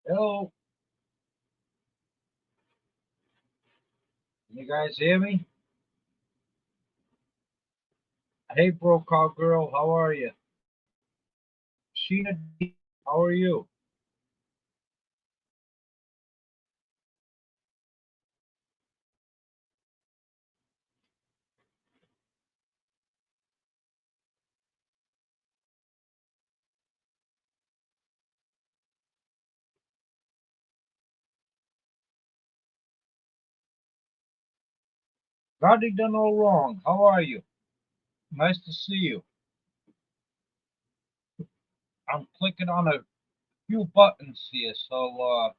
Hello, can you guys hear me? Hey, bro, girl, how are you? Sheena D, how are you? Nothing done all wrong. How are you? Nice to see you. I'm clicking on a few buttons here, so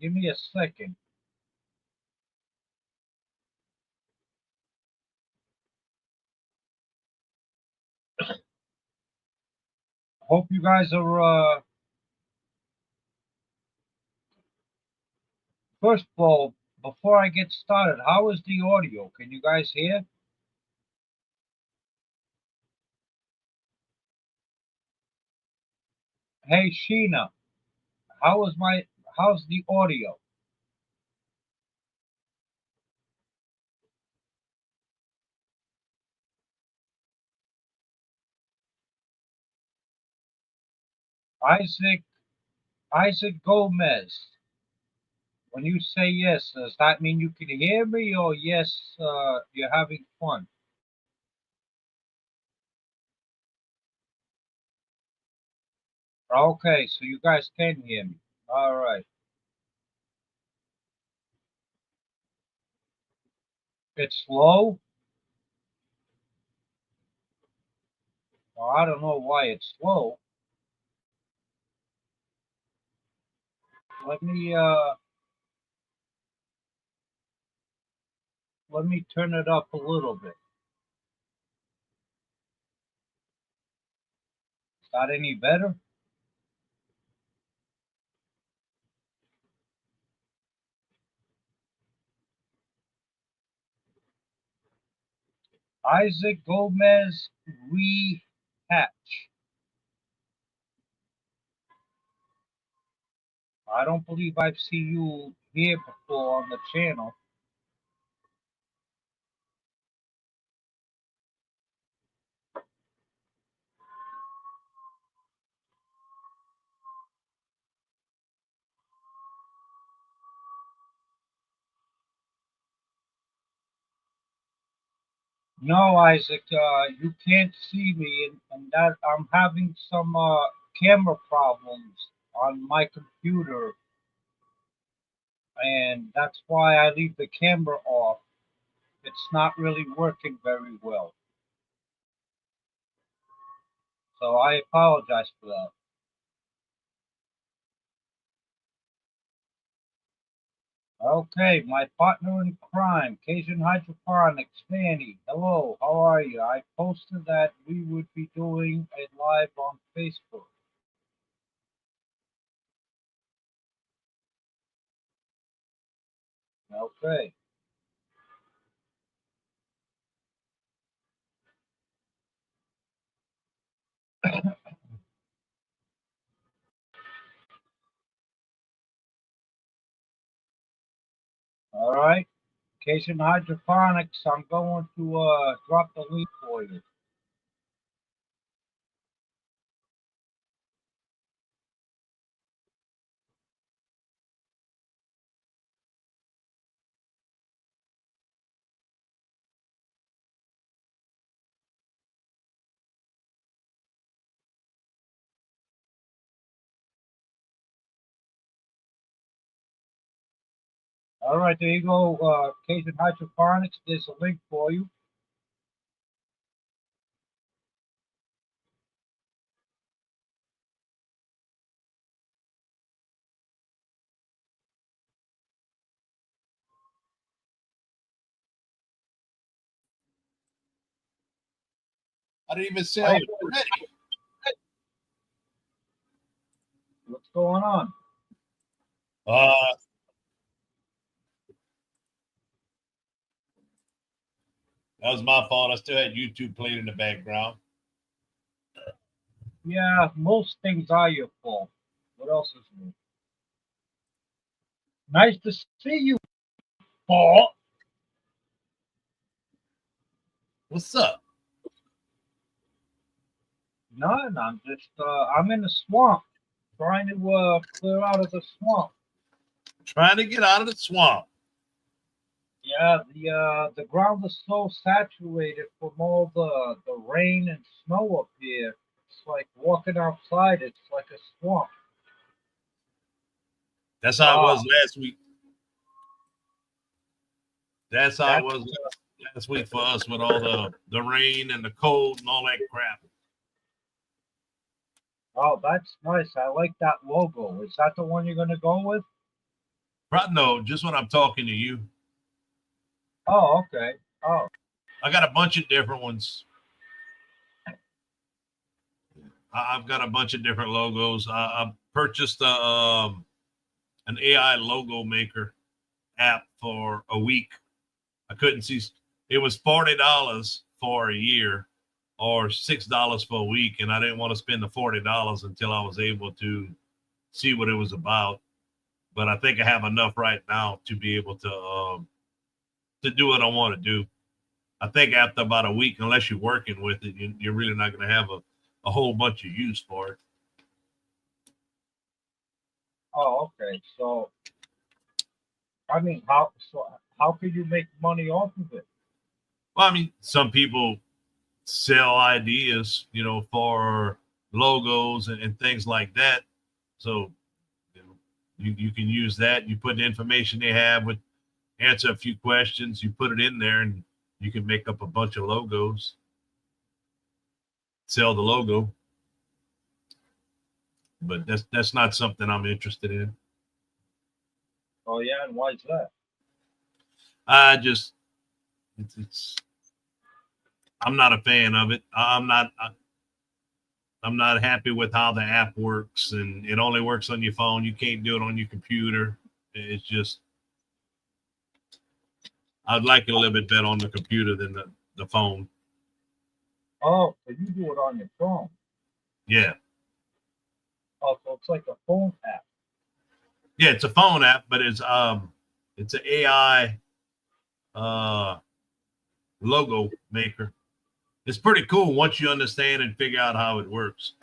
give me a second. Hope you guys are. First of all, before I get started, how is the audio? Can you guys hear? Hey, Sheena, how is my? How's the audio? Isaac, Isaac Gomez. When you say yes, does that mean you can hear me, or yes, you're having fun? Okay, so you guys can hear me. All right. It's slow. Well, I don't know why it's slow. Let me uh let me turn it up a little bit. Is that any better? Isaac Gomez rehatch. I don't believe I've seen you here before on the channel. No, Isaac, you can't see me, and that I'm having some camera problems on my computer, and that's why I leave the camera off. It's not really working very well, so I apologize for that. Okay, my partner in crime, Cajun Hydroponics, Fanny. Hello, how are you? I posted that we would be doing a live on Facebook. Okay, all right. Cajun Hydroponics, I'm going to drop the link for you. All right, there you go, Cajun Hydroponics. There's a link for you. I didn't even say I Hey, was ready. what's going on? Uh, that was my fault. I still had YouTube playing in the background. Yeah, most things are your fault. What else is new? Nice to see you, Paul. What's up? None. I'm in the swamp, trying to clear out of the swamp. Trying to get out of the swamp. Yeah, the ground is so saturated from all the rain and snow up here. It's like walking outside. It's like a swamp. That's how it Ah, was last week. That's how it that's was last week for us with all the rain and the cold and all that crap. oh, that's nice. I like that logo. Is that the one you're gonna go with? Right? No, just when I'm talking to you, Oh, okay. Oh, I got a bunch of different ones. I've got a bunch of different logos. I purchased an AI logo maker app for a week. I couldn't see. It was $40 for a year, or $6 for a week, and I didn't want to spend the $40 until I was able to see what it was about. But I think I have enough right now to be able to do what I want to do. I think after about a week, unless you're working with it, you're really not going to have a whole bunch of use for it. oh, okay. So, I mean, how could you make money off of it? Well, I mean, some people sell ideas, for logos and things like that. So you can use that. You put the information they have with answer a few questions. You put it in there, and you can make up a bunch of logos. Sell the logo, but that's not something I'm interested in. Oh yeah, and why is that? I just it's I'm not a fan of it. I'm not happy with how the app works, and it only works on your phone. You can't do it on your computer. It's just I'd like it a little bit better on the computer than the phone. Oh, so you do it on your phone. Yeah. Oh, so it's like a phone app. Yeah, it's a phone app, but it's an AI uh logo maker. It's pretty cool once you understand and figure out how it works.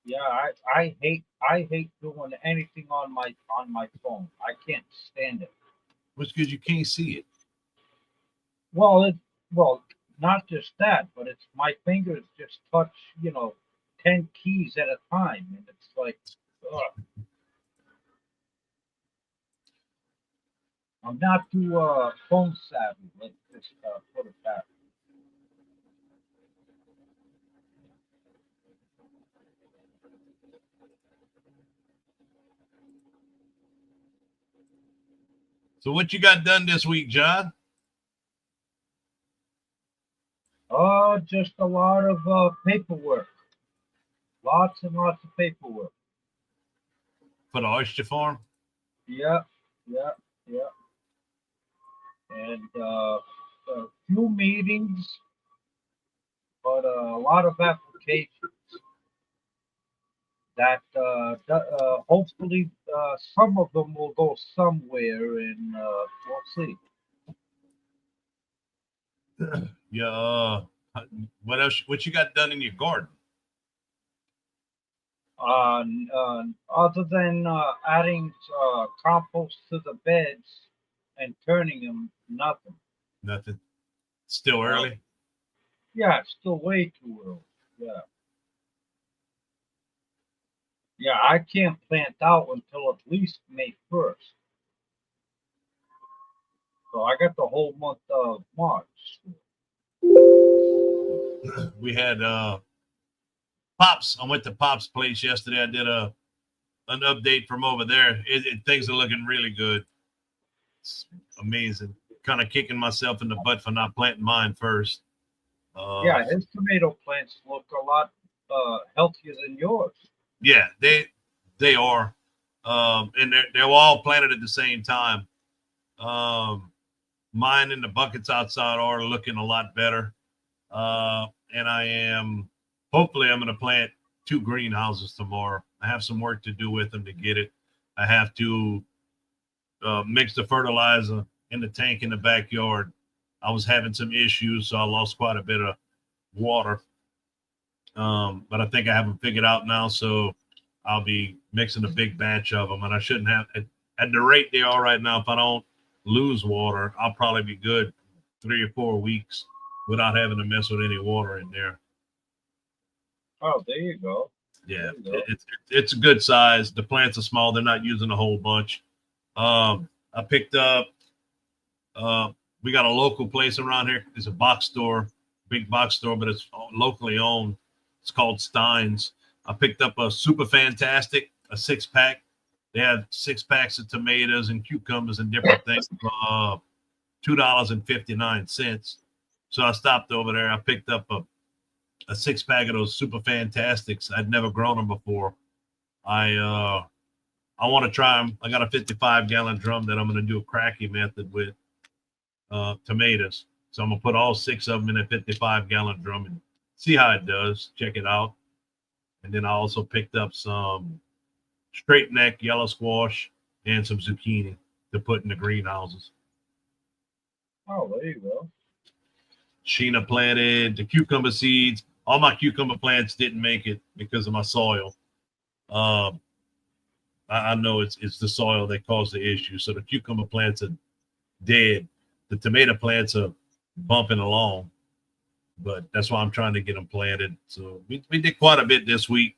Yeah, I hate doing anything on my phone. I can't stand it. Which because you can't see it. Well, not just that, but it's my fingers just touch, 10 keys at a time, and it's like, ugh, I'm not too phone savvy. Let's just put it that. So what you got done this week, John? Just a lot of paperwork, lots and lots of paperwork. For the oyster farm? Yeah, yeah, yeah, and a few meetings, but a lot of applications that hopefully some of them will go somewhere, and we'll see. Yeah. What else? What you got done in your garden? Other than adding compost to the beds and turning them, nothing. Nothing. Still Uh, early. yeah, it's still way too early. Yeah, yeah, I can't plant out until at least May 1st. So I got the whole month of March. We had Pops. I went to Pops' place yesterday. I did an update from over there. Things are looking really good. It's amazing. Kind of kicking myself in the butt for not planting mine first. Uh, Yeah, his tomato plants look a lot healthier than yours. yeah, they are, and they're all planted at the same time. Um, Mine in the buckets outside are looking a lot better. And I am hopefully I'm going to plant two greenhouses tomorrow. I have some work to do with them to get it. I have to. mix the fertilizer in the tank in the backyard. I was having some issues, so I lost quite a bit of water. But I think I have them figured out now, so I'll be mixing a big batch of them, and I shouldn't have at the rate they are right now. If I don't lose water, I'll probably be good 3 or 4 weeks without having to mess with any water in there. Oh, there you go. Yeah, There you go. it's a good size. The plants are small; they're not using a whole bunch. I picked up. Uh, we got a local place around here. It's a box store, big box store, but it's locally owned. It's called Stein's. I picked up a super fantastic, a 6-pack. They have 6 packs of tomatoes and cucumbers and different things for $2.59. So I stopped over there. I picked up a 6-pack of those super fantastics. I'd never grown them before. I want to try them. I got a 55-gallon drum that I'm going to do a cracky method with tomatoes. So I'm going to put all 6 of them in a 55-gallon drum and see how it does. Check it out. And then I also picked up some straight neck yellow squash and some zucchini to put in the greenhouses. Oh, there you go. Sheena planted the cucumber seeds. All my cucumber plants didn't make it because of my soil. I know it's the soil that caused the issue. So the cucumber plants are dead. The tomato plants are bumping along, but that's why I'm trying to get them planted. So we did quite a bit this week,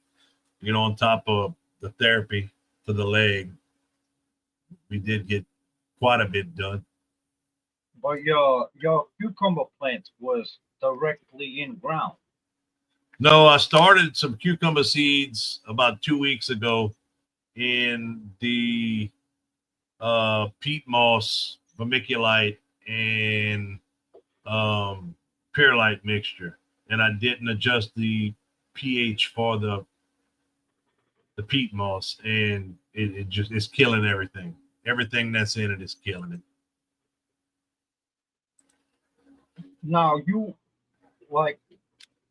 on top of the therapy for the leg. We did get quite a bit done. But your cucumber plant was directly in ground. No, I started some cucumber seeds about 2 weeks ago in the peat moss, vermiculite, and perlite mixture, and I didn't adjust the pH for the peat moss, and it just it's killing everything. Everything that's in it is killing it. Now you like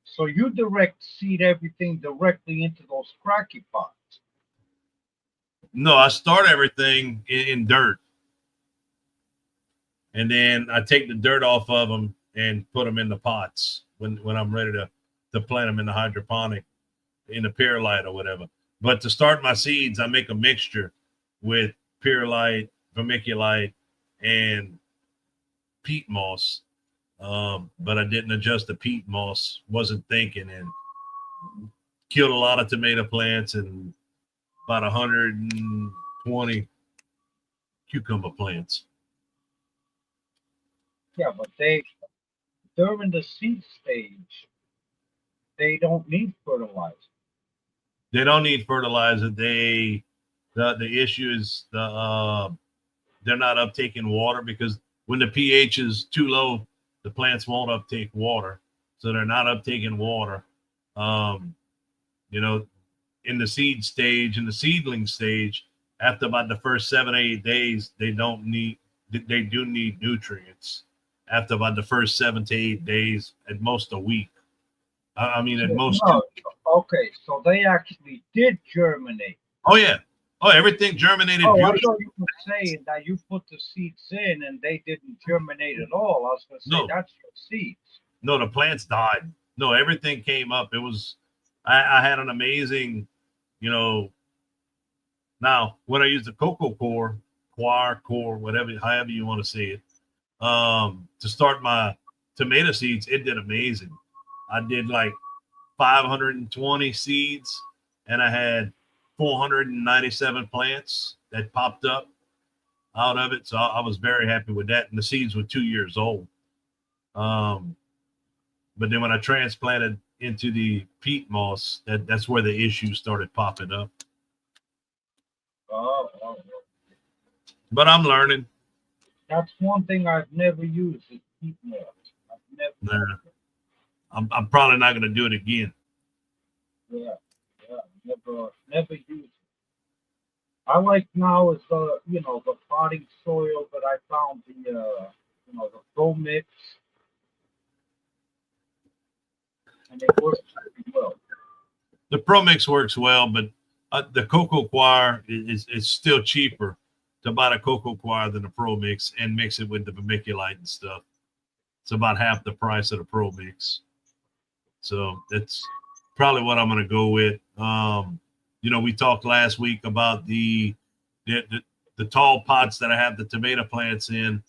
so you direct seed everything directly into those cracky pots. No, I start everything in dirt, and then I take the dirt off of them and put them in the pots when I'm ready to plant them in the hydroponic, in the perlite or whatever. But to start my seeds, I make a mixture with perlite, vermiculite, and peat moss. But I didn't adjust the peat moss, wasn't thinking, and killed a lot of tomato plants and about 120 cucumber plants. Yeah, but they during the seed stage they don't need fertilizer. They don't need fertilizer. The issue is they're not uptaking water, because when the pH is too low, the plants won't uptake water. So they're not uptaking water. Um, you know, in the seed stage, in the seedling stage, after about the first 7 or 8 days, they do need nutrients. After about the first 7 to 8 days, at most a week. I mean, at So, most two. no, okay, so they actually did germinate. Oh yeah. Oh, everything germinated Oh, I beautifully. thought you were saying that you put the seeds in and they didn't germinate at all. I was going to say No, that's your seeds. no, the plants died. No, everything came up. It was, I had an amazing, you know. Now, when I used the cocoa core, whatever, however you want to say it, to start my tomato seeds, it did amazing. I did like 520 seeds, and I had 497 plants that popped up out of it. So I was very happy with that. And the seeds were 2 years old. Um, but then when I transplanted into the peat moss, that's where the issues started popping up. Oh, oh, But I'm learning. that's one thing I've never used is peat moss. I've never used Nah, I'm probably not going to do it again. it. Yeah, yeah, never used it. I like now is the potting soil, but I found the Pro Mix and it works pretty well. The Pro Mix works well, but the Cocoa Choir is still cheaper to buy the cocoa coir than the Pro Mix and mix it with the vermiculite and stuff. It's about half the price of the Pro Mix. So that's probably what I'm going to go with. We talked last week about the tall pots that I have the tomato plants in,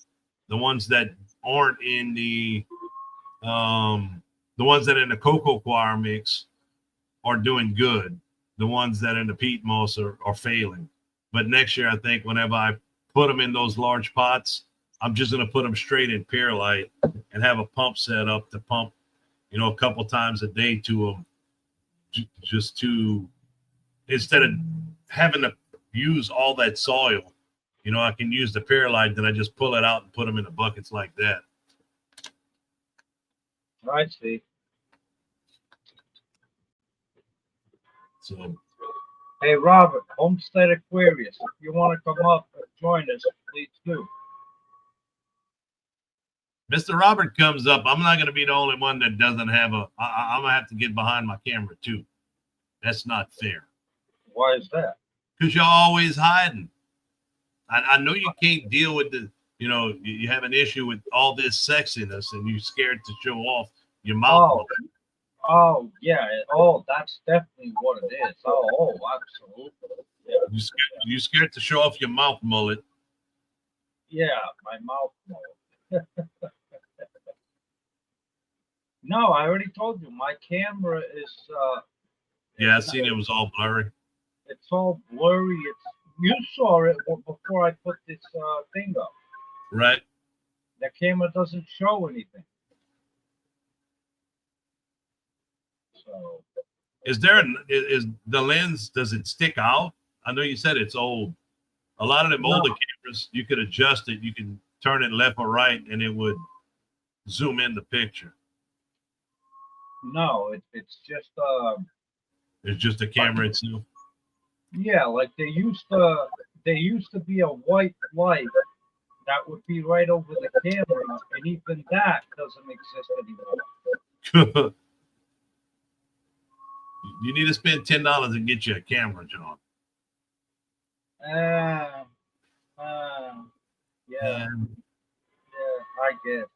the ones that aren't in the ones that are in the cocoa coir mix are doing good. The ones that are in the peat moss are failing. But next year, I think whenever I put them in those large pots, I'm just going to put them straight in perlite and have a pump set up to pump, a couple times a day to them, just to, instead of having to use all that soil, I can use the perlite, then I just pull it out and put them in the buckets like that. I see. So, hey, Robert, Homestead Aquarius, if you want to come up and join us, please do. Mr. Robert comes up. I'm not going to be the only one that doesn't have I'm going to have to get behind my camera too. That's not fair. Why is that? Because you're always hiding. I know you can't deal with you have an issue with all this sexiness and you're scared to show off your mouth. Oh, yeah. Oh, that's definitely what it is. Oh, absolutely. Yeah. You scared to show off your mouth mullet. Yeah, my mouth mullet. No, I already told you. My camera is... yeah, I seen it was all blurry. It's all blurry. You saw it before I put this thing up. Right. The camera doesn't show anything. So, is the lens, does it stick out? I know you said it's old. A lot of them older cameras, you could adjust it. You can turn it left or right, and it would zoom in the picture. No, it's just it's just the camera itself. Yeah, like there used to be a white light that would be right over the camera, and even that doesn't exist anymore. You need to spend $10 and get you a camera, John. Yeah, I guess.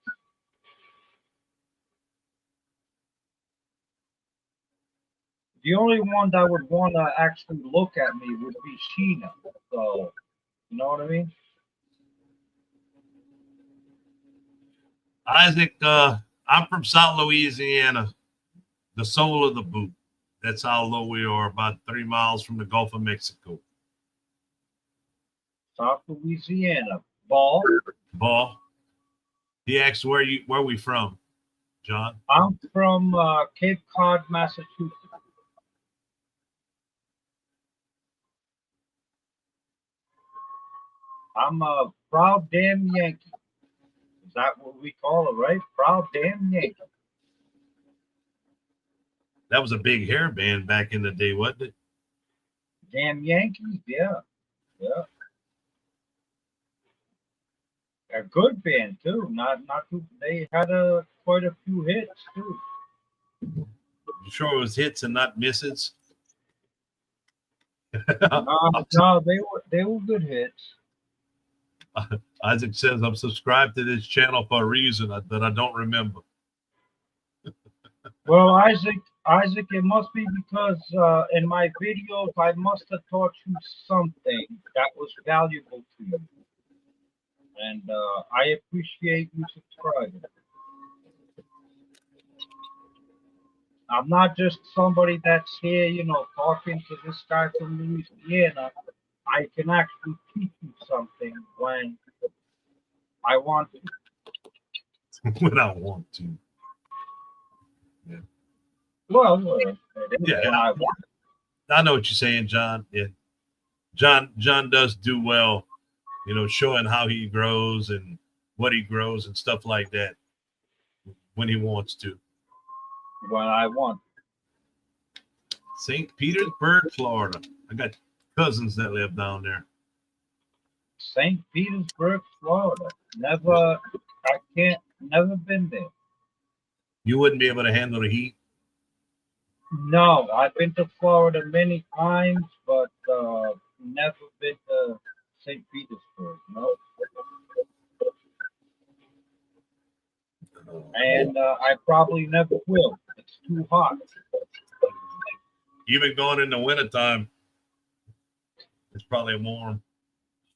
The only one that would want to actually look at me would be Sheena. So, you know what I mean? Isaac, I'm from South Louisiana, the soul of the boot. That's how low we are, about 3 miles from the Gulf of Mexico. South Louisiana. Ball. He asked where we from, John? I'm from Cape Cod, Massachusetts. I'm a proud damn Yankee. Is that what we call it, right? Proud damn Yankee. That was a big hair band back in the day, wasn't it? Damn Yankees, yeah. A good band too. Not too. They had quite a few hits too. You sure it was hits and not misses? No, they were good hits. Isaac says I'm subscribed to this channel for a reason that I don't remember. Well, Isaac, it must be because in my videos I must have taught you something that was valuable to you, and I appreciate you subscribing. I'm not just somebody that's here, talking to this guy from Louisiana. I can actually teach you something when I want to. When I want to. Yeah. Well, yeah. I know what you're saying, John. Yeah. John does do well, showing how he grows and what he grows and stuff like that when he wants to. When I want. St. Petersburg, Florida. I got cousins that live down there. St. Petersburg, Florida. Never been there. You wouldn't be able to handle the heat? No, I've been to Florida many times, but never been to St. Petersburg. I probably never will. It's too hot. Even going in the wintertime, it's probably warm,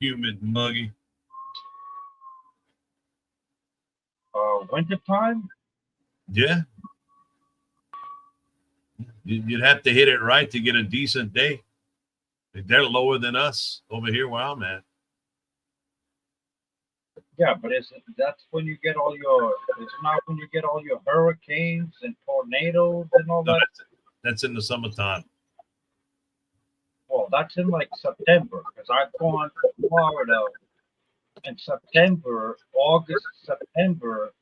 humid, muggy. Winter time? Yeah. You'd have to hit it right to get a decent day. They're lower than us over here where I'm at. Yeah, but that's when you get all your, it's not when you get all your hurricanes and tornadoes and all No, that. that's in the summertime. Well, that's in like September because I've gone to Florida in September, August, September,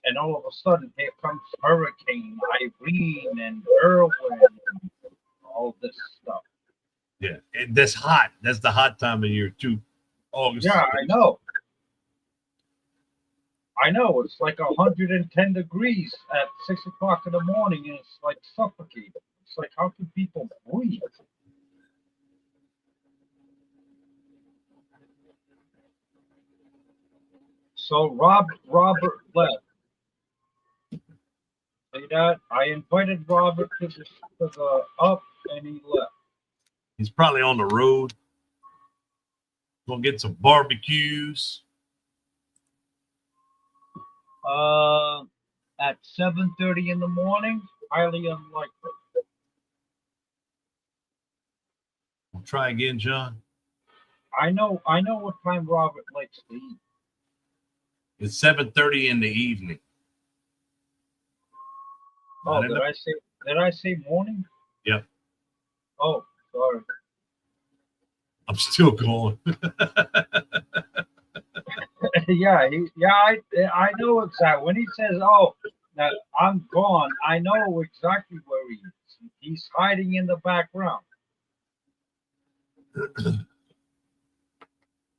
and all of a sudden here comes Hurricane Irene and Irwin and all this stuff. Yeah, that's hot. That's the hot time of year too. August. Yeah, I know. I know. It's like 110 degrees at 6 o'clock in the morning, and it's like suffocating. It's like, how can people breathe? So Robert left. See that? I invited Robert to the up, and he left. He's probably on the road. Gonna get some barbecues. At 7:30 in the morning, highly unlikely. We'll try again, John. I know what time Robert likes to eat. It's 7:30 in the evening. Oh, did I say morning? Yep. Oh, sorry. I'm still going. I know exactly when he says, "Oh, now I'm gone." I know exactly where he is. He's hiding in the background.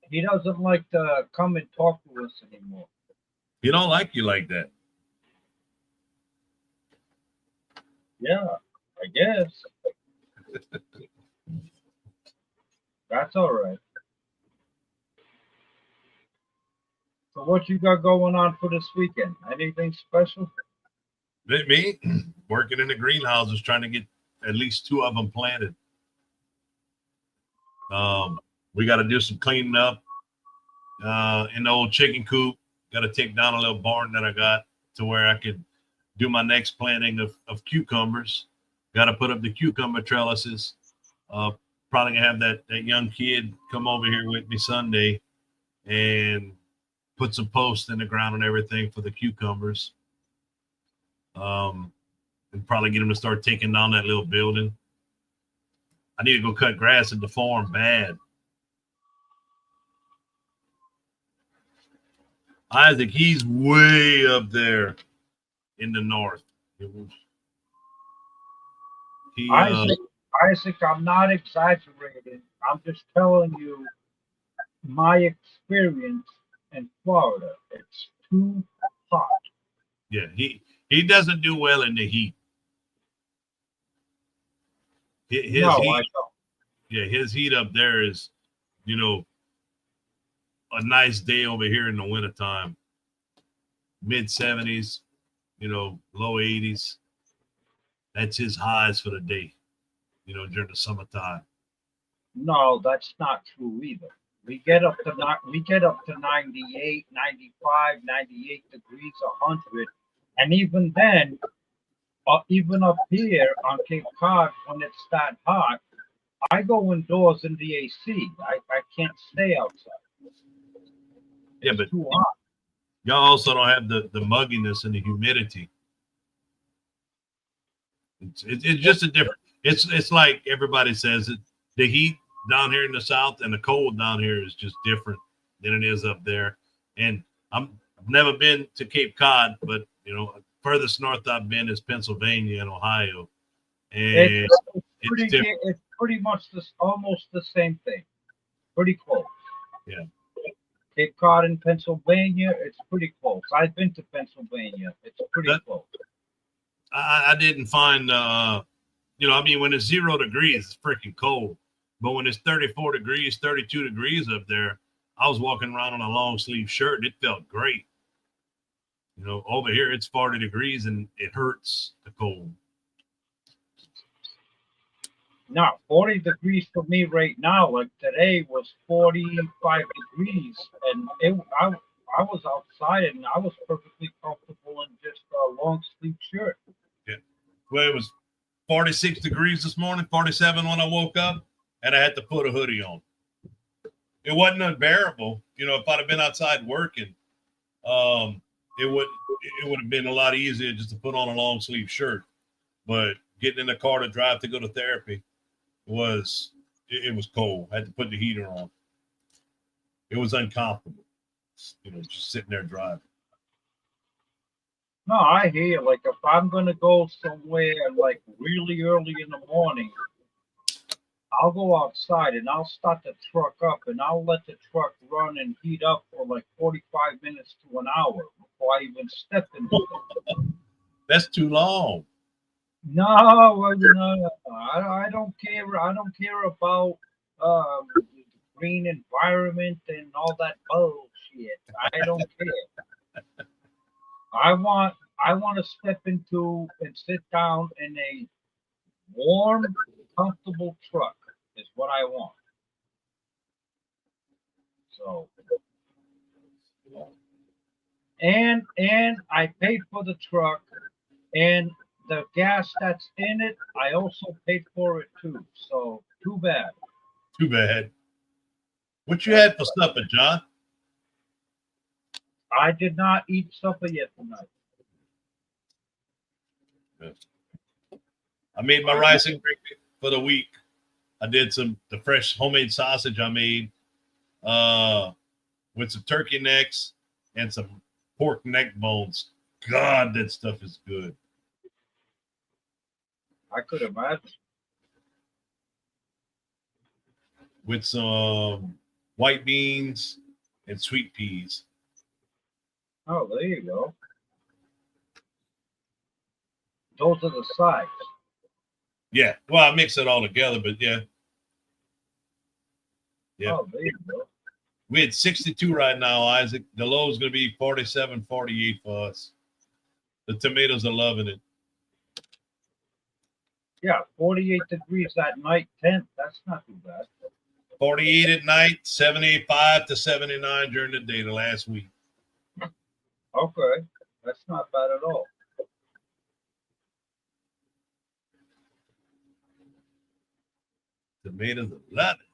He doesn't like to come and talk to us anymore. He don't like you like that. Yeah, I guess that's all right. So, what you got going on for this weekend? Anything special? Me working in the greenhouses, trying to get at least 2 of them planted. We got to do some cleaning up in the old chicken coop. Got to take down a little barn that I got to where I could do my next planting of cucumbers. Got to put up the cucumber trellises. Probably gonna have that young kid come over here with me Sunday and put some posts in the ground and everything for the cucumbers. And probably get him to start taking down that little building. I need to go cut grass at the farm bad. Isaac, he's way up there in the north. He, Isaac, I'm not exaggerating. I'm just telling you my experience in Florida. It's too hot. yeah, he doesn't do well in the heat. His No, heat, I don't. yeah, his heat up there is, you know, a nice day over here in the wintertime. Mid 70s, low 80s. That's his highs for the day, during the summertime. No, that's not true either. We get up to 98, 95, 98 degrees, 100, and even then, even up here on Cape Cod, when it's that hot, I go indoors in the AC. I can't stay outside. Yeah, It's but too hot. y'all also don't have the mugginess and the humidity. It's just a different. It's like everybody says it. The heat down here in the south and the cold down here is just different than it is up there. And I've never been to Cape Cod, but furthest north I've been is Pennsylvania and Ohio, and It's pretty much almost the same thing. Pretty close. Yeah. Cape Cod in Pennsylvania, it's pretty close. I've been to Pennsylvania. It's pretty close. I didn't find, when it's 0 degrees, it's freaking cold. But when it's 34 degrees, 32 degrees up there, I was walking around in a long sleeve shirt. And it felt great. You know, over here it's 40 degrees and it hurts the cold. Now, 40 degrees for me right now. Like today was 45 degrees, and I was outside and I was perfectly comfortable in just a long sleeve shirt. Yeah. Well, it was 46 degrees this morning, 47 when I woke up, and I had to put a hoodie on. It wasn't unbearable. You know, if I'd have been outside working, um, it would have been a lot easier just to put on a long sleeve shirt. But getting in the car to drive to go to therapy was it was cold. I had to put the heater on. It was uncomfortable. You know, just sitting there driving. No, I hear you. Like if I'm gonna go somewhere like really early in the morning, I'll go outside and I'll start the truck up and I'll let the truck run and heat up for like 45 minutes to an hour before I even step into it. That's too long. No, well, I don't care. I don't care about the green environment and all that bullshit. I don't care. I want to step into and sit down in a warm, comfortable truck. Is what I want. So, and I paid for the truck, and the gas that's in it, I also paid for it too. So too bad. Too bad. What you That's had for supper, John? I did not eat supper yet tonight. I made my I rice and gravy for the week. I did the fresh homemade sausage I made uh, with some turkey necks and some pork neck bones. God, that stuff is good. I could imagine. With some white beans and sweet peas. Oh, there you go. Those are the sides. Yeah, well, I mix it all together, but yeah, yeah. Oh, there you go. We had 62 right now, Isaac. The low is going to be 47, 48 for us. The tomatoes are loving it. Yeah, 48 degrees at night, 10. That's not too bad. 48 at night, 75 to 79 during the day the last week. Okay, that's not bad at all. Tomatoes are loving it.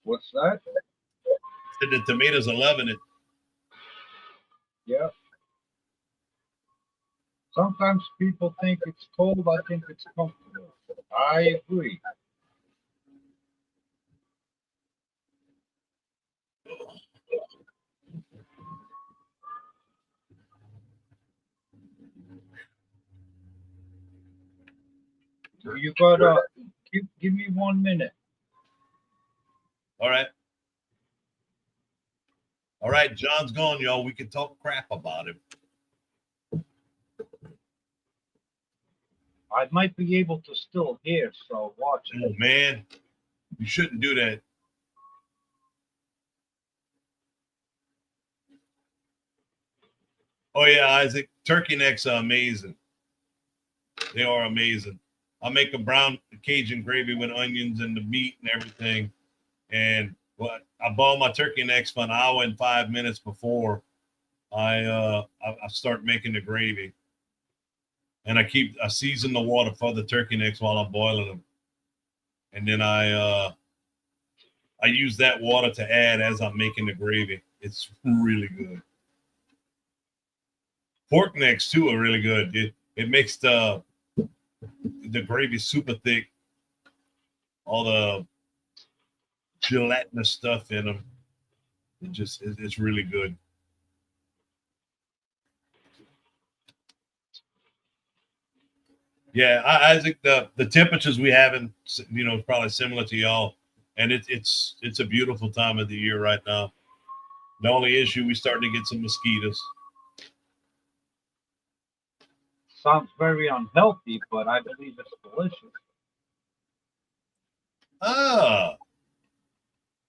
What's that? Said the tomatoes are loving it. Yeah. Sometimes people think it's cold. I think it's comfortable. I agree. You gotta give me 1 minute. All right. All right. John's gone, y'all. We can talk crap about him. I might be able to still hear, so watch Oh, it. man. You shouldn't do that. Oh, yeah, Isaac. Turkey necks are amazing. They are amazing. I'll make a brown Cajun gravy with onions and the meat and everything. And well, I boil my turkey necks for an hour and 5 minutes before I start making the gravy. And I season the water for the turkey necks while I'm boiling them. And then I use that water to add as I'm making the gravy. It's really good. Pork necks too are really good. It makes the gravy super thick. All the gelatinous stuff in them. It's really good. Yeah, Isaac, the temperatures we have in probably similar to y'all, and it's a beautiful time of the year right now. The only issue we starting to get some mosquitoes. Sounds very unhealthy, but I believe it's delicious. Ah,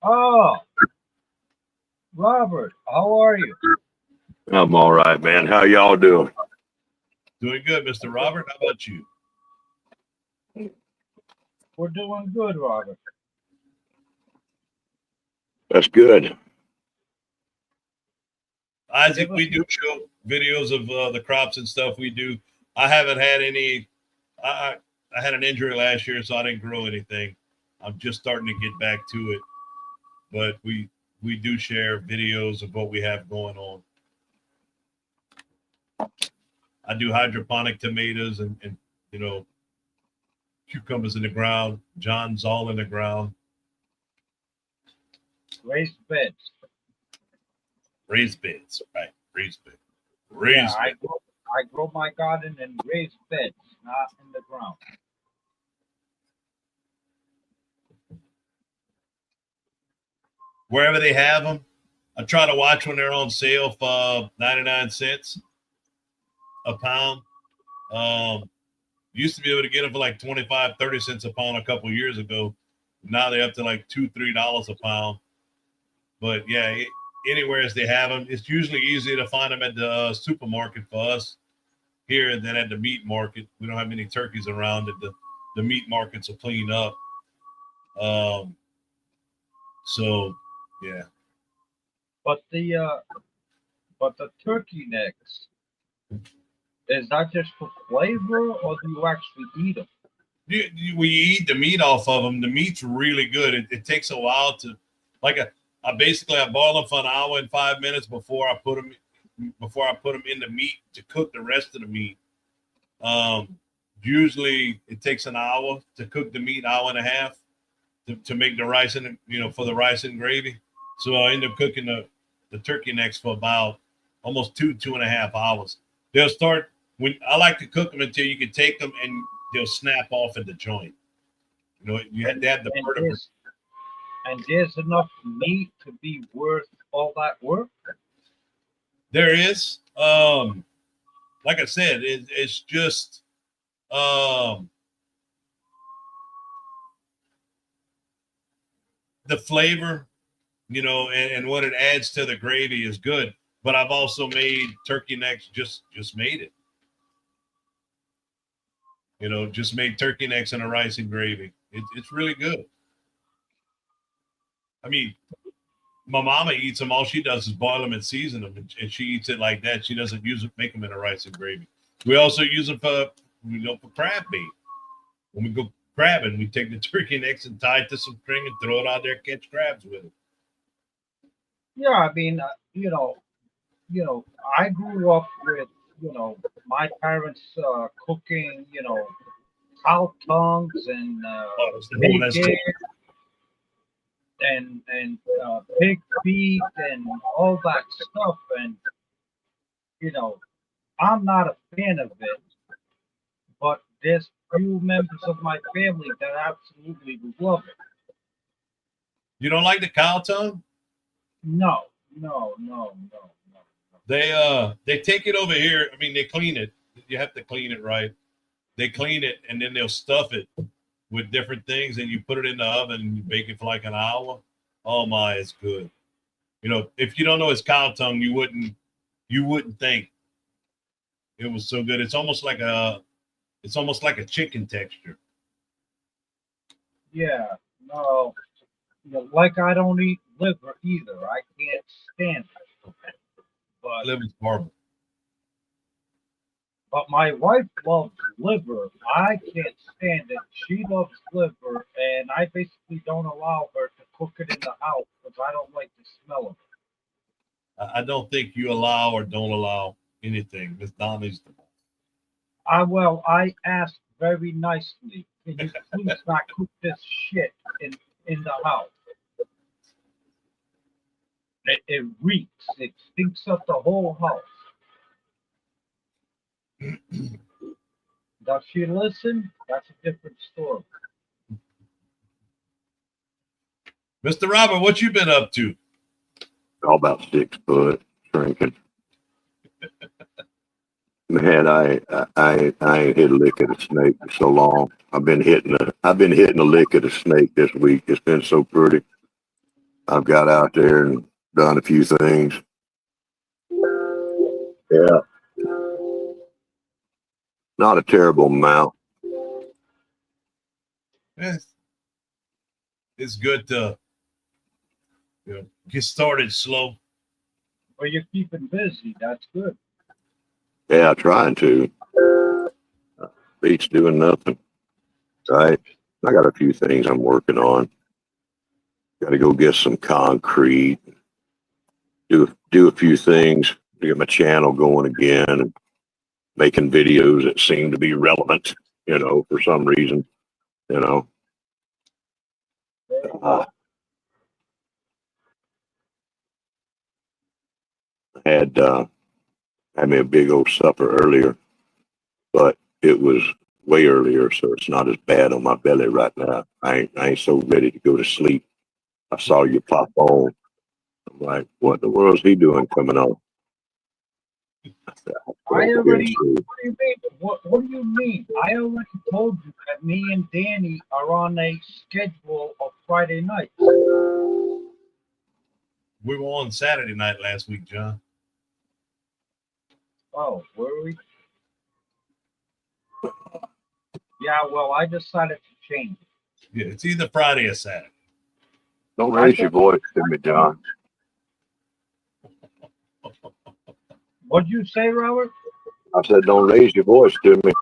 Oh, Robert, how are you? I'm all right, man. How y'all doing? Doing good, Mr. Robert. How about you? We're doing good, Robert. That's good. Isaac, we do show videos of the crops and stuff we do. I haven't had any. I had an injury last year, so I didn't grow anything. I'm just starting to get back to it, but we do share videos of what we have going on. I do hydroponic tomatoes and you know, cucumbers in the ground. John's all in the ground. Raised beds. Raised beds, right? Raised beds. Yeah, Raised beds. I grow my garden in raised beds, not in the ground. Wherever they have them, I try to watch when they're on sale for 99 cents a pound. Used to be able to get them for like 25, 30 cents a pound a couple years ago. Now they're up to like $2, $3 a pound. But yeah, anywhere as they have them, it's usually easier to find them at the supermarket for us here than at the meat market. We don't have many turkeys around that the meat markets will clean up. So yeah. But the turkey necks, is that just for flavor, or do you actually eat them? We eat the meat off of them. The meat's really good. It takes a while to, I boil them for an hour and 5 minutes before I put them in the meat to cook the rest of the meat. Usually it takes an hour to cook the meat, hour and a half to make the rice and for the rice and gravy. So I end up cooking the turkey necks for about almost 2.5 hours. They'll start when I like to cook them until you can take them and they'll snap off at the joint. You had to have the and there's enough meat to be worth all that work. There is, like I said, it's just the flavor, and what it adds to the gravy is good. But I've also made turkey necks, just made it. Just made turkey necks and a rice and gravy. It's really good. I mean, my mama eats them. All she does is boil them and season them, and she eats it like that. She doesn't make them in a rice and gravy. We also use them for crab bait. When we go crabbing, we take the turkey necks and tie it to some string and throw it out there, catch crabs with it. Yeah, I mean, I grew up with, my parents cooking, cow tongues and bacon and pig feet and all that stuff. And, I'm not a fan of it, but there's few members of my family that absolutely love it. You don't like the cow tongue? No. They take it over here. I mean, they clean it. You have to clean it right. They clean it and then they'll stuff it with different things, and you put it in the oven and you bake it for like an hour. Oh my, it's good. If you don't know it's cow tongue, you wouldn't think it was so good. It's almost like a chicken texture. Yeah, no. Like I don't eat liver either. I can't stand it. But Liver's horrible. But my wife loves liver. I can't stand it. She loves liver, and I basically don't allow her to cook it in the house because I don't like the smell of it. I don't think you allow or don't allow anything. Miss Donnie's the boss. I asked very nicely, can you please not cook this shit in the house? It reeks. It stinks up the whole house. Does she listen? That's a different story. Mr. Robert, what you been up to? All about 6 foot drinking. Man, I ain't hit a lick at a snake for so long. I've been hitting a lick at a snake this week. It's been so pretty. I've got out there and done a few things. Yeah, not a terrible amount. It's, it's good to get started slow. Well, you're keeping busy. That's good. Yeah, trying to. Beats doing nothing. Right. I got a few things I'm working on. Got to go get some concrete. Do a few things to get my channel going again. And making videos that seem to be relevant. For some reason. You know. Uh, had had me a big old supper earlier, but it was way earlier, so it's not as bad on my belly right now. I ain't so ready to go to sleep. I saw you pop on. I'm like, what in the world is he doing coming on? I said, I "Well, already. What do you mean? What do you mean? I already told you that me and Danny are on a schedule of Friday nights. We were on Saturday night last week, John. Oh, were we? Yeah. Well, I decided to change it. Yeah, it's either Friday or Saturday. Don't raise your voice to me, John." What'd you say, Robert? I said, "Don't raise your voice to me,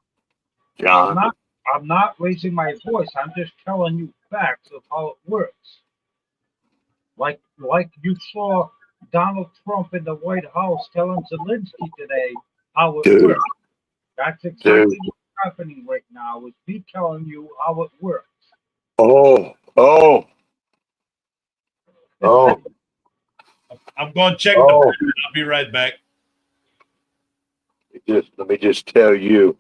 I'm John." not. I'm not raising my voice. I'm just telling you facts of how it works. Like you saw Donald Trump in the White House telling Zelensky today how it Dude, works. That's dude. exactly what's happening right now. Is me telling you how it works. Oh, oh, oh, I'm going to check the. oh. I'll be right back. Let me just tell you.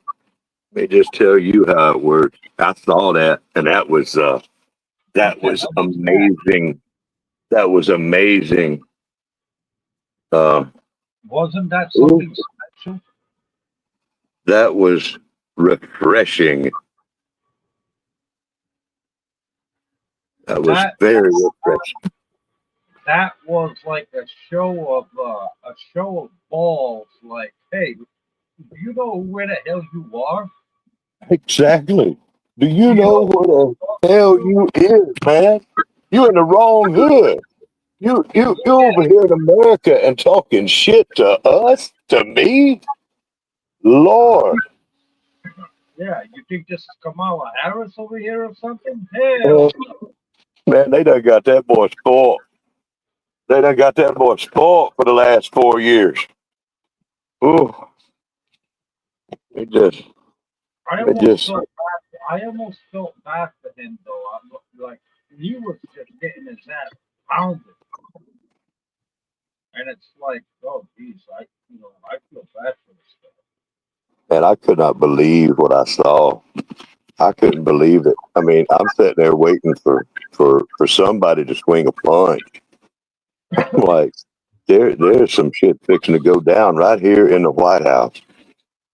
Let me just tell you how it works. I saw that, and that was What the hell was that? amazing. That was amazing. Uh, Wasn't that ooh, something special? that was refreshing. That was That very refreshing. that was like a show of balls. Like, hey, do you know where the hell you are? Exactly. Do you Do you know know where who the you're hell talking you is, man? You in the wrong hood. You to? over here in America and talking shit to us, to me, Lord. Yeah, you think this is Kamala Harris over here or something? Hell Uh, man, they done got that boy spoiled. They done got that boy spoiled for the last 4 years. Ooh, it just, I it almost just, felt bad. I almost felt bad for him though. I'm like he was just getting his ass pounded, and it's like, oh geez, I feel bad for this guy. man, I could not believe what I saw. I couldn't believe it. I mean, I'm sitting there waiting for somebody to swing a punch. Like, there's some shit fixing to go down right here in the White House.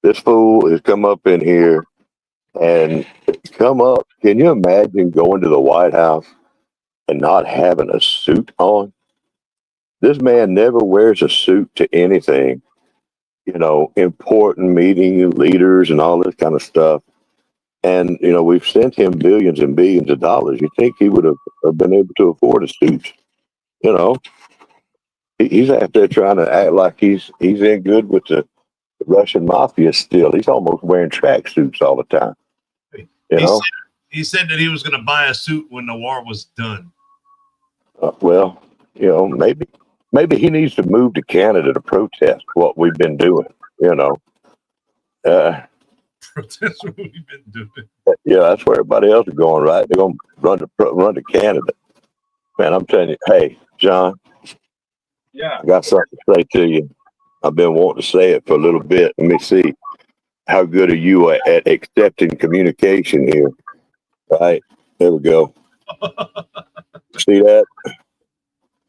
This fool has come up in here and come up. Can you imagine going to the White House and not having a suit on? This man never wears a suit to anything. Important meeting leaders and all this kind of stuff. And we've sent him billions and billions of dollars. You think he would have been able to afford a suit? You know, he's out there trying to act like he's in good with the Russian mafia still. He's almost wearing tracksuits all the time. You He know, said, he said that he was going to buy a suit when the war was done. well, maybe he needs to move to Canada to protest what we've been doing. You know, uh, That's what we've been doing. yeah, that's where everybody else is going. Right? They're going to run to Canada. Man, I'm telling you, hey, John, Yeah. I got something to say to you. I've been wanting to say it for a little bit. Let me see. How good are you at accepting communication here? Right. There we go. See that?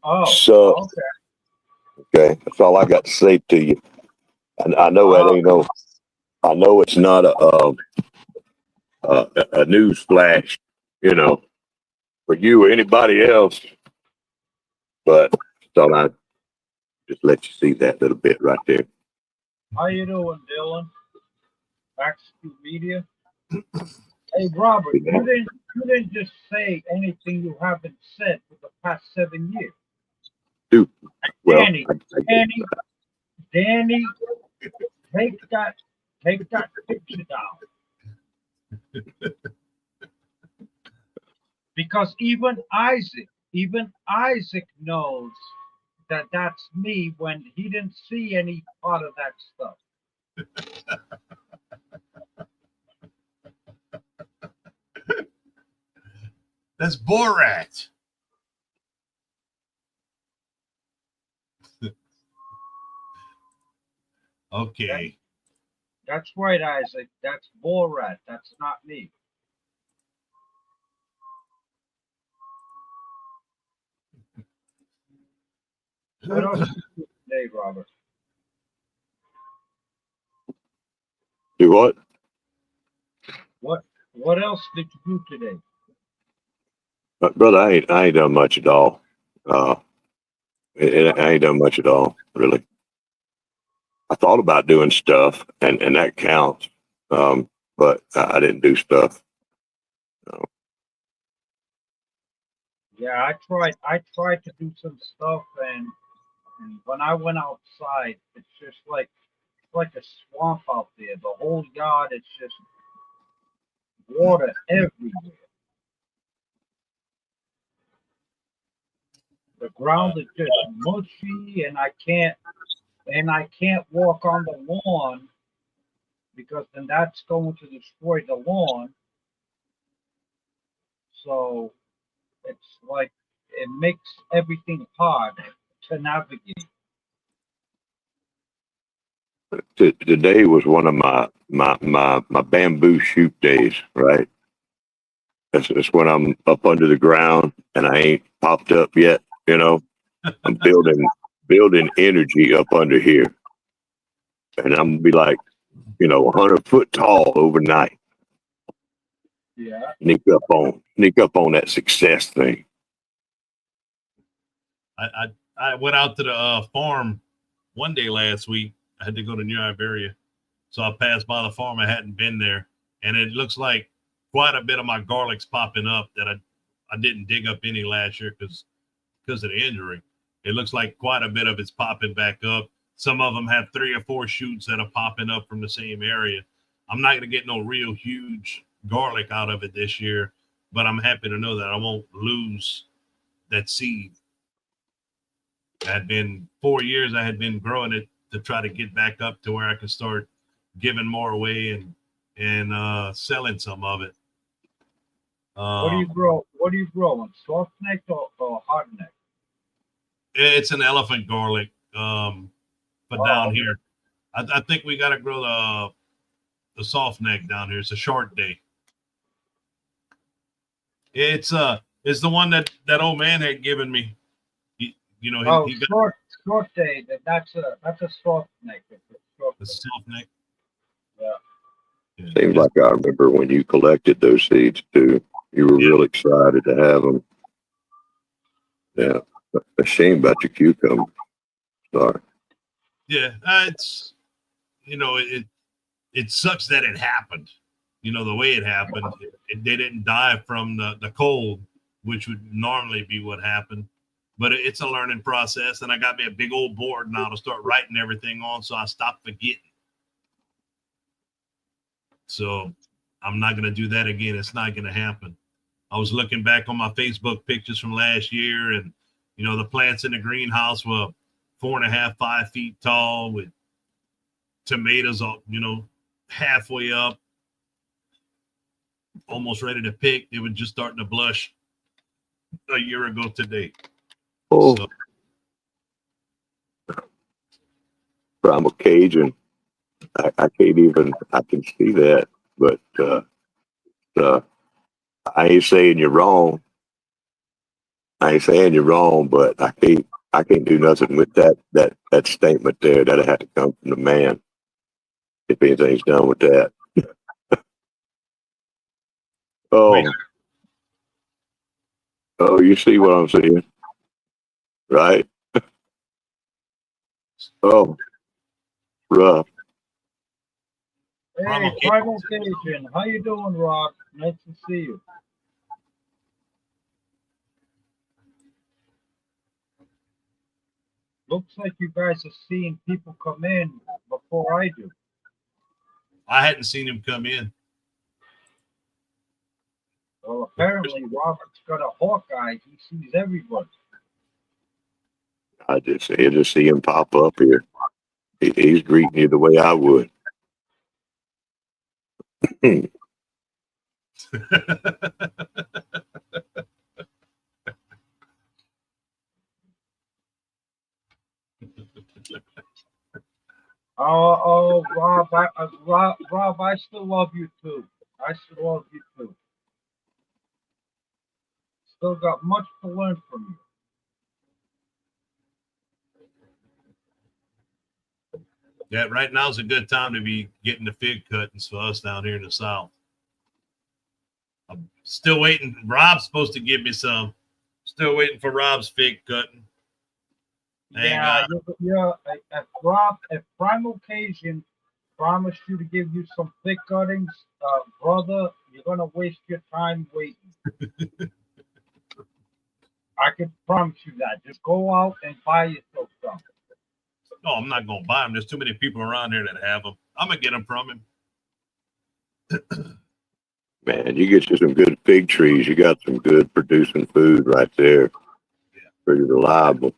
Oh. So, Okay. okay. That's all I got to say to you. And I know that Oh. ain't no, I know it's not a news flash, for you or anybody else, but thought I'd just let you see that little bit right there. How you doing, Dylan? Backstreet Media. Hey, Robert, you didn't just say anything you haven't said for the past 7 years. Dude, well, Danny, Danny, Danny, take that, take that picture down. Because even Isaac knows that that's me when he didn't see any part of that stuff. That's Borat. Okay. That's right, Isaac. That's Borat. That's not me. What else did you do today, Robert? do what? What else did you do today? Brother, I ain't done much at all. Uh, I ain't done much at all, really. I thought about doing stuff, and that counts. But I didn't do stuff. So, Yeah, I tried to do some stuff, and when I went outside, it's like a swamp out there. The whole yard is just water everywhere. The ground is just mushy, and I can't walk on the lawn because then that's going to destroy the lawn. So it's like it makes everything hard to navigate. today was one of my bamboo shoot days, right? It's when I'm up under the ground and I ain't popped up yet. You know, I'm building energy up under here, and I'm gonna be like, 100 foot tall overnight. Yeah. Sneak up on that success thing. I went out to the farm one day last week. I had to go to New Iberia. So I passed by the farm. I hadn't been there. And it looks like quite a bit of my garlic's popping up that I didn't dig up any last year because of the injury. It looks like quite a bit of it's popping back up. Some of them have 3 or 4 shoots that are popping up from the same area. I'm not going to get no real huge garlic out of it this year, but I'm happy to know that I won't lose that seed. I had been 4 years, I had been growing it to try to get back up to where I can start giving more away and selling some of it. What do you grow? What do you grow? Soft neck or hard neck? It's an elephant garlic, but down Oh, here, I think we got to grow the soft neck down here. It's a short day. It's the one that old man had given me. oh, He got short day. That's a soft neck. It's a short the neck. soft neck. Yeah. Yeah, Seems like I remember when you collected those seeds too. You were yeah, real excited to have them. Yeah, a shame about your cucumber. Sorry. yeah. It's it sucks that it happened. The way it happened. They didn't die from the cold, which would normally be what happened. But it's a learning process, and I got me a big old board now to start writing everything on, so I stopped forgetting. So I'm not going to do that again. It's not going to happen. I was looking back on my Facebook pictures from last year, and the plants in the greenhouse were 4.5, 5 feet tall with tomatoes, halfway up, almost ready to pick. They were just starting to blush a year ago today. Oh, So I'm a Cajun. I can't even. I can see that, but uh, I ain't saying you're wrong. I ain't saying you're wrong, but I can't. I can't do nothing with that statement there. That'll have to come from the man if anything's done with that. wait, Oh, oh, you see what I'm saying, right? Oh, rough. Hey, Primal Cajun. How you doing, Rob? Nice to see you. Looks like you guys are seeing people come in before I do. I hadn't seen him come in. Well, apparently Robert's got a Hawkeye. He sees everybody. I just see him pop up here. He's greeting you the way I would. Oh, Rob, I still love you too. I still love you too. Still got much to learn from you. Yeah, right now's a good time to be getting the fig cuttings for us down here in the South. I'm still waiting. Rob's supposed to give me some. Still waiting for Rob's fig cutting. Yeah, if Primal Cajun promised you to give you some thick cuttings, brother, you're gonna waste your time waiting. I can promise you that. Just go out and buy yourself some. No, I'm not gonna buy them. There's too many people around here that have them. I'm gonna get them from him. Man, you get you some good fig trees. You got some good producing food right there. Yeah. Pretty reliable.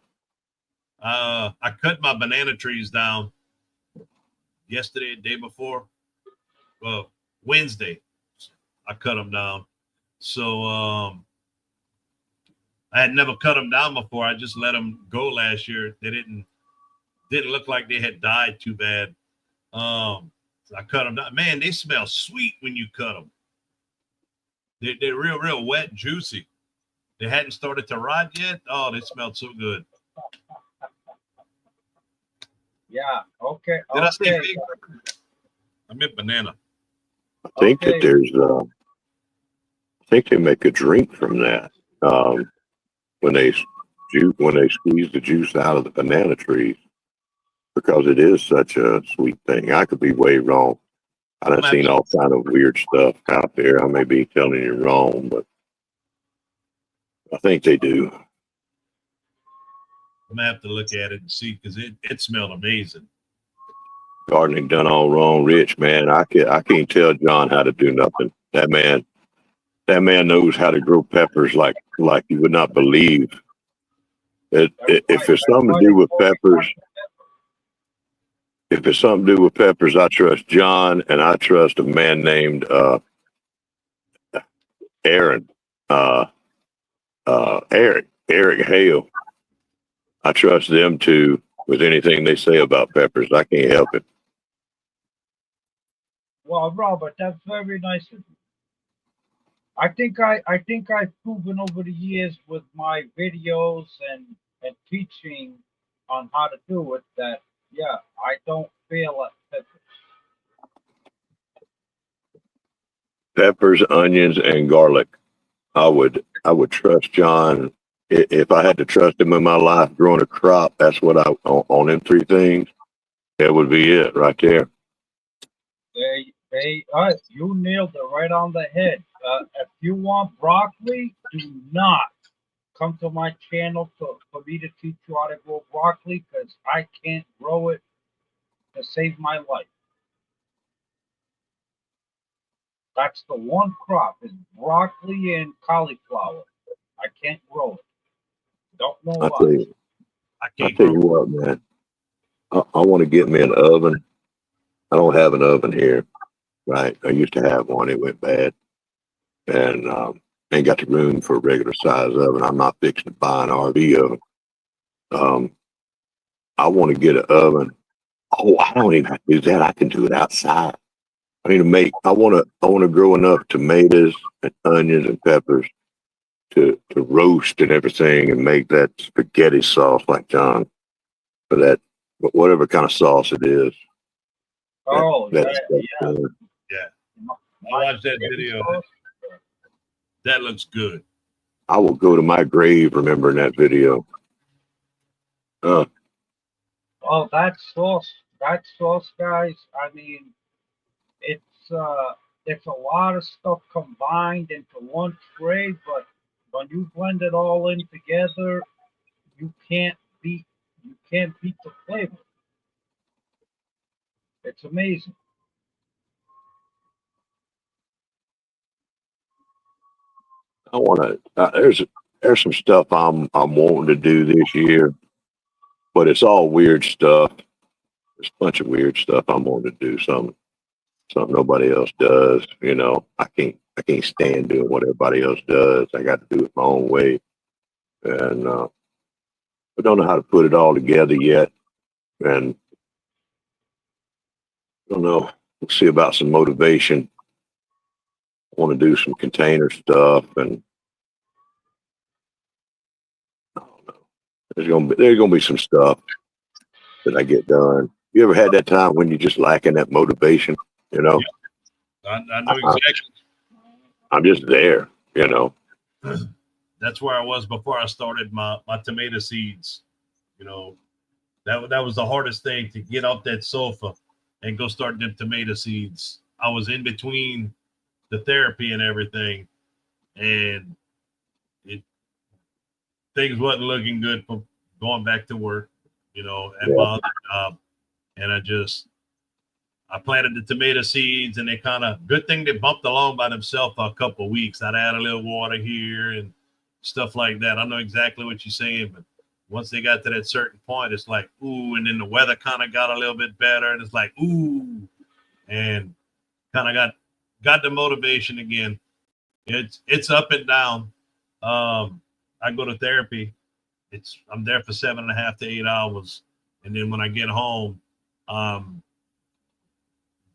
I cut my banana trees down yesterday, day before. Well, Wednesday, I cut them down. So I had never cut them down before. I just let them go last year. They didn't look like they had died too bad. So I cut them down. Man, they smell sweet when you cut them. They're real wet, juicy. They hadn't started to rot yet. Oh, they smelled so good. Yeah. Okay. Did I say Okay. fig? I meant banana. I think Okay. that there's. I think they make a drink from that. When they squeeze the juice out of the banana trees, because it is such a sweet thing. I could be way wrong. I've seen all kind of weird stuff out there. I may be telling you wrong, but I think they do. I'm gonna have to look at it and see because it smelled amazing. Gardening done all wrong, Rich, man. I can't tell John how to do nothing. That man knows how to grow peppers like you would not believe. If it's something to do with peppers, I trust John, and I trust a man named Aaron, Eric Hale. I trust them too with anything they say about peppers. I can't help it. Well, Robert, that's very nice of you. I think I've proven over the years with my videos and teaching on how to do it that yeah, I don't fail at peppers. Peppers, onions, and garlic. I would trust John. If I had to trust him in my life growing a crop, that's what I on them three things. That would be it right there. You nailed it right on the head. If you want broccoli, do not come to my channel for me to teach you how to grow broccoli because I can't grow it to save my life. That's the one crop is broccoli and cauliflower. I can't grow it. Don't know I why. tell you what, man. I want to get me an oven. I don't have an oven here, right? I used to have one. It went bad, and ain't got the room for a regular size oven. I'm not fixing to buy an RV oven. I want to get an oven. Oh, I don't even have to do that. I can do it outside. I want to grow enough tomatoes and onions and peppers to roast and everything and make that spaghetti sauce like John for that, whatever kind of sauce it is. Oh, Yeah. I watched that video. That looks good. I will go to my grave remembering that video. Oh, that sauce, guys. I mean, it's it's a lot of stuff combined into one tray, but when you blend it all in together, you can't beat you can't beat the flavor. It's amazing. I want to. There's some stuff I'm wanting to do this year, but it's all weird stuff. There's a bunch of weird stuff I'm wanting to do. Something nobody else does. You know, I can't stand doing what everybody else does. I got to do it my own way, and I don't know how to put it all together yet. And I don't know. We'll see about some motivation. I want to do some container stuff, and I don't know. There's gonna be some stuff that I get done. You ever had that time when you're just lacking that motivation? You know, I I, know exactly. I'm just there. You know, That's where I was before I started my tomato seeds. You know, that was the hardest thing, to get off that sofa and go start them tomato seeds. I was in between the therapy and everything, and it things wasn't looking good for going back to work, at yeah, my other job. And I planted the tomato seeds, and they kind of, good thing they bumped along by themselves for a couple of weeks. I'd add a little water here and stuff like that. I know exactly what you're saying, but once they got to that certain point, it's like, ooh, and then the weather kind of got a little bit better, and it's like, ooh, and kind of got the motivation again. It's up and down. I go to therapy. I'm there for 7.5 to 8 hours, and then when I get home, um,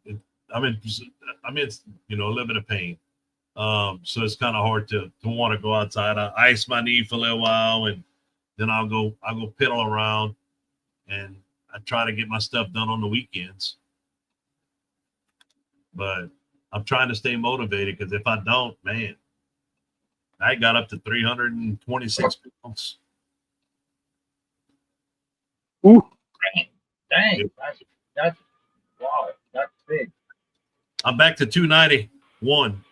it, I'm in I'm in a little bit of pain. So it's kind of hard to want to go outside. I ice my knee for a little while, and then I'll go pedal around, and I try to get my stuff done on the weekends. But I'm trying to stay motivated, because if I don't, man, I got up to 326 pounds. ooh, Dang, Yep. that's wow, that's big. I'm back to 291.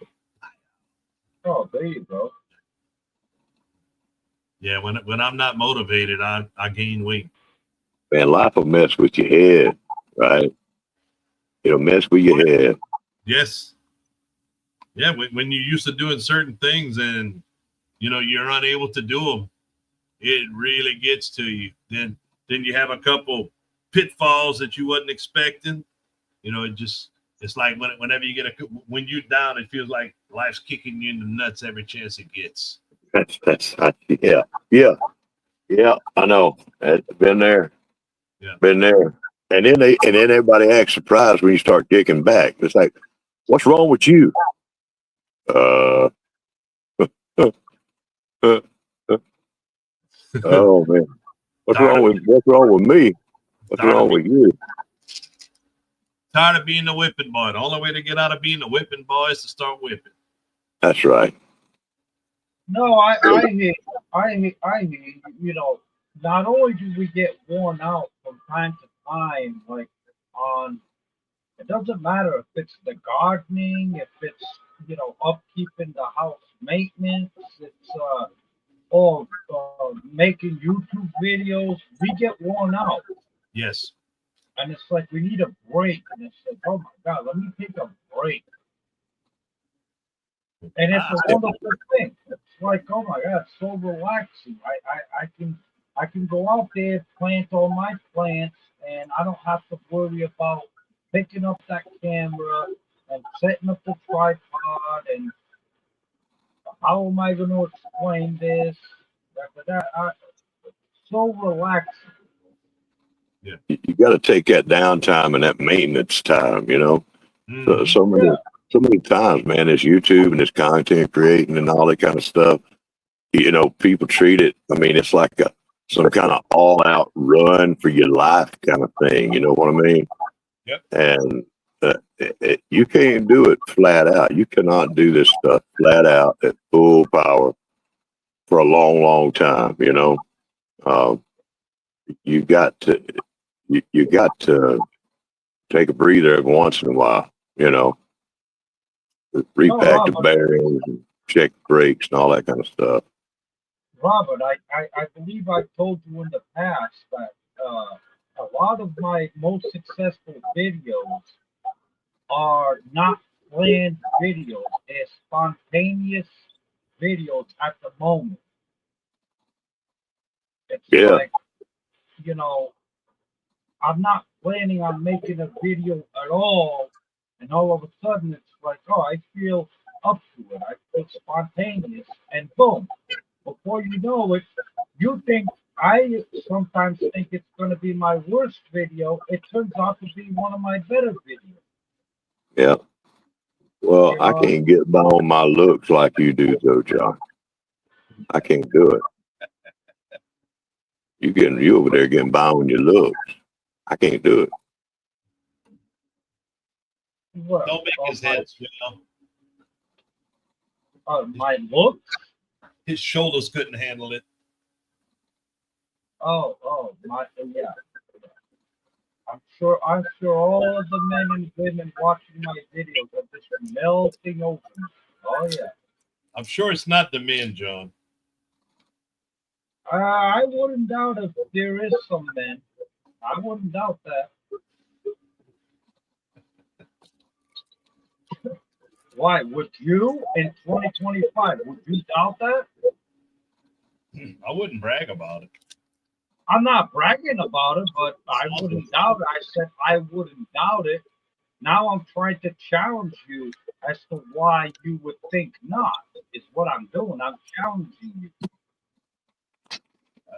Oh, there you go. Yeah, when I'm not motivated, I gain weight. man, life will mess with your head, right? It'll mess with your head. Yes. Yeah, when you're used to doing certain things, and you're unable to do them, it really gets to you. Then you have a couple pitfalls that you wasn't expecting. It's like whenever you when you're down, it feels like life's kicking you in the nuts every chance it gets. Yeah, yeah, yeah. I know. Been there, Yeah. been there. And then everybody acts surprised when you start kicking back. It's like, what's wrong with you? Uh, oh man, Tired of what's wrong with me? What's tired of wrong being with you? tired of being the whipping boy. The only way to get out of being the whipping boy is to start whipping. That's right. No, I hear you. You know, not only do we get worn out from time to time, like on, it doesn't matter if it's the gardening, if it's upkeeping the house maintenance, it's or making YouTube videos. We get worn out, Yes. and it's like we need a break. And it's like, oh my God, let me take a break. And it's Ah, a wonderful thing. It's like, oh my God, it's so relaxing. I can go out there, plant all my plants, and I don't have to worry about picking up that camera and setting up the tripod and how am I going to explain this? So relaxing. yeah. You got to take that downtime and that maintenance time. So, Hmm. so Yeah, many so many times, man. This YouTube and this content creating and all that kind of stuff. People treat it. I mean, it's like some kind of all out run for your life kind of thing. You know what I mean? Yep. And you can't do it flat out. You cannot do this stuff flat out at full power for a long, long time. Um, you got to take a breather every once in a while. You know, No, repack the Robert, bearings and check brakes and all that kind of stuff. Robert, I believe I've told you in the past that a lot of my most successful videos are not planned videos. They're spontaneous videos at the moment. It's Yeah, like, you know, I'm not planning on making a video at all, and all of a sudden it's like, oh, I feel up to it. I feel spontaneous, and boom, before you know it, you think I sometimes think it's going to be my worst video. It turns out to be one of my better videos. yeah. Well, You I know, can't get by on my looks like you do, though, John. I can't do it. You over there getting by on your looks. I can't do it. what? Don't make his head swell. My looks. His shoulders couldn't handle it. Yeah. I'm sure all of the men and women watching my videos are just melting over me. Oh yeah. I'm sure it's not the men, John. I wouldn't doubt if there is some men. I wouldn't doubt that. Why? Would you in 2025? Would you doubt that? I wouldn't brag about it. I'm not bragging about it, but I wouldn't doubt it. I said I wouldn't doubt it. Now I'm trying to challenge you as to why you would think not. Is what I'm doing. I'm challenging you.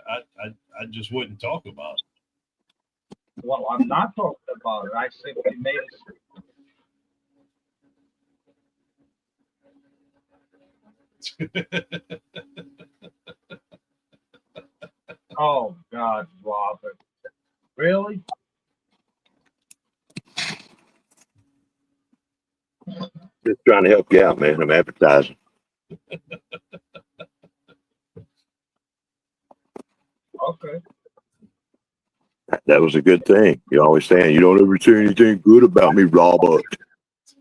I just wouldn't talk about Well, I'm not talking about it. I simply made it. Oh God, Robert. Really? Just trying to help you out, man. I'm advertising. Okay. That was a good thing. You're always saying you don't ever say anything good about me, Robert.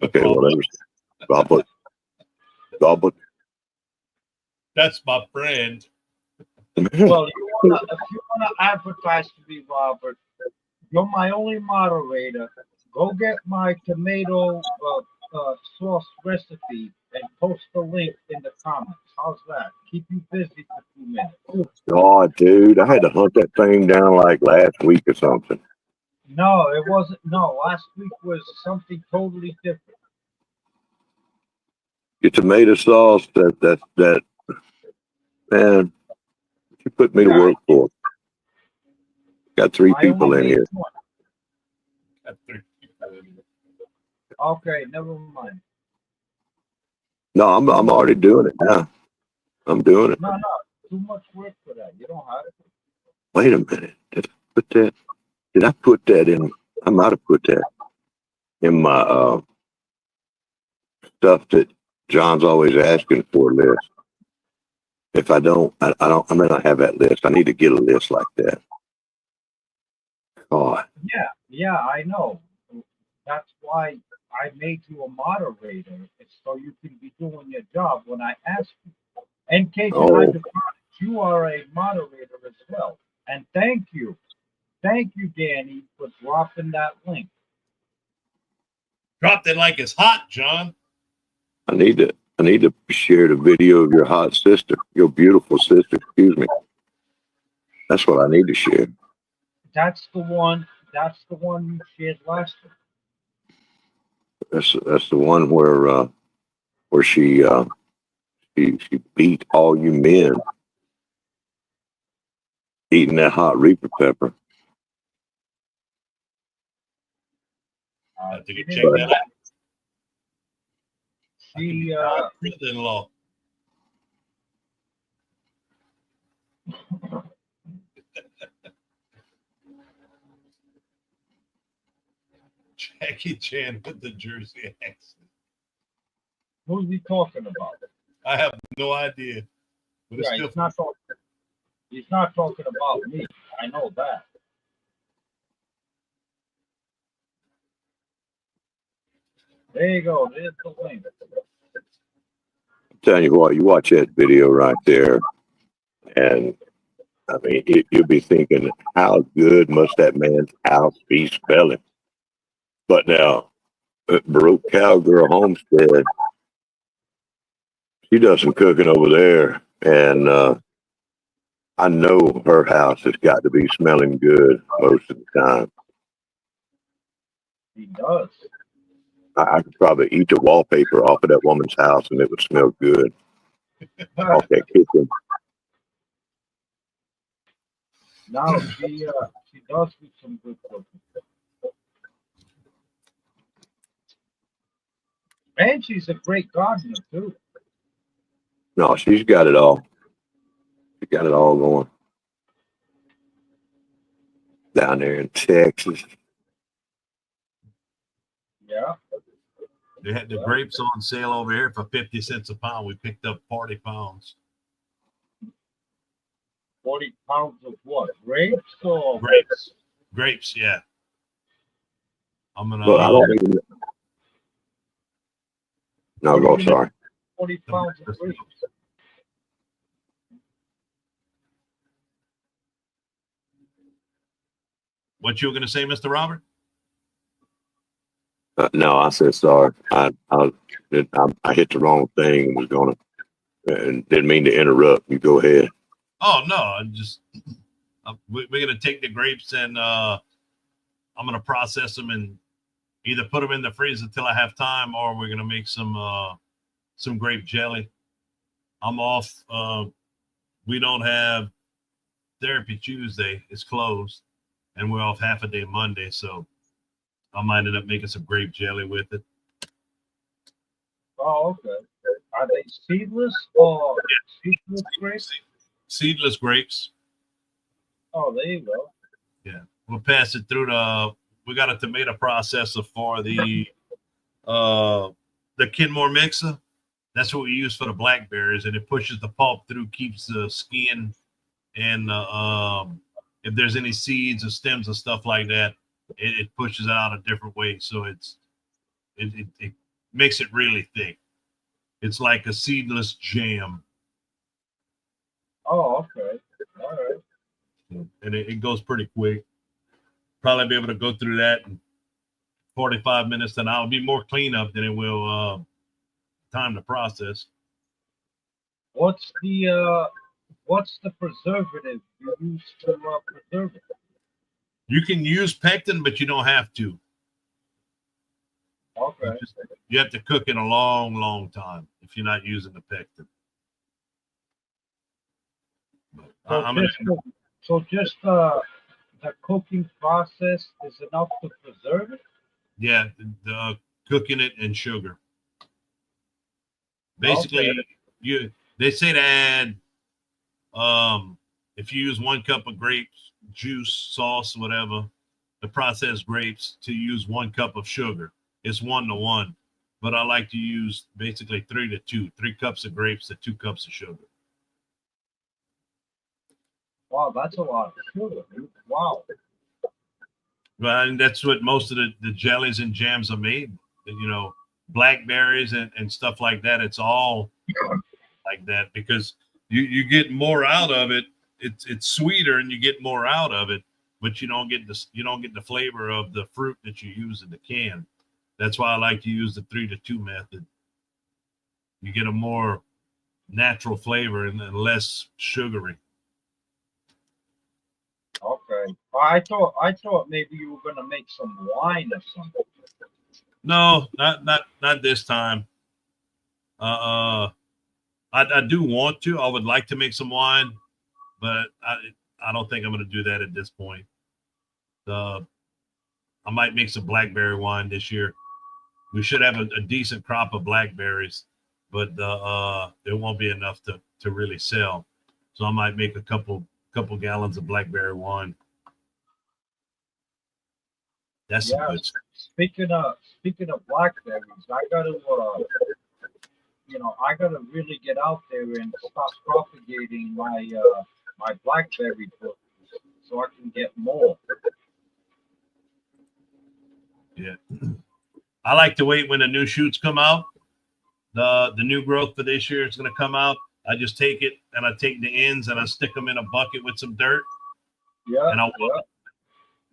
Okay, whatever. Robert. Robert. That's my friend. Well, if you wanna advertise to me, Robert, you're my only moderator. Go get my tomato sauce recipe and post the link in the comments. How's that? Keep you busy for 2 minutes. God, dude, I had to hunt that thing down like last week or something. No, it wasn't. No, last week was something totally different. Your tomato sauce, that man, you put me to Yeah, work for. Got three I people only in made here. one. Got 3 people in here. Okay, never mind. No, I'm already doing it now. I'm doing it. No, too much work for that. You don't have to. Wait a minute. Did I put that in? I might have put that in my stuff that John's always asking for list. If I don't, I may not have that list. I need to get a list like that. God. Yeah, I know. That's why I made you a moderator. It's so you can be doing your job when I ask you. And Cajun Oh, Hydroponics, you are a moderator as well. And thank you. Thank you, Danny, for dropping that link. Dropped it like it's hot, John. I need to share the video of your hot sister, your beautiful sister. Excuse me. That's what I need to share. That's the one you shared last week. That's the one where she beat all you men eating that hot reaper pepper. I have to She go check that out. She Brother-in-law. Jackie Chan with the Jersey accent. who's he talking about? I have no idea. But it's Yeah, still he's not talking about me. I know that. There you go. There's the link. I'm telling you what, you watch that video right there, and I mean, you'll be thinking, how good must that man's house be smelling? But now, Baruch Cowgirl Homestead, she does some cooking over there, and I know her house has got to be smelling good most of the time. He does. I could probably eat the wallpaper off of that woman's house, and it would smell good off that kitchen. Now she does do some good cooking. And she's a great gardener too. No, she's got it all. She got it all going down there in Texas. Yeah. They had the grapes on sale over here for 50 cents a pound. We picked up 40 pounds. 40 pounds of what? Grapes or Grapes. Grapes, yeah. I'm gonna But I don't even. No, go. Sorry. 40 pounds of grapes. What you were gonna say, Mr. Robert? No, I said sorry. I hit the wrong thing. Was gonna and didn't mean to interrupt. You go ahead. Oh no, I'm just we're gonna take the grapes and I'm gonna process them and either put them in the freezer until I have time, or we're gonna make some grape jelly. I'm off. We don't have therapy Tuesday; it's closed, and we're off half a day Monday, so I might end up making some grape jelly with it. Oh, okay. Are they seedless or seedless grapes? Seedless grapes. Oh, there you go. Yeah, we'll pass it through the. We got a tomato processor for the Kenmore mixer. That's what we use for the blackberries, and it pushes the pulp through, keeps the skin, and if there's any seeds or stems or stuff like that, it pushes it out a different way. So it makes it really thick. It's like a seedless jam, Oh, okay. All right. and it goes pretty quick. Probably be able to go through that in 45 minutes, and I'll be more cleanup than it will time to process. What's the preservative you use to preserve it? You can use pectin, but you don't have to. Okay. You have to cook it a long, long time if you're not using the pectin. So just the cooking process is enough to preserve it? Yeah, cooking it and sugar. Basically, Okay. they say to add if you use 1 cup of grapes juice, sauce, whatever, the processed grapes, to use 1 cup of sugar. It's 1-to-1, but I like to use basically 3-to-2, 3 cups of grapes to 2 cups of sugar. Wow, that's a lot of sugar. Wow. Well, and that's what most of the jellies and jams are made. You know, blackberries and stuff like that. It's all like that because you get more out of it. It's sweeter and you get more out of it, but you don't get the flavor of the fruit that you use in the can. That's why I like to use the 3-to-2 method. You get a more natural flavor and less sugary. Okay. I thought maybe you were gonna make some wine or something. No, not this time. I do want to. I would like to make some wine, but I don't think I'm going to do that at this point. I might make some blackberry wine this year. We should have a decent crop of blackberries, but there won't be enough to really sell. So I might make a couple gallons of blackberry wine. That's some good stuff. Speaking of blackberries, I gotta really get out there and start propagating my blackberry bush so I can get more. Yeah. I like to wait when the new shoots come out. The new growth for this year is going to come out. I just take it and I take the ends and I stick them in a bucket with some dirt. Yeah, And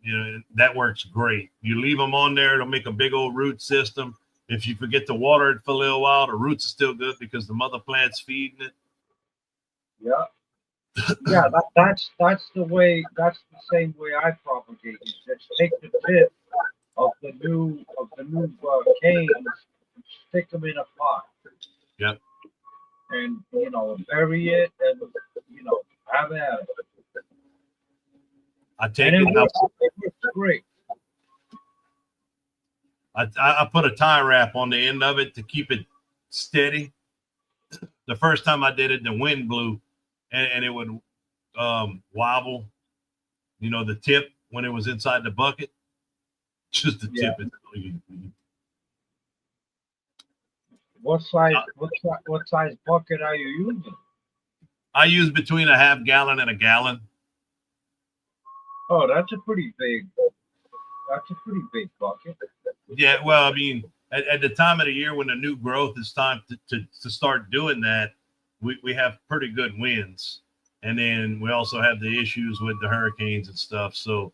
yeah. that works great. You leave them on there, it'll make a big old root system. If you forget to water it for a little while, the roots are still good because the mother plant's feeding it. Yeah, yeah. That's the way. That's the same way I propagate it. Just take the tip of the new canes, and stick them in a pot, Yep. and bury it, and have at it. I And take it and it works great. I put a tie wrap on the end of it to keep it steady. The first time I did it, the wind blew and it would wobble, the tip when it was inside the bucket. Just the Yeah. tip. What size bucket are you using? I use between a half gallon and a gallon. Oh, that's a pretty big. That's a pretty big bucket. Yeah, well, I mean, at the time of the year when the new growth is time to start doing that, we have pretty good winds. And then we also have the issues with the hurricanes and stuff. So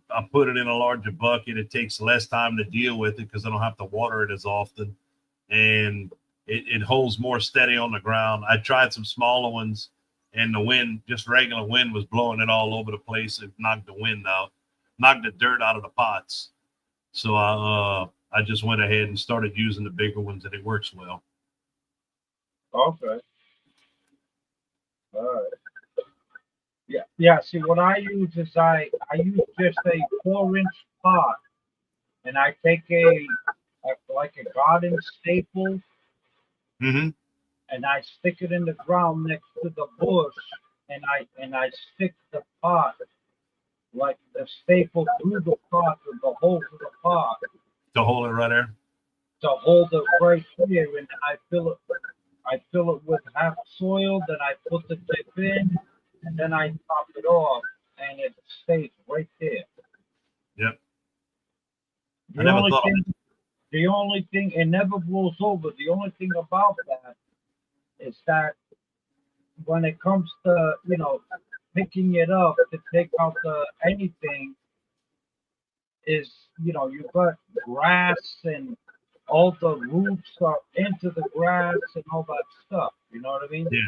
I put it in a larger bucket. It takes less time to deal with it because I don't have to water it as often. And it holds more steady on the ground. I tried some smaller ones and the wind, just regular wind, was blowing it all over the place. It knocked the wind out, knocked the dirt out of the pots. So I just went ahead and started using the bigger ones, and it works well. Okay. All right. Yeah. Yeah. See, what I use is I use just a 4-inch pot, and I take like a garden staple, Mm-hmm. and I stick it in the ground next to the bush, and I stick the pot like the staple through the pot with the hole to the pot To hold it right there. to hold it right here, and I fill it with half soil, then I put the tip in, and then I top it off, and it stays right there. Yep. I The never only thought. thing, the only thing, it never blows over. The only thing about that is that when it comes to, picking it up to take out anything, is, you've got grass and all the roots are into the grass and all that stuff. You know what I mean? Yeah.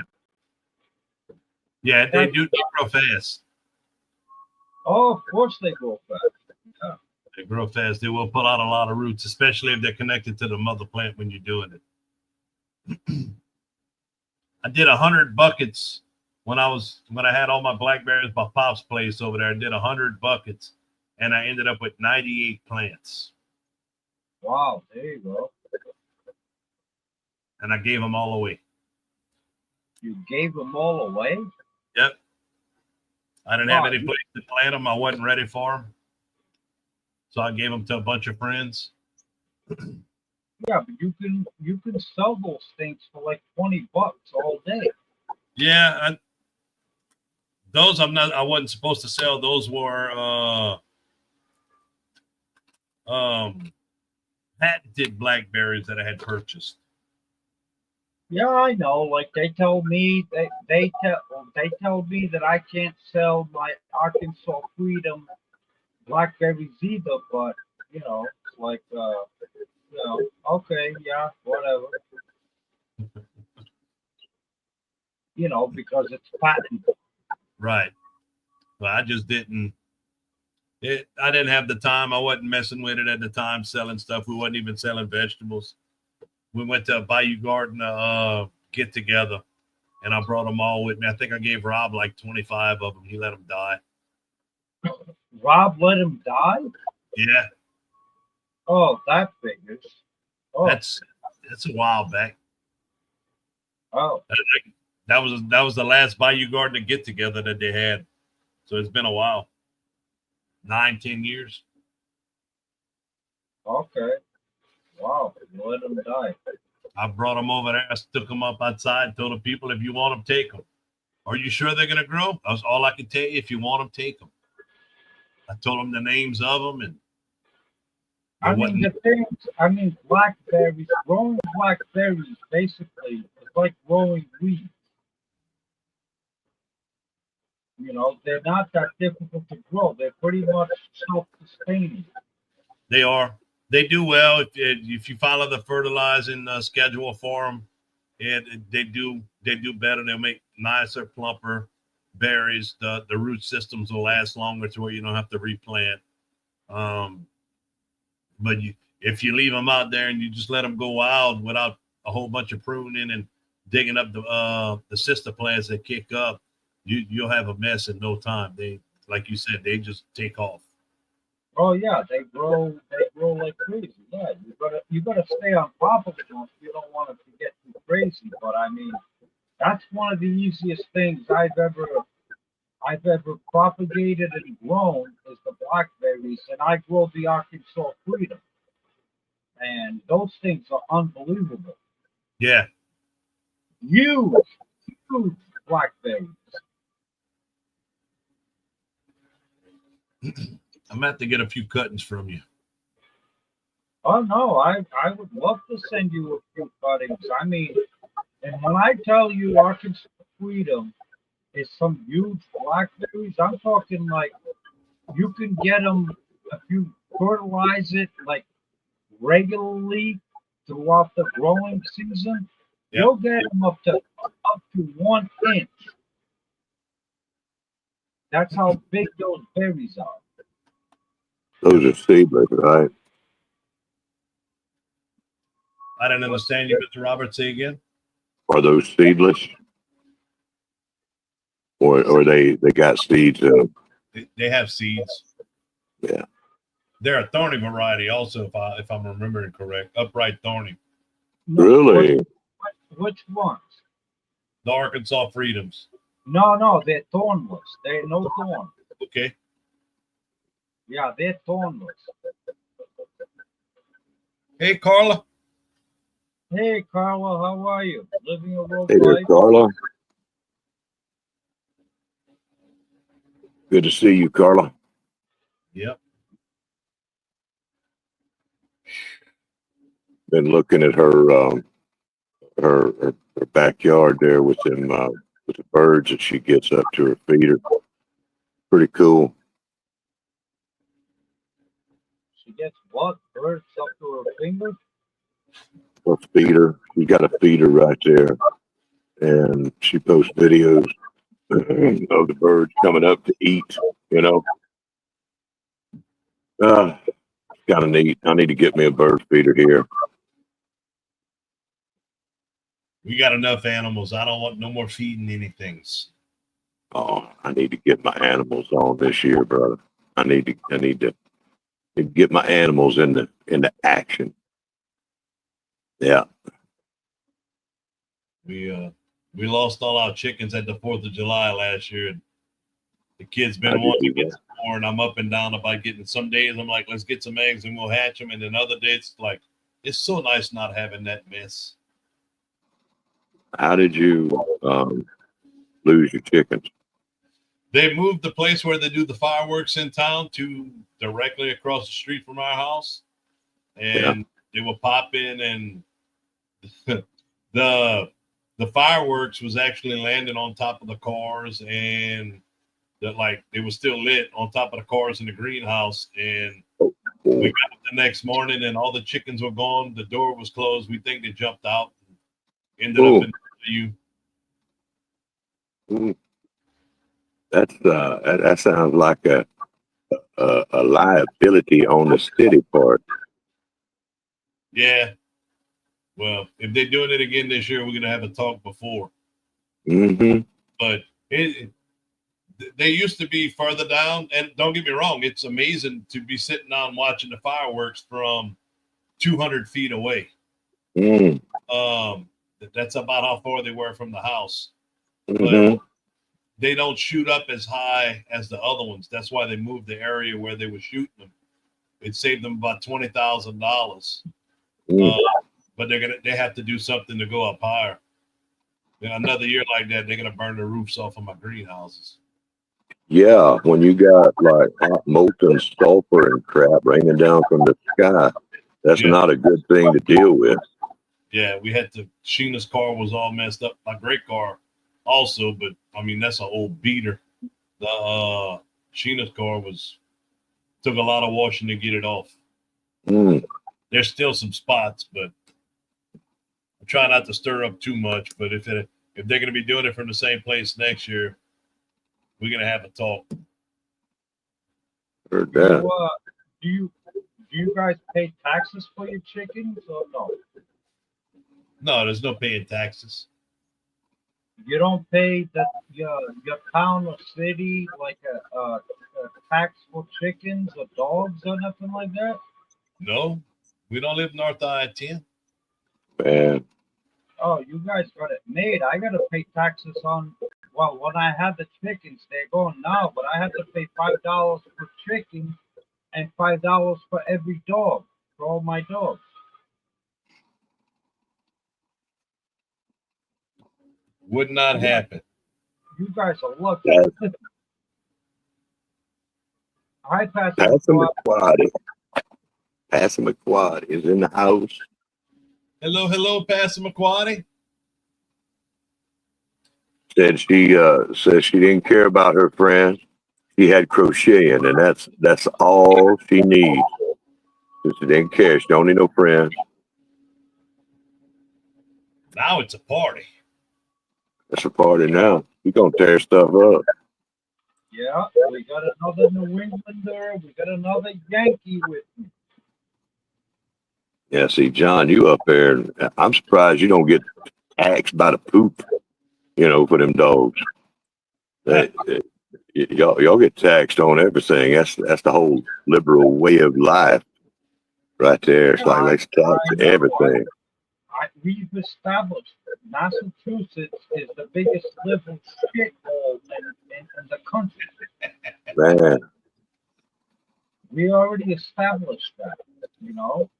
Yeah, they That's, do grow fast. oh, of course they go fast. Yeah. They grow fast. They will pull out a lot of roots, especially if they're connected to the mother plant when you're doing it. I did 100 buckets when I had all my blackberries by Pop's place over there. I did 100 buckets, and I ended up with 98 plants, Wow, there you go. and I gave them all away. You gave them all away? Yep. I didn't have Wow. any place to plant them. I wasn't ready for them, so I gave them to a bunch of friends. Yeah, but you can sell those things for like $20 all day. Yeah, those I wasn't supposed to sell. Those were patented blackberries that I had purchased. Yeah, I know. Like they tell me that I can't sell my Arkansas Freedom blackberries either, but like okay, yeah, whatever. Because it's patent. Right. But I just didn't. I didn't have the time. I wasn't messing with it at the time, selling stuff. We wasn't even selling vegetables. We went to a Bayou Garden get together, and I brought them all with me. I think I gave Rob like 25 of them. He let them die. Rob let him die? Yeah, Oh, that figures. Oh, that's a while back. oh, That was the last Bayou Garden get together that they had. So it's been a while, 9-10 years. okay. Wow, you let him die. I brought them over there. I took them up outside. Told the people, if you want them, take them. Are you sure they're gonna grow? That's all I can tell you. If you want them, take them. I told them the names of them, and I But what? mean, the things, I mean, blackberries, growing blackberries basically is like growing weed. You know, they're not that difficult to grow. They're pretty much self-sustaining. They are. They do well if you follow the fertilizing schedule for them. They do better. They'll make nicer, plumper berries. The root systems will last longer to where you don't have to replant. Um, but if you leave them out there and you just let them go wild without a whole bunch of pruning and digging up the sister plants that kick up, you'll have a mess in no time. They, like you said, they just take off. Oh yeah, they grow like crazy. Yeah, you gotta stay on top of them. You don't want it to get too crazy. But I mean, that's one of the easiest things I've ever propagated and grown is the blackberries, and I grow the Arkansas Freedom, and those things are unbelievable. Yeah, Huge, huge blackberries. I'm gonna have to get a few cuttings from you. Oh no, I would love to send you a few cuttings. I mean, and when I tell you Arkansas Freedom is some huge blackberries, I'm talking like you can get them if you fertilize it like regularly throughout the growing season. Yep. You'll get them up to 1 inch. That's how big those berries are. Those are seedless, right? I didn't understand you, Mr. Robert. Say again. Are those seedless, or they got seeds in them? They have seeds. Yeah. They're a thorny variety, also, if I'm remembering correct, upright thorny. No, Really? which ones? The Arkansas Freedoms. No, they're thornless. They're no thorn. Okay. Yeah, they're thornless. Hey, Carla. Hey, Carla, how are you? Living a rogue Hey there, life? Carla. Good to see you, Carla. Yep. Been looking at her backyard there with the birds that she gets up to her feeder. Pretty cool. She gets what? Birds up to her finger? Her feeder. She got a feeder right there, and she posts videos of the birds coming up to eat. You know, kind of neat. I need to get me a bird feeder here. We got enough animals. I don't want no more feeding anythings. Oh, I need to get my animals on this year, brother. I need to get my animals into action. Yeah. We lost all our chickens at the 4th of July last year. And the kids I been did wanting to do get that. some more, and I'm up and down about getting. Some days I'm like, let's get some eggs and we'll hatch them, and then other days like it's so nice not having that mess. How did you lose your chickens? They moved the place where they do the fireworks in town to directly across the street from our house, Yeah. and they were popping, and the the fireworks was actually landing on top of the cars, and they were still lit on top of the cars in the greenhouse. And we got up the next morning, and all the chickens were gone. The door was closed. We think they jumped out, ended up in you. That sounds like a liability on the city part. Yeah. Well, if they're doing it again this year, we're gonna have a talk before. Mm-hmm. But they used to be further down, and don't get me wrong, it's amazing to be sitting down watching the fireworks from 200 feet away. Mm. That's about how far they were from the house. Mm-hmm. But they don't shoot up as high as the other ones. That's why they moved the area where they were shooting them. It saved them about $20,000. Mm. But they have to do something to go up higher. Another year like that, they're gonna burn the roofs off of my greenhouses. Yeah, when you got like hot molten sulfur and crap raining down from the sky, that's Yeah, not a good thing to deal with. yeah. We had to. Sheena's car was all messed up. My great car, also, but I mean that's an old beater. The Sheena's car was took a lot of washing to get it off. Mm, There's still some spots, but I'm trying not to stir up too much. But if they're going to be doing it from the same place next year, we're going to have a talk. heard Do that. you do you do you guys pay taxes for your chickens or no? No, there's no paying taxes. You don't pay your town or city like a tax for chickens or dogs or nothing like that. No, we don't live north of I-10. Man, Oh, you guys got it made. I gotta pay taxes on. Well, when I had the chickens, they're going now, but I had to pay $5 per chicken and $5 for every dog for all my dogs. Would not You guys, happen. you guys are lucky. that's Hi, Pastor McCoy. Passamaquoddy. Passamaquoddy is in the house. Hello, hello, Pastor McQuarrie. Said she didn't care about her friends. She had crocheting, and that's all she needs. She didn't care. She don't need no friends. Now it's a party. That's a party now. You gonna tear stuff up. Yeah, we got another New Englander. We got another Yankee with me. Yeah, see, John, you up there, and I'm surprised you don't get taxed by the poop. For them dogs. They, y'all get taxed on everything. That's the whole liberal way of life right there. It's Yeah, like let's tax I know. everything. We've established Massachusetts is the biggest liberal shithole in the country. Man, We already established that,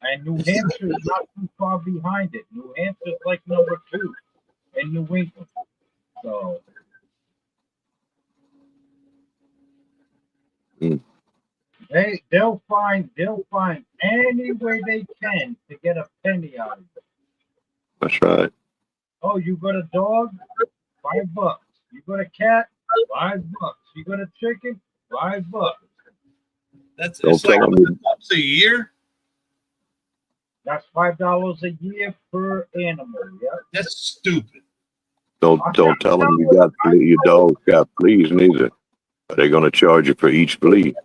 and New Hampshire is not too far behind it. New Hampshire's like number two in New England. So mm, they'll find any way they can to get a penny out of it. that's right. Oh, you got a dog? $5. You got a cat? $5. You got a chicken? $5. That's Don't it's like tell them. once a year. That's $5 a year per animal. Yeah. That's stupid. Don't tell them you got your dog got fleas neither. They're gonna charge you for each flea.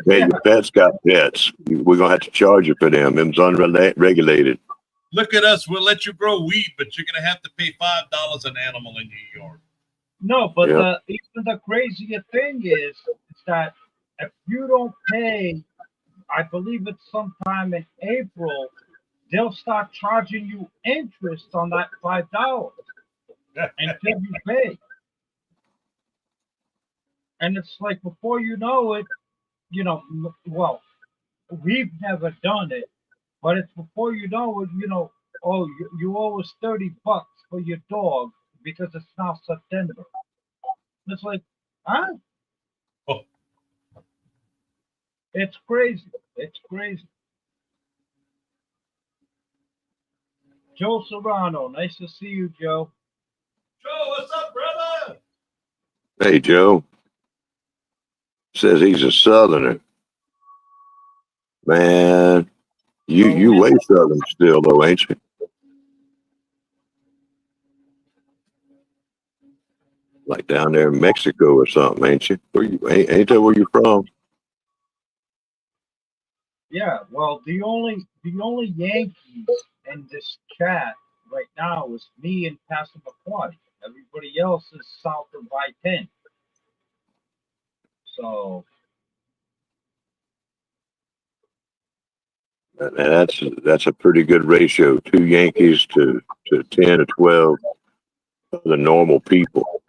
Hey, Yeah. your pet's got pets. We're gonna have to charge you for them. Them's unregulated. Look at us. We'll let you grow weed, but you're gonna have to pay $5 an animal in your yard. No, but Yeah. even the crazier thing is that if you don't pay, I believe it's sometime in April, they'll start charging you interest on that $5 until you pay. And it's like before you know it, well, we've never done it, but it's before you know it, oh, you owe us $30 for your dog because it's now September. It's like, huh? Oh, It's crazy. It's crazy. Joe Serrano, nice to see you, Joe. Joe, what's up, brother? Hey, Joe says he's a Southerner. Man, you way Southern still though, ain't you? Like down there in Mexico or something, ain't you? Ain't that where you from? Yeah, well, the only Yankees in this chat right now is me and Pastor McQuarrie. Everybody else is south of I-10. So And that's a pretty good ratio. 2 Yankees to 10 or 12 of the normal people.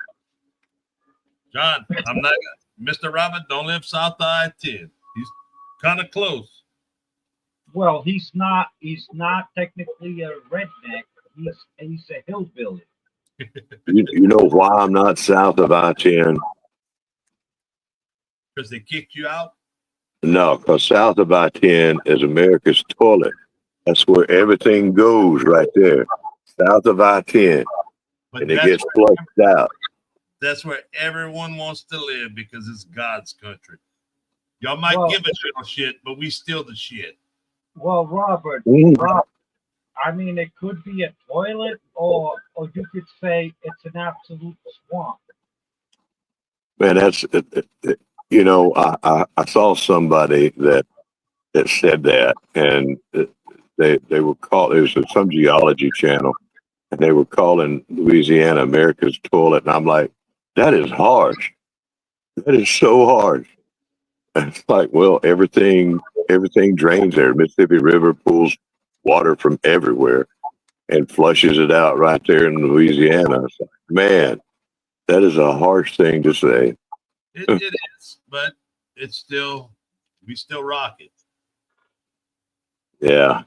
John, I'm not. Mr. Robert don't live south of I-10. He's kind of close. well, he's not technically a redneck. He's a hillbilly. You know why I'm not south of I-10? Because they kicked you out. No, because south of I-10 is America's toilet. That's where everything goes right there. South of I-10. But And it gets flushed out. that's where everyone wants to live because it's God's country. Y'all might Well, give a shit, but we still the shit. well, Robert, I mean, it could be a toilet, or you could say it's an absolute swamp. Man, that's you know, I saw somebody that said that, and they were called. It was some geology channel, and they were calling Louisiana America's toilet, and I'm like, that is harsh. That is so harsh. And it's like, well, everything drains there. Mississippi River pulls water from everywhere and flushes it out right there in Louisiana. It's like, man, that is a harsh thing to say. It is, but it's still we still rock it. Yeah.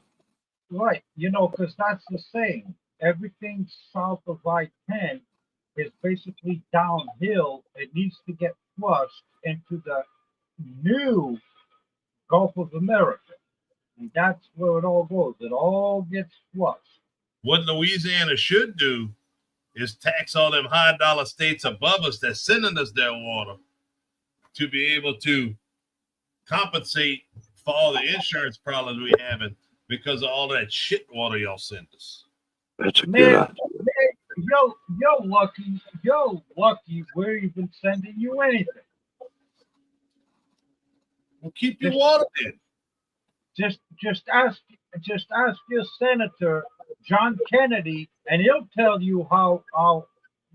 Right, because that's the same. Everything south of I-10 is basically downhill. It needs to get flushed into the new Gulf of America. And that's where it all goes. It all gets flushed. What Louisiana should do is tax all them high dollar states above us that's sending us their water to be able to compensate for all the insurance problems we having because of all that shit water y'all send us. That's a good Man, idea. you're lucky. You're lucky we're even sending you anything. Well, keep your water in. Just ask your senator John Kennedy, and he'll tell you how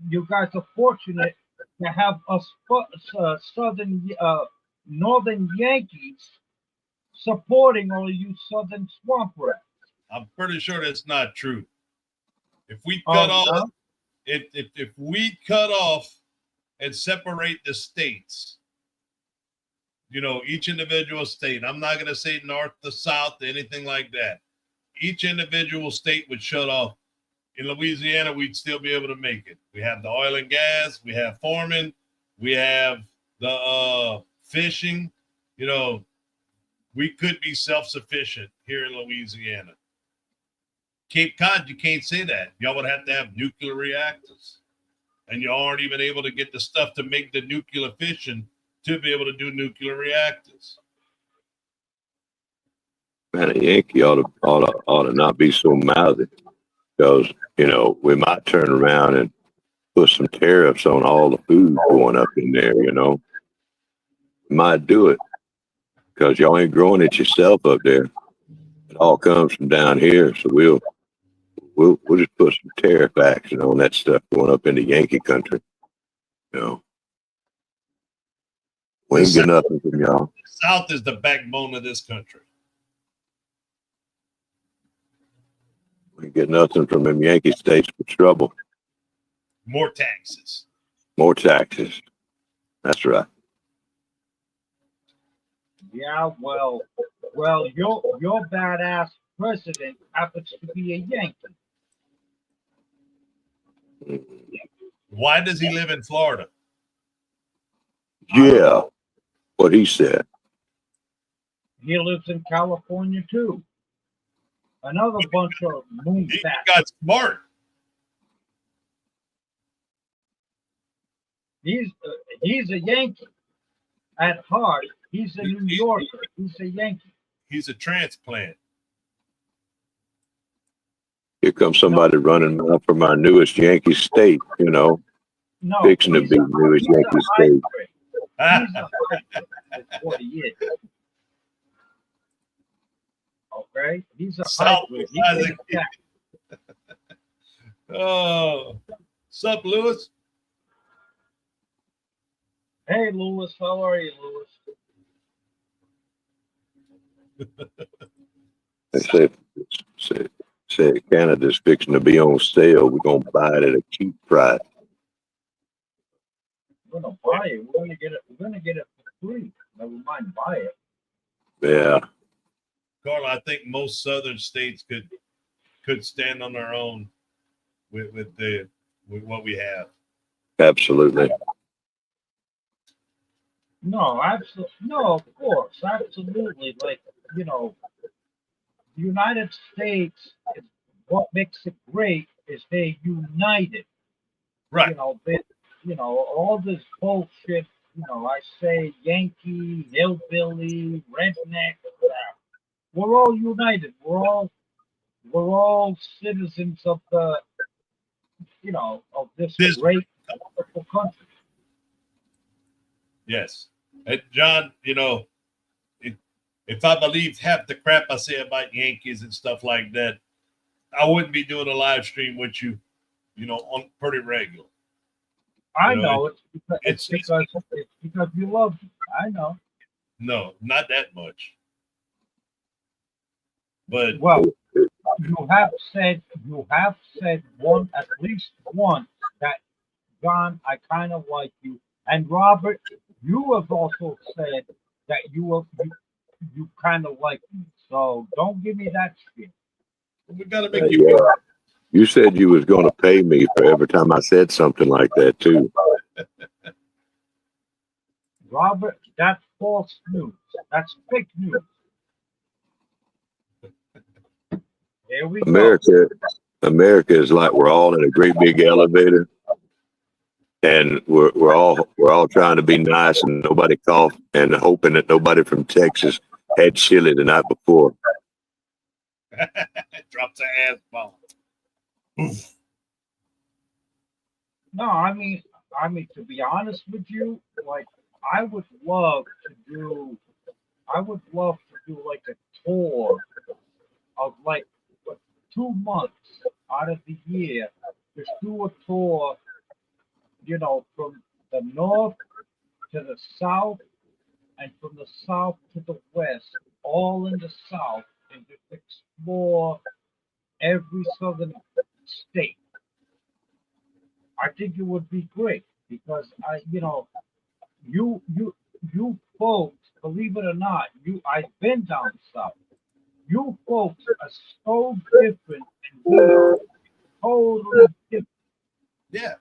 you guys are fortunate to have us southern northern Yankees supporting all of you southern swamp rats. I'm pretty sure that's not true. If we Oh, cut off, no? if we cut off and separate the states, each individual state. I'm not going to say north to south, anything like that. Each individual state would shut off. In Louisiana, we'd still be able to make it. We have the oil and gas, we have farming, we have the fishing. We could be self-sufficient here in Louisiana. Cape Cod, you can't say that. Y'all would have to have nuclear reactors. And y'all aren't even able to get the stuff to make the nuclear fission to be able to do nuclear reactors. Man, a Yankee ought to not be so mouthy because, we might turn around and put some tariffs on all the food going up in there, Might do it because y'all ain't growing it yourself up there. It all comes from down here. So we'll just put some tariff action on that stuff going up into Yankee country. We ain't get nothing from y'all. South is the backbone of this country. We get nothing from them Yankee states but trouble. More taxes. More taxes. That's right. Yeah, well, your badass president happens to be a Yankee. Why does he live in Florida? Yeah, what he said. He lives in California too. Another bunch of moon He fat. got smart. He's a Yankee at heart. He's a New Yorker. He's a Yankee. He's a transplant. Here comes somebody running from our newest Yankee state, No, fixing to be newest Yankee state. He's a hybrid. That's what he is. Okay, he's a hybrid. Oh, sup, Lewis? Hey, Lewis, how are you, Lewis? They say Canada's fixing to be on sale. We're gonna buy it at a cheap price. We're gonna buy it. We're gonna get it. We're gonna get it for free. Never mind buy it. Yeah. Carl, I think most southern states could stand on their own with the with what we have. Absolutely. No, absolutely. No, of course, absolutely. Like, you know, the United States is what makes it great is they're united. Right. All this bullshit. I say Yankee, hillbilly, redneck. We're all united. We're all citizens of of this This great, wonderful country. yes. And John, if I believed half the crap I say about Yankees and stuff like that, I wouldn't be doing a live stream with you, on pretty regular. I You know, know it's because you love me. I know. no, not that much. But Well, you have said one at least once that John, I kind of like you, and Robert, you have also said that you kind of like me. So don't give me that shit. we got to make you Yeah. feel. You said you was going to pay me for every time I said something like that too. Robert, that's false news. That's fake news. Here we go. America is like we're all in a great big elevator, and we're all trying to be nice, and nobody coughed, and hoping that nobody from Texas had chili the night before. Drops an ass bomb. No, I mean to be honest with you, like I would love to do, I would love to do like a tour of like what, 2 months out of the year. Just do a tour, from the north to the south and from the south to the west, all in the south, and just explore every southern state. I think it would be great because you you folks, believe it or not, I've been down south. You folks are so different, and we are totally different. Yeah.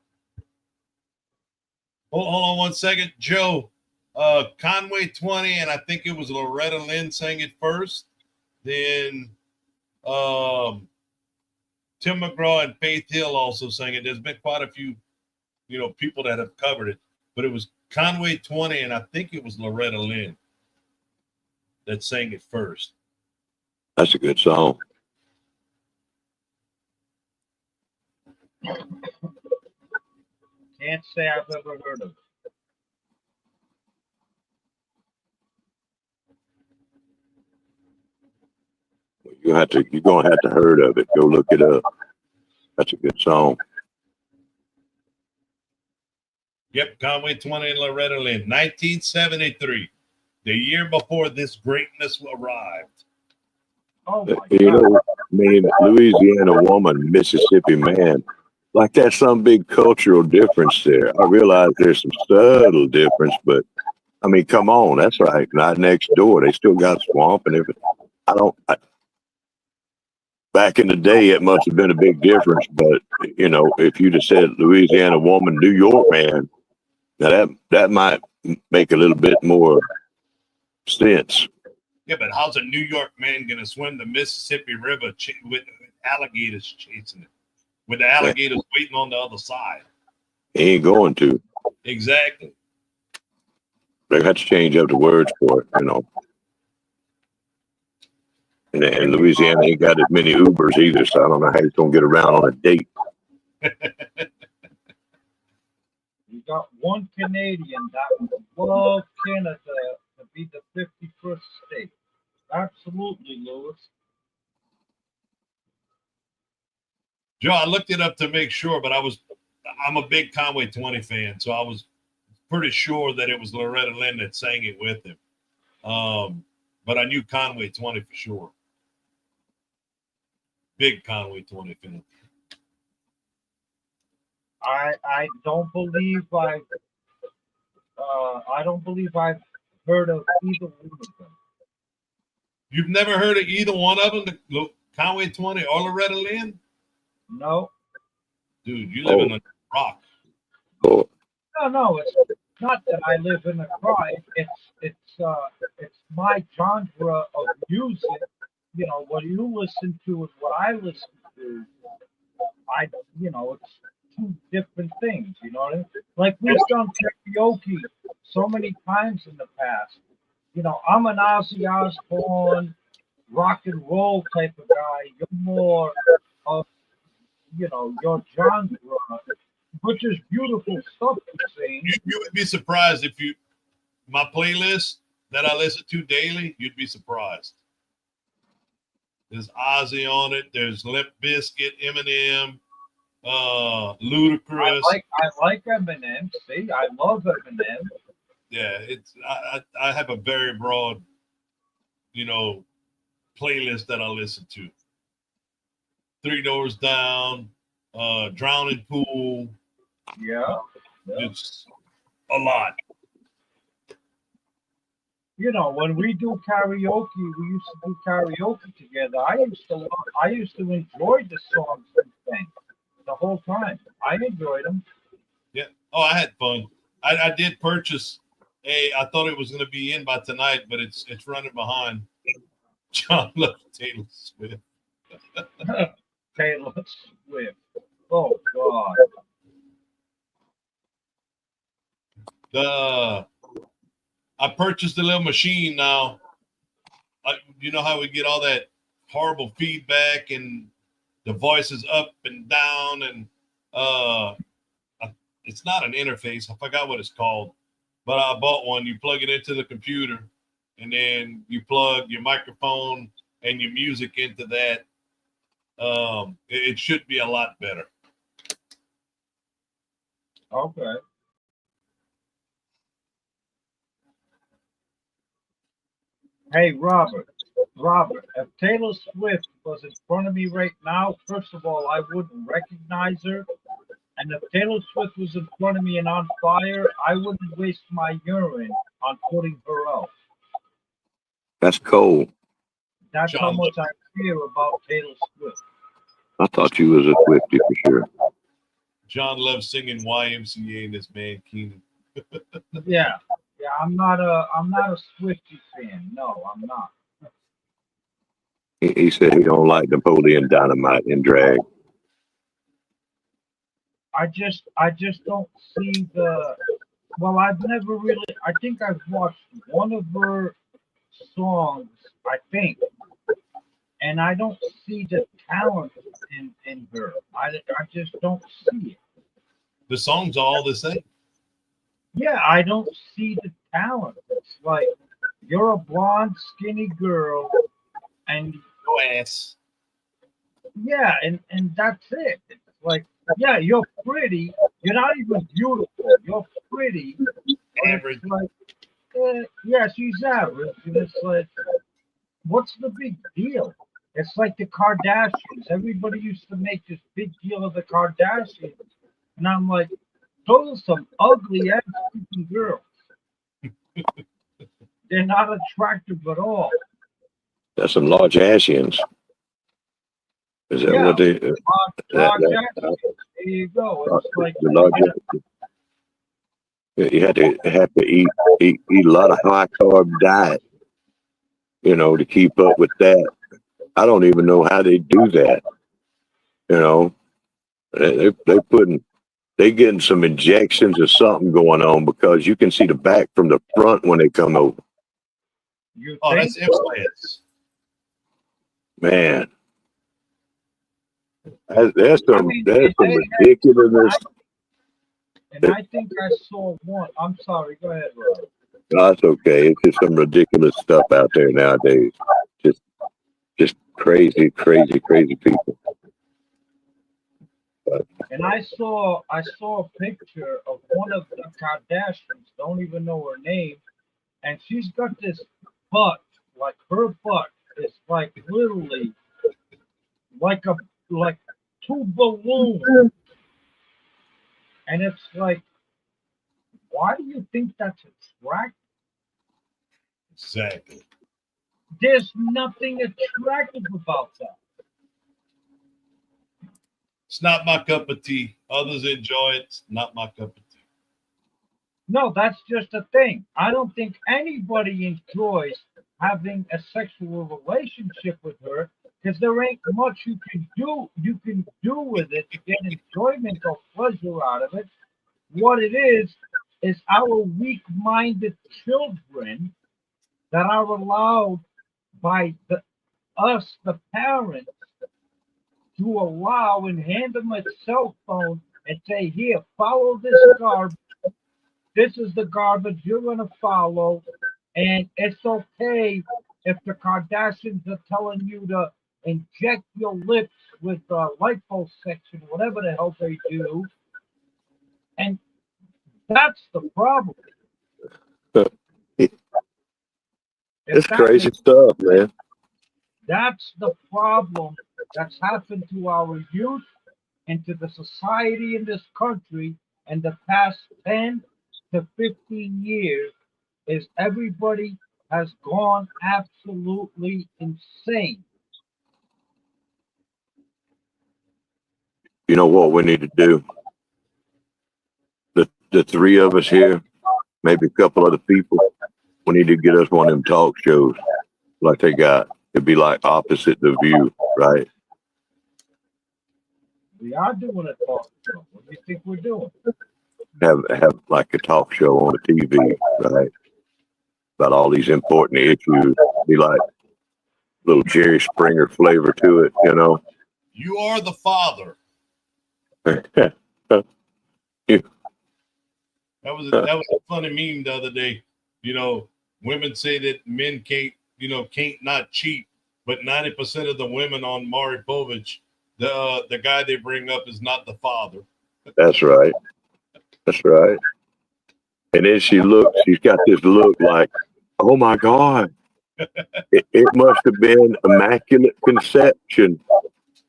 Hold on 1 second. Joe, Conway 20, and I think it was Loretta Lynn sang it first. Then Tim McGraw and Faith Hill also sang it. There's been quite a few, people that have covered it. But it was Conway 20, and I think it was Loretta Lynn that sang it first. That's a good song. Can't say I've ever heard of it. You're gonna have to heard of it. Go look it up. That's a good song. Yep, Conway 20 and Loretta Lynn, 1973, the year before this greatness arrived. Oh my You God. know, I mean, Louisiana woman, Mississippi man, like that's some big cultural difference there. I realize there's some subtle difference, but I mean, come on, that's right, not next door. They still got swamp and everything. Back in the day, it must have been a big difference, but if you'd have said Louisiana woman, New York man, now that might make a little bit more sense. Yeah, but how's a New York man going to swim the Mississippi River with alligators chasing it, with the alligators waiting on the other side? He ain't going to. Exactly. They got to change up the words for it, And Louisiana ain't got as many Ubers either, so I don't know how he's going to get around on a date. You got one Canadian that would love Canada to be the 51st state. Absolutely, Lewis. Joe, I looked it up to make sure, but I'm a big Conway 20 fan, so I was pretty sure that it was Loretta Lynn that sang it with him. But I knew Conway 20 for sure. Big Conway 20 fan. I don't believe I've heard of either one of them. You've never heard of either one of them, the Conway 20 or Loretta Lynn? No. Dude, you live in rock. Oh, No, it's not that I live in a cry. It's my genre of music. You know what you listen to and what I listen to. I it's two different things. You know what I mean? Like we've done karaoke so many times in the past. You know, I'm an Ozzy Osbourne rock and roll type of guy. You're more of your genre, which is beautiful stuff to sing. You would be surprised if you my playlist that I listen to daily. You'd be surprised. There's Ozzy on it. There's Limp Bizkit, Eminem, Ludacris. I like Eminem. See, I love Eminem. Yeah, I have a very broad, playlist that I listen to. Three Doors Down, Drowning Pool. Yeah. It's a lot. You know, when we do karaoke, we used to do karaoke together. I used to enjoy the songs and things the whole time. I enjoyed them. Yeah. Oh, I had fun. I did purchase I thought it was going to be in by tonight, but it's running behind. John loves Taylor Swift. Taylor Swift. Oh God. I purchased a little machine now. You know how we get all that horrible feedback and the voices up and down and it's not an interface. I forgot what it's called, but I bought one. You plug it into the computer, and then you plug your microphone and your music into that. It should be a lot better. Okay. Hey, Robert. Robert, if Taylor Swift was in front of me right now, first of all, I wouldn't recognize her. And if Taylor Swift was in front of me and on fire, I wouldn't waste my urine on putting her out. that's cold. That's how John, much I care about Taylor Swift. I thought you was a Swiftie for sure. John loves singing YMCA and this man Keenan. Yeah, yeah. I'm not a Swiftie fan. No, I'm not. He said he don't like Napoleon Dynamite in drag. I just don't see the. Well, I've never really. I think I've watched one of her songs. I think, and I don't see the talent in her. I just don't see it. The songs are all the same. Yeah, I don't see the talent. It's like you're a blonde, skinny girl, and No ass. yeah, and that's it. It's like, yeah, you're pretty. You're not even beautiful. You're pretty, but Average. it's like, yeah, she's average, and it's like, what's the big deal? It's like the Kardashians. Everybody used to make this big deal of the Kardashians, and I'm like, those are some ugly ass freaking girls. They're not attractive at all. That's some large Asians. Is that Yeah, what they? Kardashians. There you go. It's like, The large. You have to eat a lot of high carb diet, to keep up with that. I don't even know how they do that. You know, they getting some injections or something going on because you can see the back from the front when they come over. you Oh, think? that's implants. Man, there's I some mean, there's some they ridiculousness. and I think I saw one. I'm sorry. Go ahead, Rob. That's okay. It's just some ridiculous stuff out there nowadays. Just just crazy, crazy, crazy people. And I saw a picture of one of the Kardashians. Don't even know her name, and she's got this butt. Like her butt is like literally like two balloons, and it's like, why do you think that's attractive? Exactly. There's nothing attractive about that. It's not my cup of tea. Others enjoy it. It's not my cup of tea. No, that's just the thing. I don't think anybody enjoys having a sexual relationship with her because there ain't much you can do with it to get enjoyment or pleasure out of it. What it is our weak-minded children that are allowed by us, the parents, to allow and hand them a cell phone and say, "Here, follow this garbage. This is the garbage you're gonna follow, and it's okay if the Kardashians are telling you to inject your lips with liposuction, whatever the hell they do." And that's the problem. If It's that crazy makes stuff, man. That's the problem that's happened to our youth and to the society in this country in the past 10 to 15 years is everybody has gone absolutely insane. You know what we need to do? The three of us here, maybe a couple other people, we need to get us one of them talk shows like they got. It'd be like opposite the view, right? We are doing a talk show. What do you think we're doing? Have like a talk show on the TV, right? About all these important issues. Be like little Jerry Springer flavor to it, you know. You are the father. That was a funny meme the other day. You know, women say that men can't not cheat, but 90% of the women on Maury Povich, the guy they bring up is not the father. That's right. That's right. And then she's got this look like, oh my God, it must have been immaculate conception,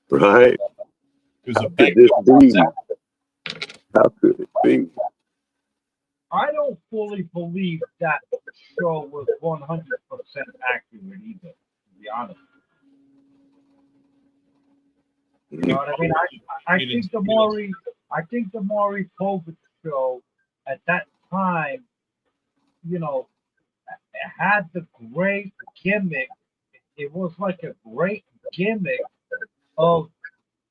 right? It was How a could back this be? How could it be? I don't fully believe that show was 100% accurate either, to be honest. You know what I mean? I think the Maury Povich show at that time, you know, it had the great gimmick. It was like a great gimmick of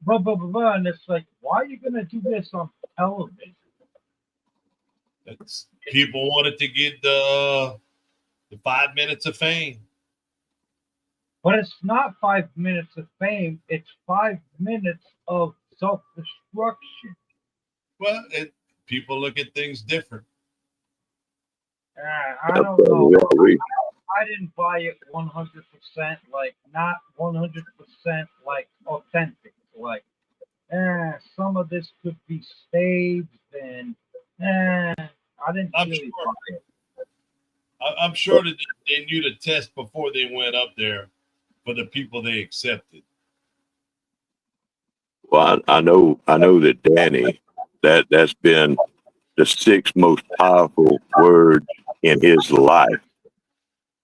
blah blah blah, blah, and it's like, why are you gonna do this on television? That's people wanted to get the 5 minutes of fame. But it's not 5 minutes of fame. It's 5 minutes of self-destruction. Well, people look at things different. I don't know. Yeah, I didn't buy it 100%, like not 100% like authentic. Like, some of this could be staged, and I didn't I'm really sure. buy it. I'm sure that they knew the test before they went up there for the people they accepted. well, I know that Danny, that's been the sixth most powerful word in his life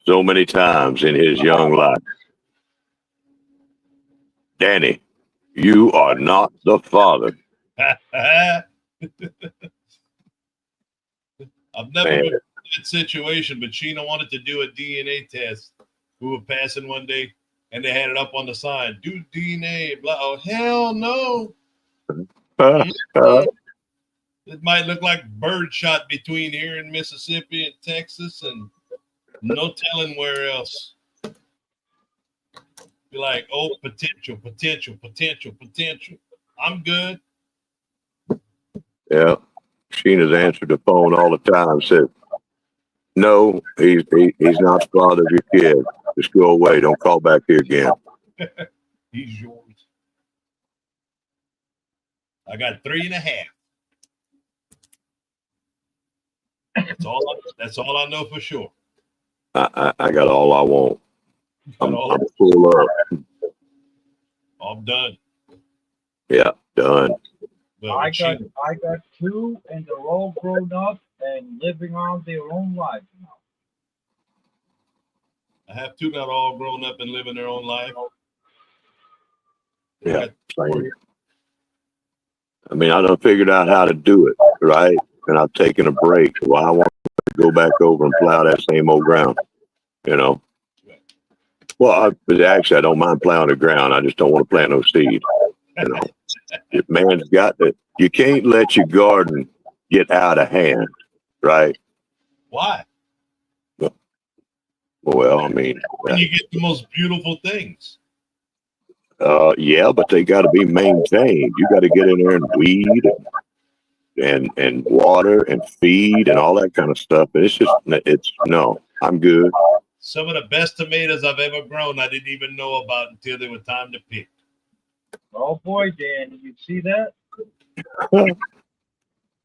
so many times in his young life. Danny, you are not the father. I've never Man, been in that situation, but Sheena wanted to do a DNA test. We were passing one day, and they had it up on the sign, do DNA. Blah. Oh, hell no. It might look like birdshot between here in Mississippi and Texas, and no telling where else. Be like, oh, potential, potential, potential, potential. I'm good. yeah. Sheena's answered the phone all the time. Said, "No, he's not the father of your kid. Just go away. Don't call back here again." He's yours. I got 3.5. That's all I know for sure. I got all I want. Got I'm full up. I'm done. Yeah, done. But I got two, and they're all grown up and living on their own lives now. I have two that are all grown up and living their own life. Yeah, same. I mean, I done figured out how to do it, right? And I've taken a break. Well, I want to go back over and plow that same old ground, you know. Well, but actually, I don't mind plowing the ground. I just don't want to plant no seed, you know. If man's got to, you can't let your garden get out of hand, right? Why? Well, I mean, When you get the most beautiful things. yeah, but they got to be maintained. You got to get in there and weed and water and feed and all that kind of stuff. And it's no, I'm good. Some of the best tomatoes I've ever grown, I didn't even know about until they were time to pick. Oh boy, Danny, you see that?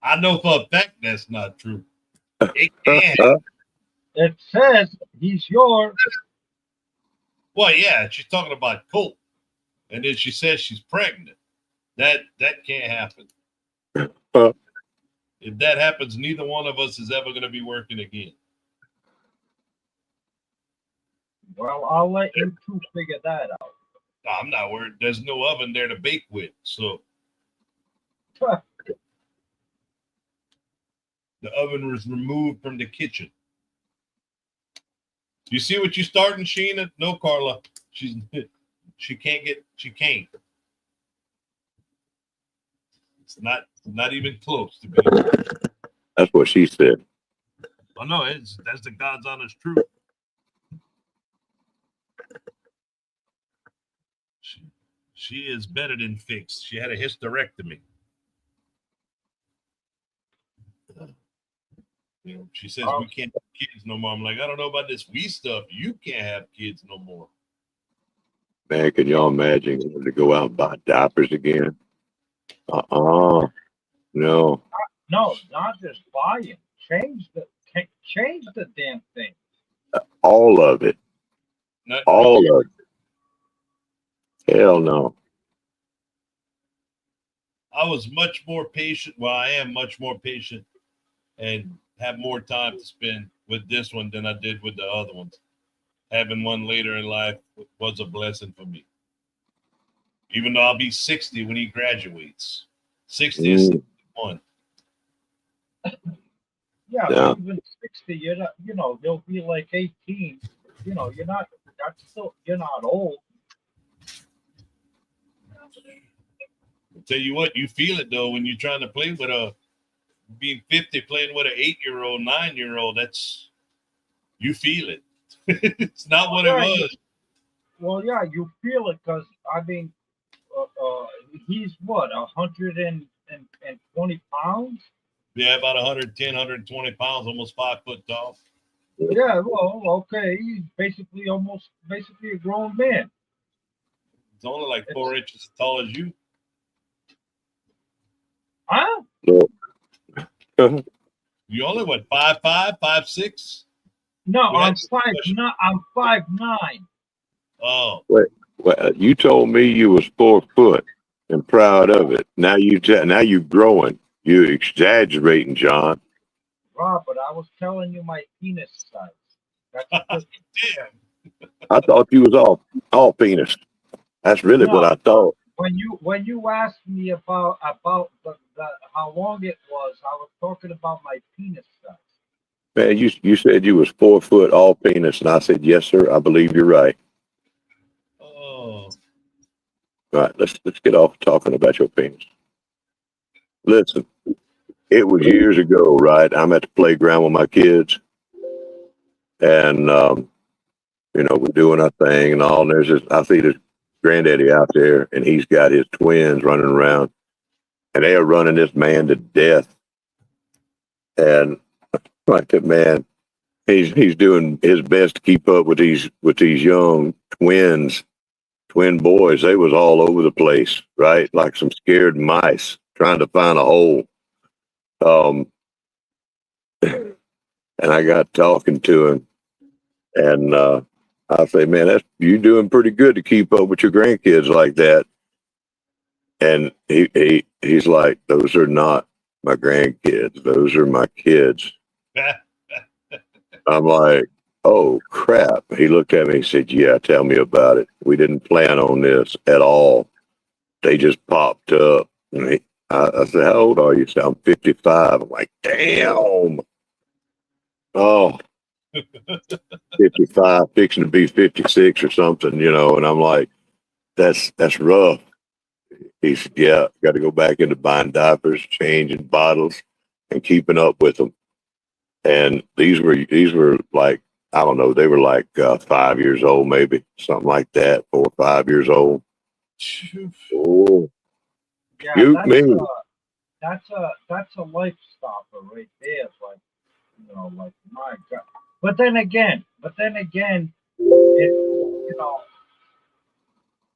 I know for a fact that's not true. It can. It says he's yours. Well, yeah, she's talking about Colt, and then she says she's pregnant. That can't happen. If that happens, neither one of us is ever going to be working again. Well, I'll let you two figure that out. I'm not worried. There's no oven there to bake with, so the oven was removed from the kitchen. You see what you're starting, Sheena? No, Carla. She can't. It's not even close to being. That's what she said. Oh no, that's the God's honest truth. She is better than fixed. She had a hysterectomy. You know, she says we can't have kids no more. I'm like, I don't know about this we stuff. You can't have kids no more. Man, can y'all imagine having to go out and buy diapers again? No. No, not just buying. Change the damn thing. All of it. All of it. Hell no. I was much more patient. Well, I am much more patient and have more time to spend with this one than I did with the other ones. Having one later in life was a blessing for me. Even though I'll be 60 when he graduates. 60 or 61. Yeah. Even 60, you know, they'll be like 18. You know, you're not old. I'll tell you what, you feel it though when you're trying to play with being 50 playing with an 8-year-old, 9-year-old. That's, you feel it. It's not what it was. Well, yeah, you feel it because I mean, he's what, 120 pounds? Yeah, about 110, 120 pounds, almost 5 foot tall. Yeah, well, okay, he's basically a grown man. It's only like 4 inches as tall as you. Huh? You only what, 5'5", 5'6"? No, I'm 5'9". I'm 5'9". Oh. Wait, well, you told me you was 4 foot and proud of it. Now you growing. You exaggerating, John. Rob, but I was telling you my penis size. Damn. I thought you was all penis. That's really what I thought. When you asked me about the how long it was, I was talking about my penis size. Man, you said you was 4 foot, all penis, and I said yes, sir. I believe you're right. Oh. All right, let's get off talking about your penis. Listen, it was years ago, right? I'm at the playground with my kids, and you know, we're doing our thing and all. And I see this granddaddy out there, and he's got his twins running around, and they are running this man to death. And like that man, he's doing his best to keep up with these young twin boys. They was all over the place, right? Like some scared mice trying to find a hole. And I got talking to him, and I say, man, you doing pretty good to keep up with your grandkids like that. And he's like, those are not my grandkids. Those are my kids. I'm like, oh, crap. He looked at me and said, yeah, tell me about it. We didn't plan on this at all. They just popped up. And I said, how old are you? She said, I'm 55. I'm like, damn. Oh, 55, fixing to be 56 or something, and I'm like, that's rough. He said, yeah, got to go back into buying diapers, changing bottles, and keeping up with them. And these were like, I don't know, they were like 5 years old, maybe something like that, 4 or 5 years old. Oh, Yeah, shoot me. that's a life stopper right there. It's like, like my God. But then again, it you know,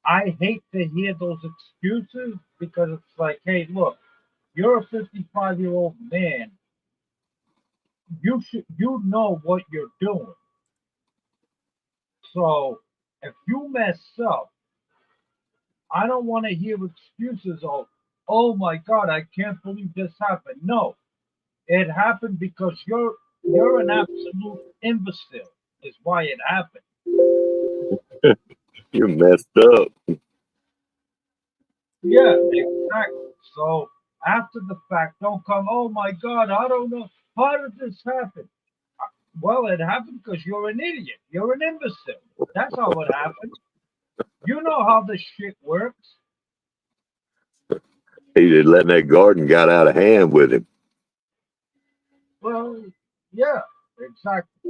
I hate to hear those excuses because it's like, hey, look, you're a 55-year-old man. You know what you're doing. So if you mess up, I don't want to hear excuses of, oh my God, I can't believe this happened. No, it happened because you're an absolute imbecile. Is why it happened. You messed up. Yeah, exactly. So after the fact, don't come. Oh my God, I don't know how did this happen. Well, it happened because you're an idiot. You're an imbecile. That's how it happened. You know how this shit works. He just letting that garden got out of hand with him. Well, yeah, exactly.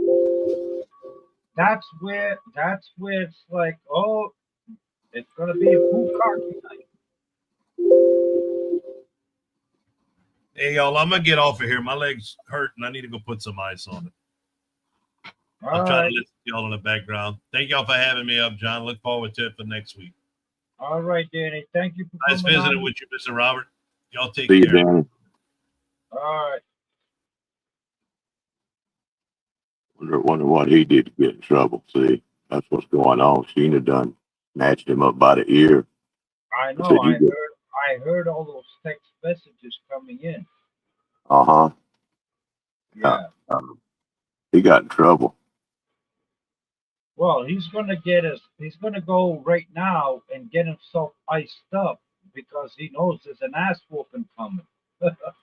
That's where it's like, oh, it's gonna be a bukkake night. Hey, y'all, I'm going to get off of here. My legs hurt and I need to go put some ice on it. All I'm trying to right, listen to y'all in the background. Thank y'all for having me up, John. Look forward to it for next week. all right, Danny. Thank you for Nice coming visiting on. with you, Mr. Robert. Y'all take See you, care. Danny. All right. Wonder what he did to get in trouble. See, that's what's going on. Sheena done snatched him up by the ear I and know. said, I "You get, heard. I heard all those text messages coming in. uh-huh." Yeah. Yeah. He got in trouble. Well, he's gonna get us. He's gonna go right now and get himself iced up because he knows there's an ass whooping coming.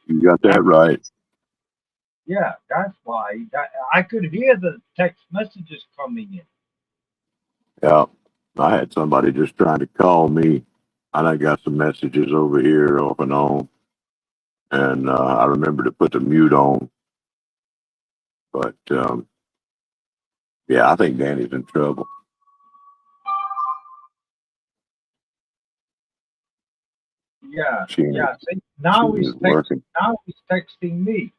You got that That's right. yeah. That's why. I could hear the text messages coming in. Yeah. I had somebody just trying to call me, and I got some messages over here off and on, and I remember to put the mute on. But yeah, I think Danny's in trouble. Yeah. Sheena, Yeah. See, now Sheena's he's text. working. Now he's texting me.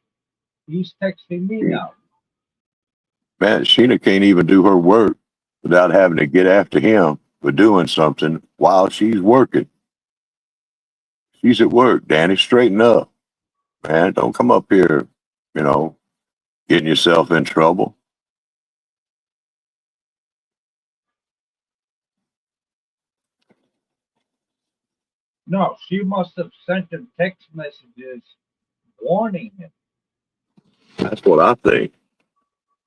He's texting me She, now. man, Sheena can't even do her work without having to get after him for doing something while she's working. She's at work. Danny, straighten up, man. Don't come up here, you know, getting yourself in trouble. No, she must have sent him text messages warning him. That's what I think.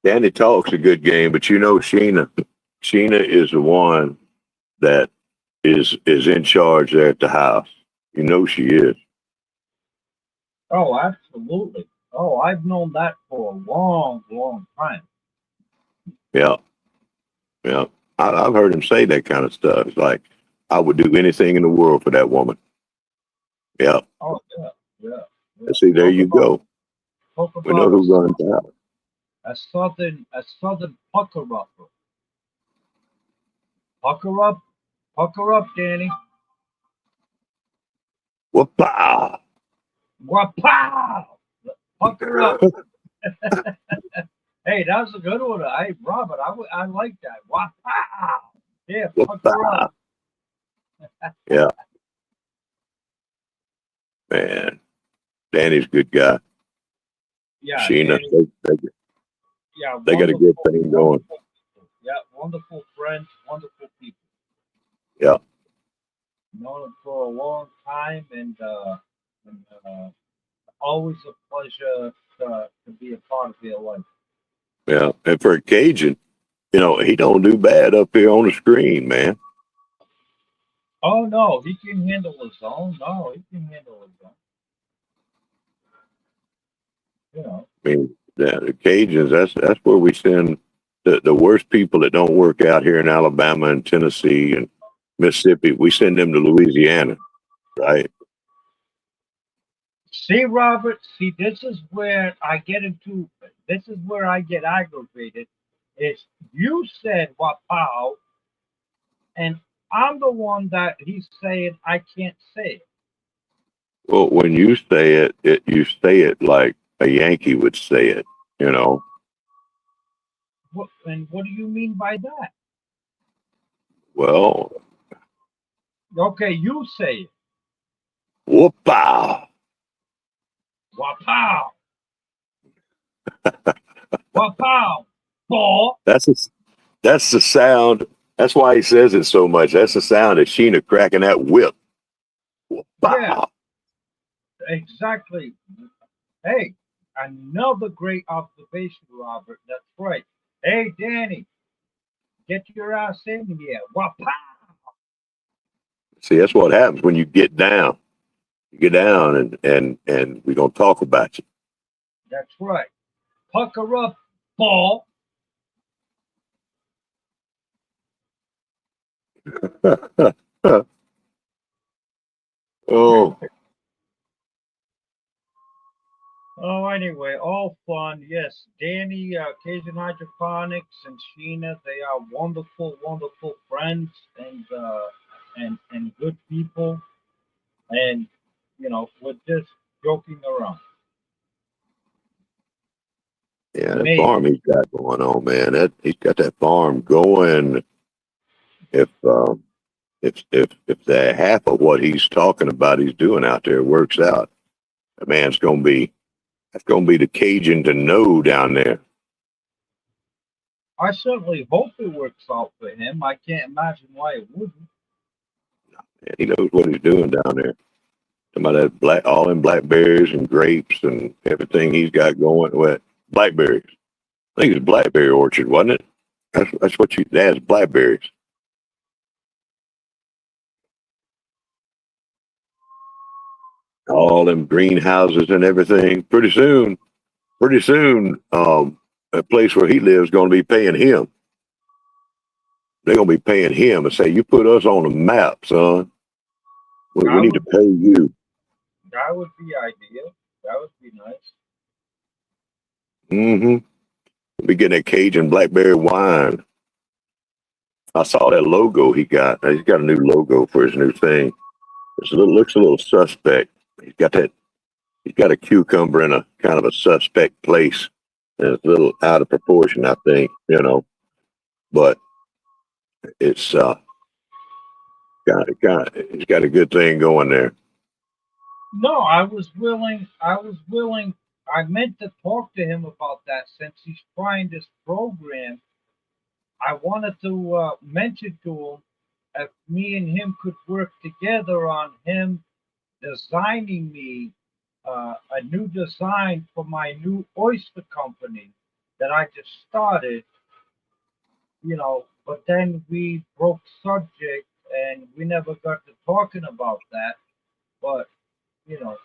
Danny talks a good game, but Sheena is the one that is in charge there at the house. You know she is. Oh, absolutely. Oh, I've known that for a long, long time. Yeah, yeah. I've heard him say that kind of stuff. It's like I would do anything in the world for that woman. Yeah. Oh, yeah, yeah, yeah. And see, there you go. Talk We know about who runs out. a southern pucker upper. Pucker up, Danny. Whoop-ah! Wapow! Pucker up. Hey, that was a good one. Hey, Robert, I like that. Wapow! Yeah, pucker up. Whoop-ah! Yeah, man. Danny's a good guy. Yeah, Sheena, Danny. they, Yeah, they got a good wonderful, thing going. wonderful people. Yeah, wonderful friends, wonderful people. Yeah, Known them for a long time, and always a pleasure to be a part of their life. yeah. And for a Cajun, he don't do bad up here on the screen, man. Oh no, he can handle his own. No, he can handle his own. You know. I mean, the Cajuns. That's where we send the worst people that don't work out here in Alabama and Tennessee and Mississippi. We send them to Louisiana, right? See, Robert, see, this is where I get into, this is where I get aggravated. Is you said wapow, and I'm the one that he's saying I can't say it. Well, when you say it you say it like a Yankee would say it. You know, And what do you mean by that? well, Okay, you say it. whoop-pow. Wapow, wapow, ball. That's a, that's the sound. That's why he says it so much. That's the sound of Sheena cracking that whip. Yeah, Whoop-pow. exactly. Hey, another great observation, Robert. That's right. Hey, Danny, get your ass in here. Wapow. See, that's what happens when you get down. You get down, and we're gonna talk about That's right. Pucker up, ball. you. Oh, Oh, anyway, all fun. Yes, Danny, Cajun Hydroponics, and Sheena, they are wonderful, wonderful friends and good people. And we're just joking around. yeah, that Maybe. farm he's got going on, man. That he's got that farm going. If if the half of what he's talking about he's doing out there works out, the man's gonna be that's gonna be the Cajun to know down there. I certainly hope it works out for him. I can't imagine why it wouldn't. And he knows what he's doing down there. Some of that black, all them blackberries and grapes and everything he's got going. Well, blackberries. I think it's a blackberry orchard, wasn't it? That's what you. That's blackberries. All them greenhouses and everything. Pretty soon, a place where he lives is going to be paying him. They're going to be paying him and say, "You put us on the map, son. We That need to would pay you." that would be ideal. That would be nice. Mm-hmm. Be getting that Cajun blackberry wine. I saw that logo he got. He's got a new logo for his new thing. Looks a little suspect. He's got that. He's got a cucumber in a kind of a suspect place, and it's a little out of proportion, I think. But it's he's got a good thing going there. No, I was willing. I was willing. I meant to talk to him about that since he's trying this program. I wanted to mention to him if me and him could work together on him designing me a new design for my new oyster company that I just started, but then we broke subject and we never got to talking about that. But, you know,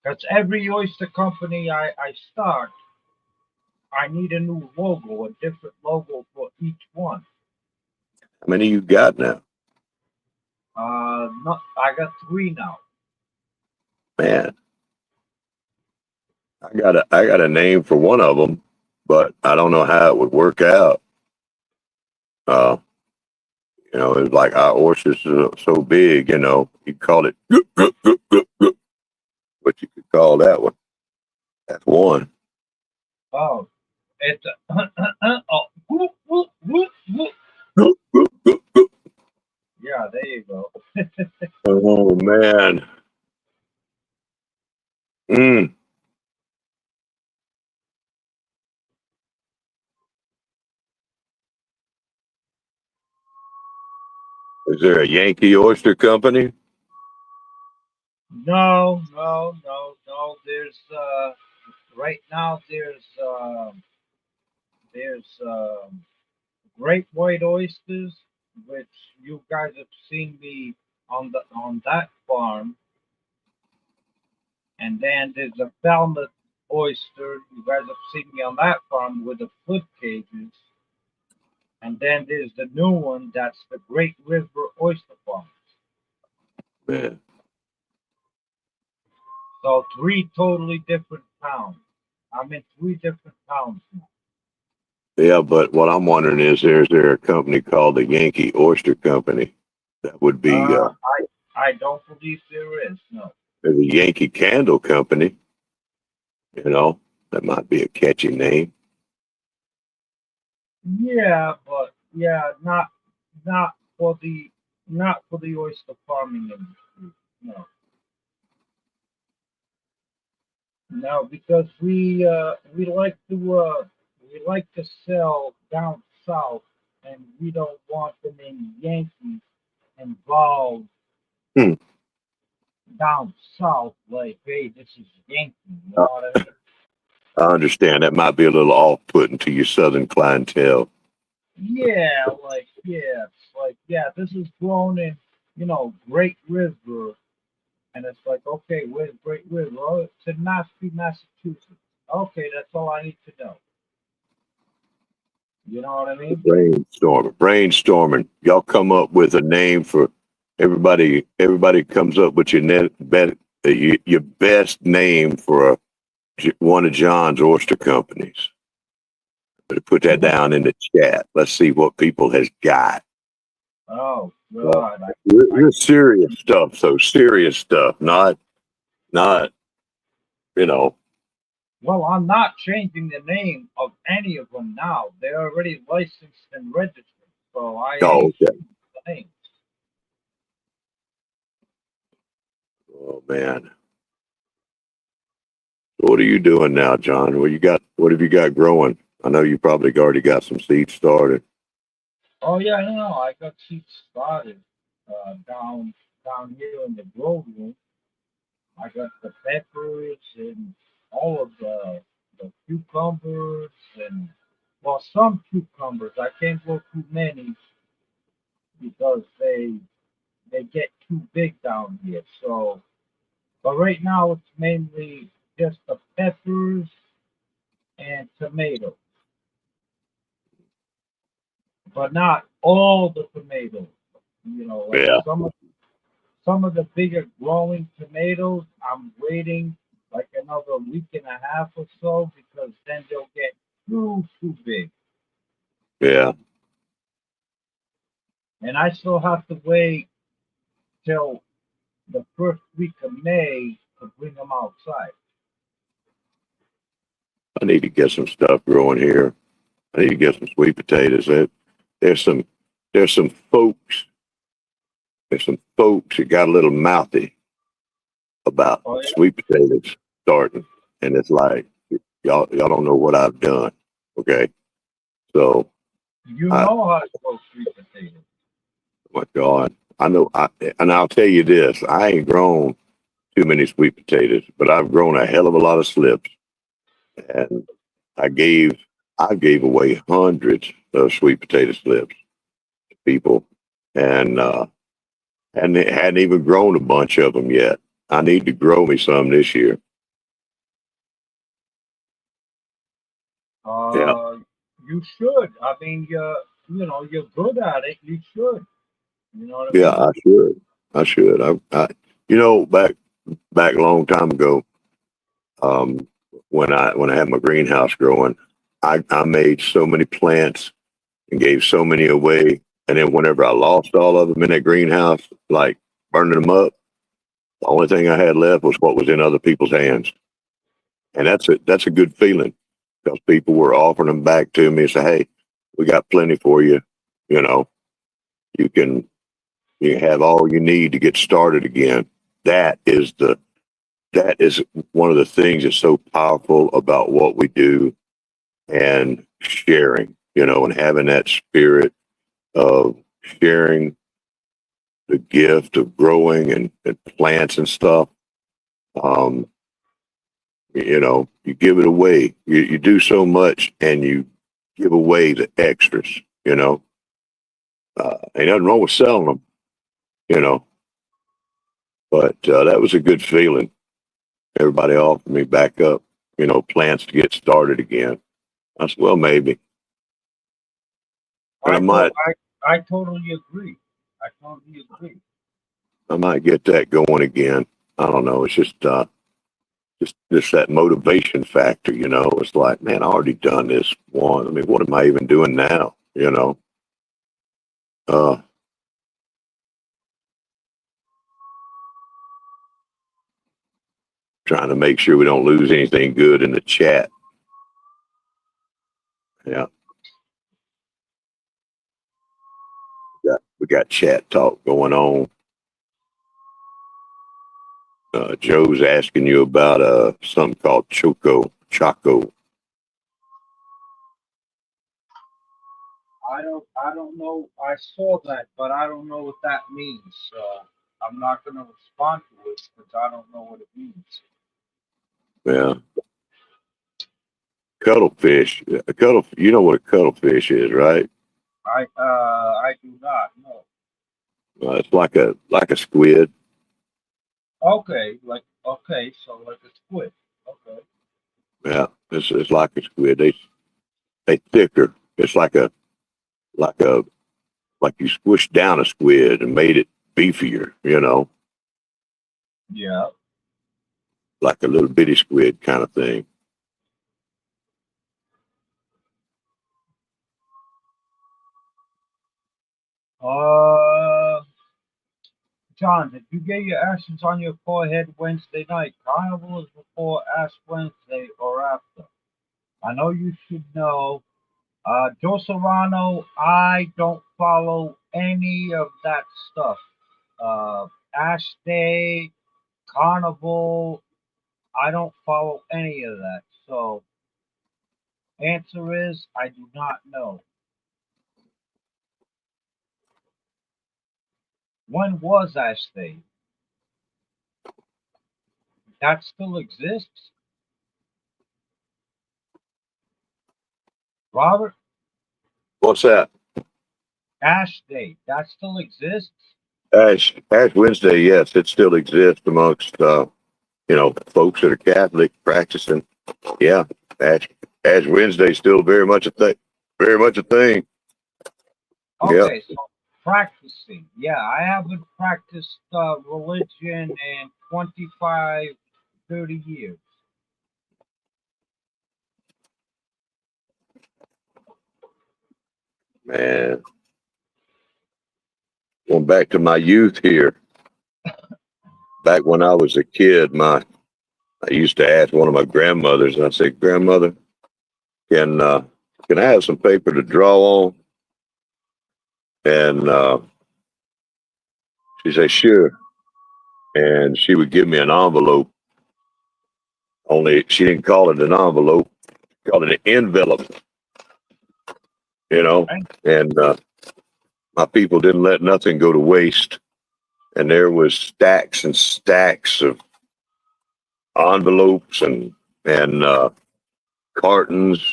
that's every oyster company I start, I need a new logo, a different logo for each one. How many you got now, Not, I got three now. man? I got a name for one of them, but I don't know how it would work out. Uh, it's like our oysters are so big. You call it what you could call that one. That's one. Oh, it's oh, whoop, whoop, whoop, whoop. Yeah, there you go. Oh man. Mm. Is there a Yankee Oyster Company? No, no, no, no. There's right now there's great white oysters, which you guys have seen me on that farm. And then there's a Falmouth oyster. You guys have seen me on that farm with the flip cages. And then there's the new one that's the Great River Oyster Farm. Man. So three totally different towns. I'm in three different towns now. Yeah, but what I'm wondering is there a company called the Yankee Oyster Company? That would be I don't believe there is. No. the Yankee Candle Company. You know, that might be a catchy name. Yeah, but yeah, not for the not for the oyster farming industry. No, no, because we like to sell down south, and we don't want the name Yankees involved Hmm. down south. Like, hey, this is Yankee. You know Uh, what I mean? I understand that might be a little off-putting to your southern clientele. Yeah, it's like yeah, this is grown in Great River. And it's like, okay, where's Great River? Oh, it's in Mashpee, Massachusetts. Okay, that's all I need to know. You know what I mean? Brainstorming. Y'all come up with a name for everybody. Everybody comes up with your best name for one of John's oyster companies. But put that down in the chat. Let's see what people has got. Oh Uh, God, I you're serious stuff. So serious stuff, not you know. well, I'm not changing the name of any of them now. They're already licensed and registered, so I Oh, ain't okay. changing the name. Oh man. What are you doing now, John? What have you got growing? I know you probably already got some seeds started. Oh yeah, no, I got seeds started down here in the grow room. I got the peppers and all of the cucumbers and well some cucumbers. I can't grow too many because they get too big down here. So but right now it's mainly just the peppers and tomatoes. But not all the tomatoes. Like Yeah, some of the bigger growing tomatoes, I'm waiting like another week and a half or so because then they'll get too big. yeah. And I still have to wait till the first week of May to bring them outside. I need to get some stuff growing here. I need to get some sweet potatoes. There's some there's some folks there's some folks that got a little mouthy about Oh yeah, sweet potatoes starting, and it's like y'all don't know what I've done. Okay, so you I know how to grow sweet potatoes. my God, I know. And I'll tell you this: I ain't grown too many sweet potatoes, but I've grown a hell of a lot of slips, and I gave I gave away hundreds of sweet potato slips to people, and they hadn't even grown a bunch of them yet. I need to grow me some this year. Yeah, Uh, you should. I mean, you're good at it. You should. You know what I yeah, mean? I should. I should. Back a long time ago, um, when I had my greenhouse growing, I made so many plants and gave so many away. And then whenever I lost all of them in that greenhouse, like burning them up, the only thing I had left was what was in other people's hands. And that's a good feeling because people were offering them back to me and say, hey, we got plenty for you. You know, you can you can have all you need to get started again. That is the that is one of the things that's so powerful about what we do and sharing, and having that spirit of sharing the gift of growing and plants and stuff. Um, you give it away. You do so much and you give away the extras, ain't nothing wrong with selling them, you know, but that was a good feeling. Everybody offered me back up, plans to get started again. I said, well, maybe. And I to- I totally agree. I totally agree. I might get that going again. I don't know. It's just that motivation factor, It's like, man, I already done this one. I mean, what am I even doing now? Uh, Trying to make sure we don't lose anything good in the chat. Yeah. We got chat talk going on. Joe's asking you about something called Choco. I don't know. I saw that, but I don't know what that means. So I'm not going to respond to it because I don't know what it means. Yeah. Cuttlefish. You know what a cuttlefish is, right? I do not know. It's like a squid. Okay, so like a squid. Okay. Yeah, it's like a squid. They thicker. It's like a like you squished down a squid and made it beefier. Yeah. Like a little bitty squid kind of thing. Uh, John, did you get your ashes on your forehead Wednesday night? Carnival is before Ash Wednesday or after. I know you should know. Joe Serrano, I don't follow any of that stuff. Ash Day, Carnival, I don't follow any of that. So, answer is I do not know. When was Ash Day? That still exists? Robert? What's that? Ash Day, that still exists? Ash Wednesday, yes, it still exists amongst folks that are Catholic practicing. Yeah, Ash Wednesday still very much a thing. Very much a thing. Yeah, Okay, so practicing. Yeah, I haven't practiced religion in 25, 30 years. man. Going back to my youth here. Back when I was a kid, I used to ask one of my grandmothers, and I said, "Grandmother, can uh, can I have some paper to draw on?" And she said, "Sure." And she would give me an envelope. Only she didn't call it an envelope; she called it an envelope. You know, Right? and my people didn't let nothing go to waste. And there was stacks and stacks of envelopes and cartons,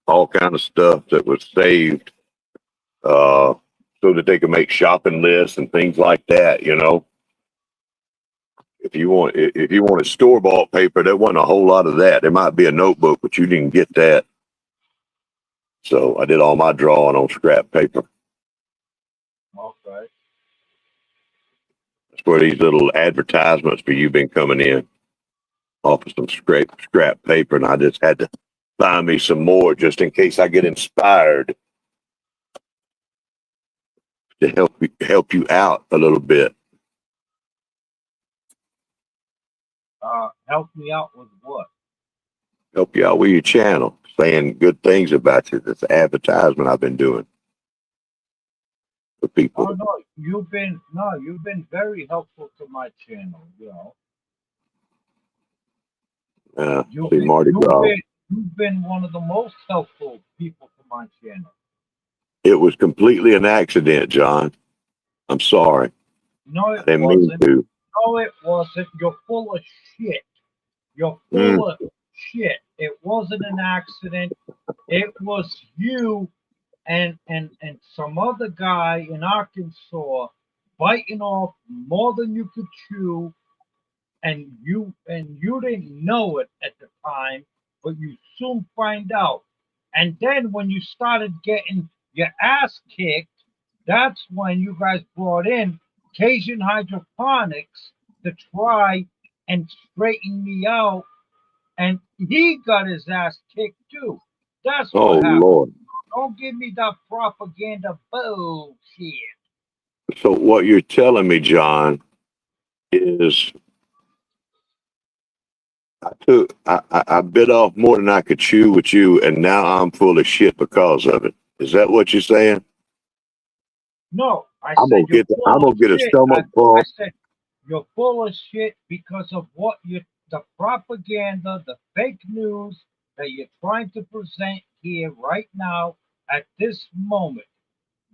all kind of stuff that was saved uh, so that they could make shopping lists and things like that. If you wanted store bought paper, there wasn't a whole lot of that. There might be a notebook, but you didn't get that. So I did all my drawing on scrap paper. Okay. That's where these little advertisements for you been coming in off of some scrap paper, and I just had to find me some more just in case I get inspired to help you out a little bit. Help me out with what? Help you out with your channel, saying good things about you. That's the advertisement I've been doing for Oh people. no, you've been very helpful to my channel. You've See been Mardi you've Gras. been you've been one of the most helpful people to my channel. It was completely an accident, John. I'm sorry. No, I it didn't mean wasn't. to. No, it wasn't. You're full of shit. You're Mm, full of shit. It wasn't an accident. It was you and some other guy in Arkansas biting off more than you could chew and you didn't know it at the time, but you soon find out. And then when you started getting your ass kicked, that's when you guys brought in Cajun Hydroponics to try and straighten me out, and he got his ass kicked too. That's Oh what happened. Lord. Don't give me that propaganda bullshit. So what you're telling me, John, is I bit off more than I could chew with you, and now I'm full of shit because of it. Is that what you're saying? No, I I'm said gonna you're get I'm full of gonna get a shit. stomach I bump. said you're full of shit because of what you, the propaganda, the fake news that you're trying to present here right now at this moment.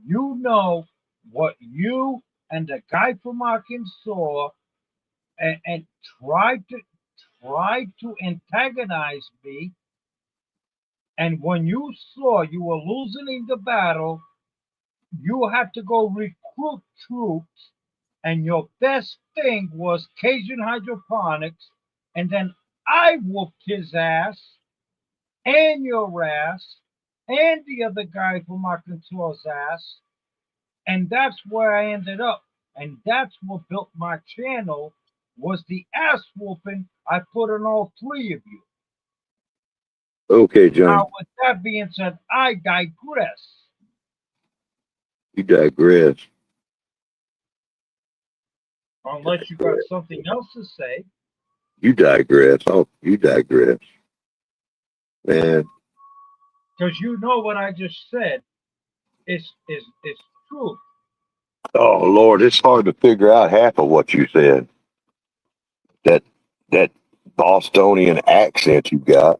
You know what you and the guy from Arkansas and tried to antagonize me. And when you saw you were losing the battle, you had to go recruit troops, and your best thing was Cajun hydroponics, and then I whooped his ass and your ass and the other guy from Arkansas's ass, and that's where I ended up, and that's what built my channel was the ass whooping I put on all three of you. Okay, Now, John, with that being said, I digress. you digress. Unless you got something else to say. You digress. Oh, you digress, man. Because you know what I just said is true. Oh Lord, it's hard to figure out half of what you said. That that Bostonian accent you got.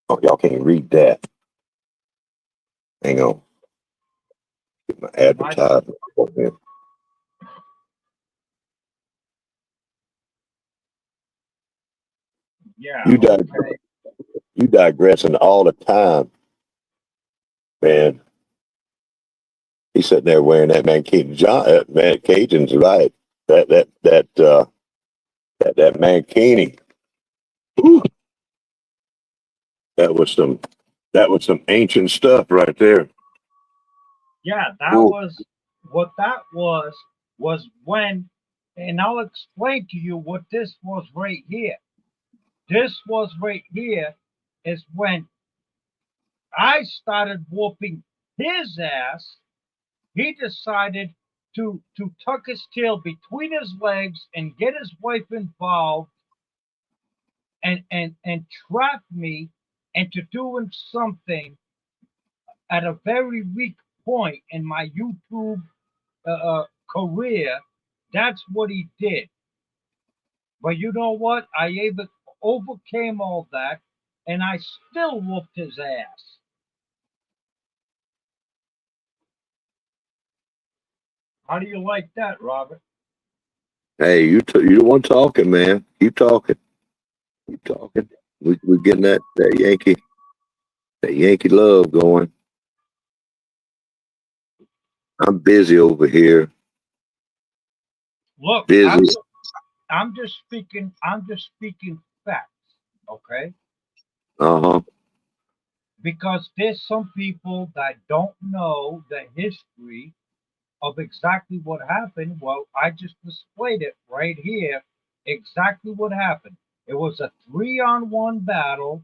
Oh, y'all can't read that. Hang on, get my My advertisement. yeah, You digress. okay. You digressing all the time, man. He's sitting there wearing that man Cajun. John, man, Cajun's right. That mankini. Whew, that was some that was some ancient stuff right there. Yeah, that Ooh, was what that was when, and I'll explain to you what this was right here. This was right here is when I started whooping his ass. He decided to tuck his tail between his legs and get his wife involved and trap me into doing something at a very weak point in my YouTube career. That's what he did. But you know what? Overcame all that, and I still whooped his ass. How do you like that, Robert? hey, you the one talking, man. Keep talking. Keep talking. We getting that Yankee love going. I'm busy over here. Look, Busy. I'm just speaking facts, okay? Uh huh. Because there's some people that don't know the history of exactly what happened. Well, I just displayed it right here. Exactly what happened. It was a 3-on-1 battle,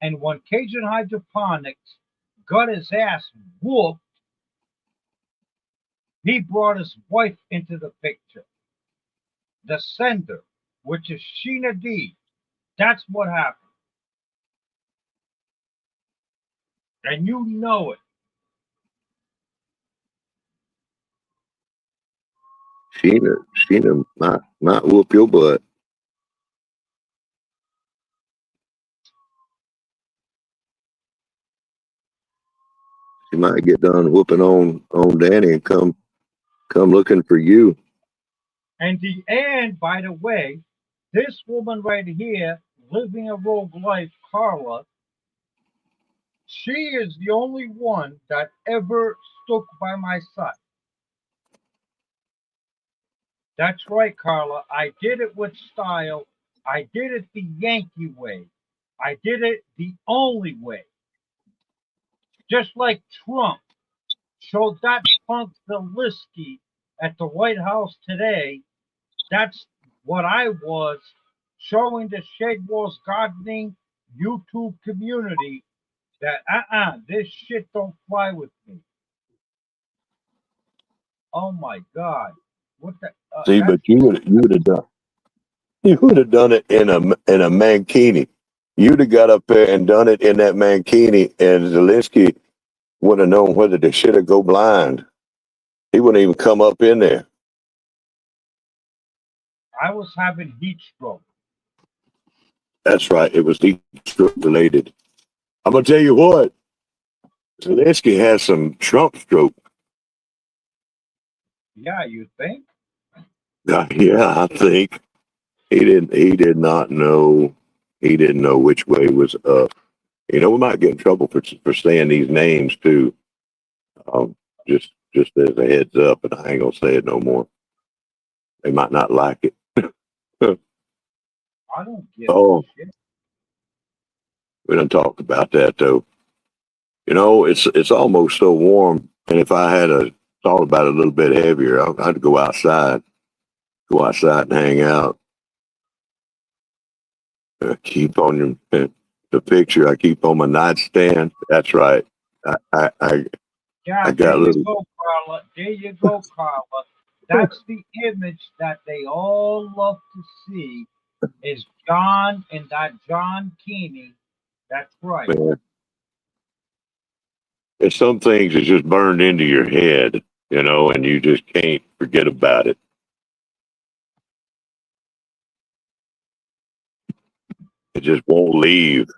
and when Cajun Hydroponics got his ass whooped, he brought his wife into the picture, the sender, which is Sheena D. That's what happened, and you know it. Sheena might whoop your butt. She might get done whooping on Danny and come looking for you. And by the way, this woman right here, living a rogue life, Carla, she is the only one that ever stuck by my side. That's right, Carla. I did it with style. I did it the Yankee way. I did it the only way. Just like Trump showed that punk Zelensky at the White House today. That's what I was showing the Shade Wars Gardening YouTube community that this shit don't fly with me. Oh my God. What the See, that's but you would have done it in a mankini. You'd have got up there and done it in that mankini, and Zelensky wouldn't have known whether to shit or go blind. He wouldn't even come up in there. I was having heat stroke. That's right. It was heat stroke related. I'm gonna tell you what. Zelensky has some Trump stroke. Yeah, you think? Yeah, I think he didn't. He did not know. He didn't know which way was up. You know, we might get in trouble for saying these names too. Um, just as a heads up, and I ain't gonna say it no more. They might not like it. I don't give a Oh, shit. we don't talk about that though. You know, it's almost so warm, and if I had a thought about it a little bit heavier, I'd go outside and hang out. Keep on the picture. I keep on my nightstand. That's right. I I I, Yeah, I there got a you little. go, Carla. There you go, Carla. That's the image that they all love to see is John and that John Keeney. That's right. Man, there's some things that just burned into your head, you know, and you just can't forget about it. It just won't leave.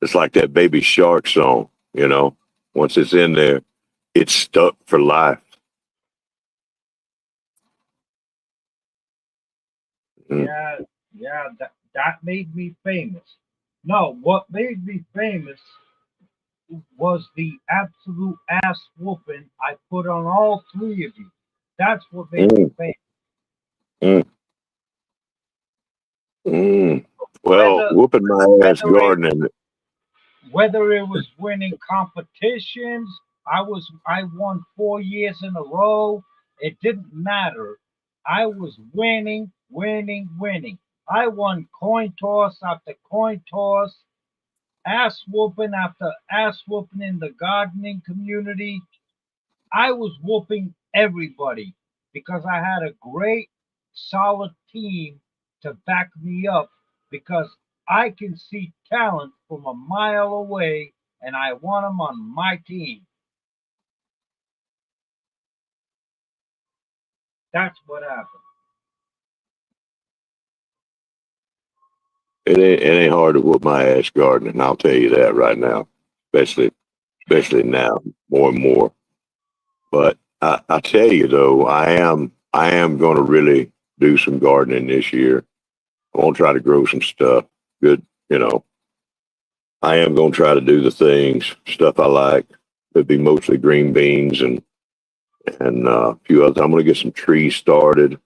It's like that Baby Shark song, you know. Once it's in there, it's stuck for life. Mm. Yeah, yeah, that made me famous. No, what made me famous was the absolute ass whooping I put on all three of you. That's what made me Mm, famous. mm, mm. Well, Whether whooping my ass whether it gardening. whether it was winning competitions, I won 4 years in a row. It didn't matter. I was winning, winning, winning. I won coin toss after coin toss, ass whooping after ass whooping in the gardening community. I was whooping everybody because I had a great, solid team to back me up because I can see talent from a mile away and I want them on my team. That's what happened. It ain't hard to whoop my ass gardening. I'll tell you that right now, especially now more and more. But I tell you though, I am going to really do some gardening this year. I want to try to grow some stuff. Good, you know. I am going to try to do the things stuff I like. It'd be mostly green beans and a few others. I'm going to get some trees started.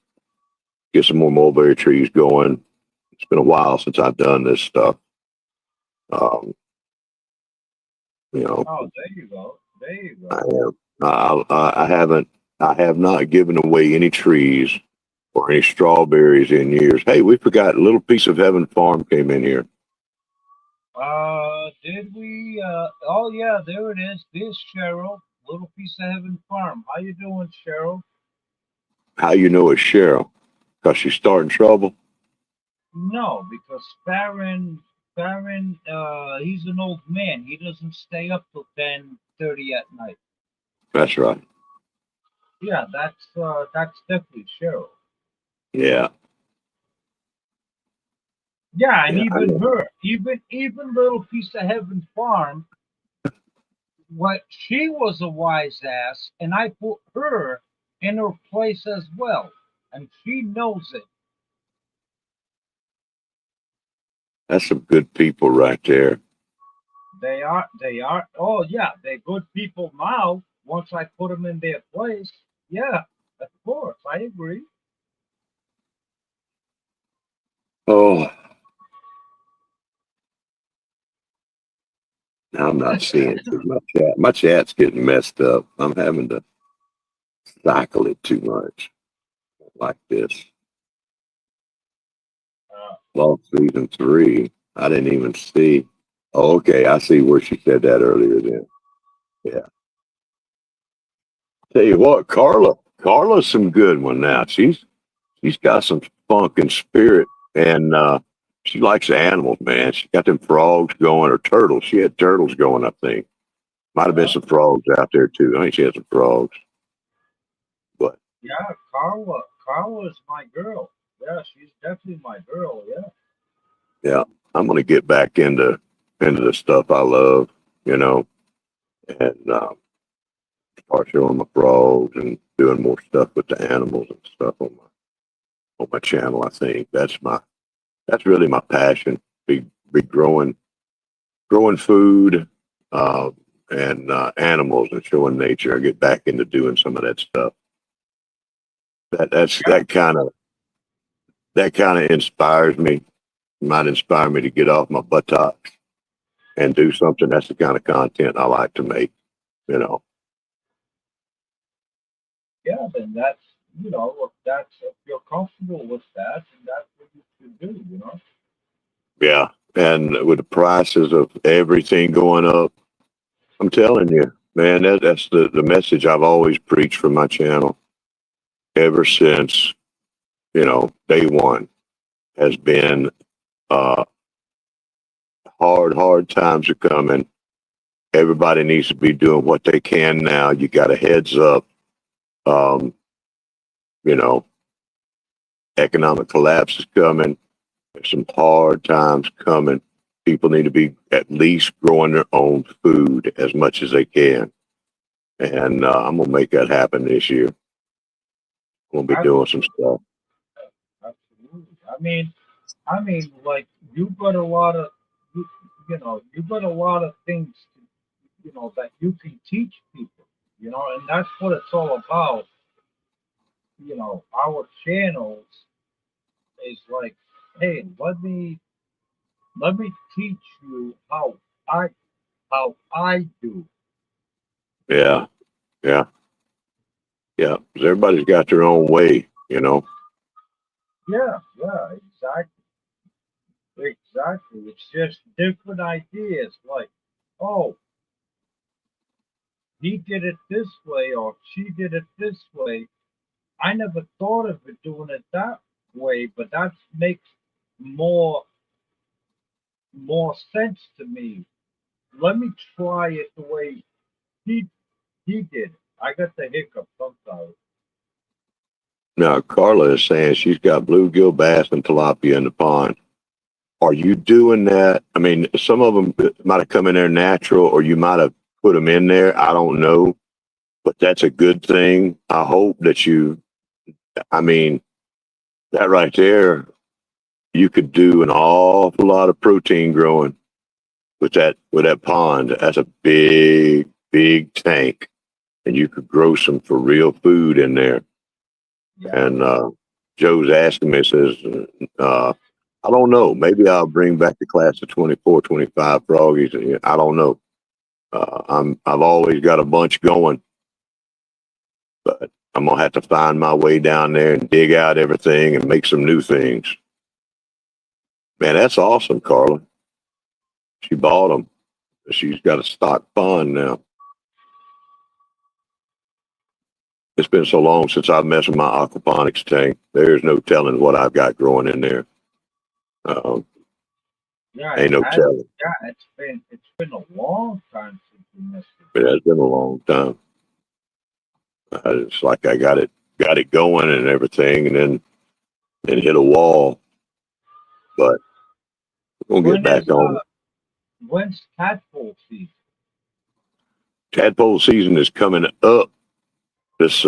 Get some more mulberry trees going. It's been a while since I've done this stuff. Um, you know, Oh, there you go. There you I go. am. I haven't. I have not given away any trees or any strawberries in years. Hey, we forgot a little piece of heaven farm came in here. Did we? Oh yeah, there it is. There's Cheryl, Little Piece of Heaven Farm. How you doing, Cheryl? How you know it's Cheryl? Because she's starting trouble. No, because Farron, he's an old man. He doesn't stay up till 10:30 at night. That's right. Yeah, that's definitely Cheryl. Yeah, Yeah, and yeah, I even know. her, even Little Piece of Heaven Farm, what she was a wise ass, and I put her in her place as well, and she knows it. That's some good people right there. They are. Oh yeah, they're good people now. Once I put them in their place, yeah. Of course, I agree. Oh, now I'm not seeing too much chat. My chat's getting messed up. I'm having to cycle it too much like this. Uh, Lost season 3. I didn't even see. Oh, okay. I see where she said that earlier then. Yeah. Tell you what, Carla's some good one now. She's got some funk and spirit, and she likes the animals, man. She got them frogs going, or turtles. She had turtles going, I think. Might have been yeah, some frogs out there too. I think she had some frogs. But yeah, Carla is my girl. Yeah, she's definitely my girl. Yeah, yeah, I'm gonna get back into the stuff I love, you know, and start showing my frogs and doing more stuff with the animals and stuff on my channel. I think that's really my passion. Be growing food uh, and animals and showing nature. I get back into doing some of that stuff. yeah, That kind of inspires me. Might inspire me to get off my buttocks and do something. That's the kind of content I like to make. You know. yeah. Then that's if that's if you're comfortable with that, then that's what you should do. Yeah. And with the prices of everything going up, I'm telling you, man, that's the message I've always preached for my channel ever since, day one has been uh, hard times are coming. Everybody needs to be doing what they can now. You got a heads up. Um, you know, economic collapse is coming. There's some hard times coming. People need to be at least growing their own food as much as they can. And I'm going to make that happen this year. I'm going to be doing some Absolutely, stuff. absolutely. Like you got a lot of you, you got a lot of things that you can teach people. And that's what it's all about. Our channels is like, hey, let me teach you I how I do. Yeah, yeah, yeah. 'Cause everybody's got their own way. Yeah, yeah, exactly, exactly. It's just different ideas. Like, oh, he did it this way, or she did it this way. I never thought of it doing it that way, but that makes more more sense to me. Let me try it the way he he did. I got the hiccup sometimes. Now, Carla is saying she's got bluegill bass and tilapia in the pond. Are you doing that? I mean, some of them might have come in there natural, or you might have put them in there. I don't know, but that's a good thing. I hope that I mean, that right there, you could do an awful lot of protein growing with that pond. That's a big tank, and you could grow some for real food in there. Yeah, And Joe's asking me, says, uh, I don't know. Maybe I'll bring back the class of 24, 25 froggies. I don't know. I've always got a bunch going, but I'm gonna have to find my way down there and dig out everything and make some new things. Man, that's awesome, Carla. She bought them. She's got a stock pond now. It's been so long since I've messed with my aquaponics tank. There's no telling what I've got growing in there. Um, yeah, it ain't no has. telling. Yeah, it's been a long time since we missed it. It has been a long time. It's like I got it going and everything, and then hit a wall. But we'll get When back is on it. when's tadpole season? Tadpole season is coming up. This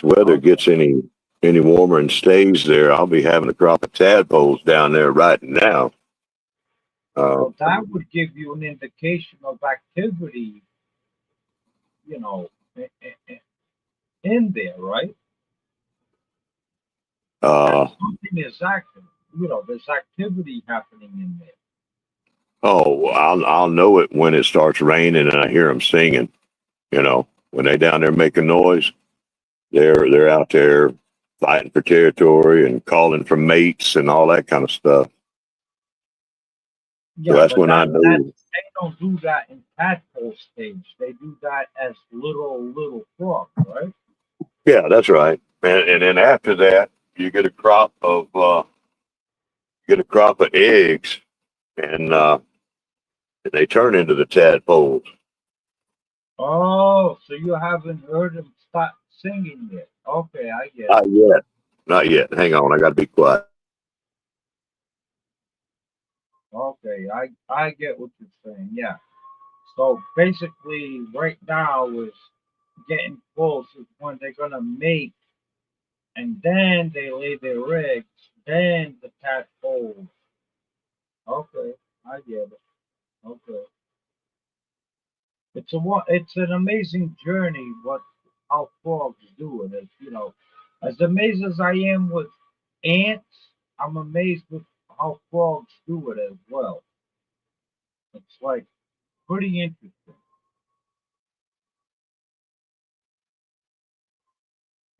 weather Okay, gets any warmer and stays there. I'll be having a crop of tadpoles down there right now. Uh, well, that would give you an indication of activity. You know, in there, right? Uh, Something is active. There's activity happening in there. oh, I'll know it when it starts raining and I hear them singing. When they down there making noise, they're out there fighting for territory and calling for mates and all that kind of stuff. So Yeah, that's but when I that know. they don't do that in tadpole stage. They do that as little frogs, right? Yeah, that's right. And then after that, you get a crop of eggs, and they turn into the tadpoles. Oh, so you haven't heard them start singing yet? Okay, I get it. Not yet. Not yet. Hang on, I got to be quiet. Okay, I get what you're saying. Yeah. So basically, right now is getting close is when they're gonna mate, and then they lay their eggs. Then the tadpoles. Okay, I get it. Okay, it's an amazing journey. How frogs do it. As amazed as I am with ants, I'm amazed with how frogs do it as well. It's like pretty interesting.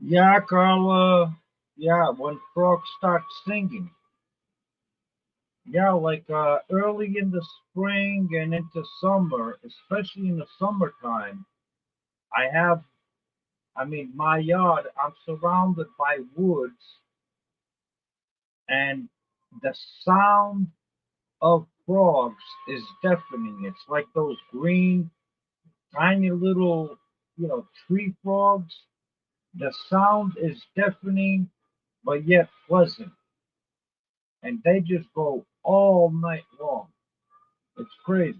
Yeah, Carla. Yeah, when frogs start singing. Yeah, like early in the spring and into summer, especially in the summertime, I have, I mean, my yard, I'm surrounded by woods, and the sound of frogs is deafening. It's like those green, tiny little, tree frogs. The sound is deafening, but yet pleasant, and they just go all night long. It's crazy.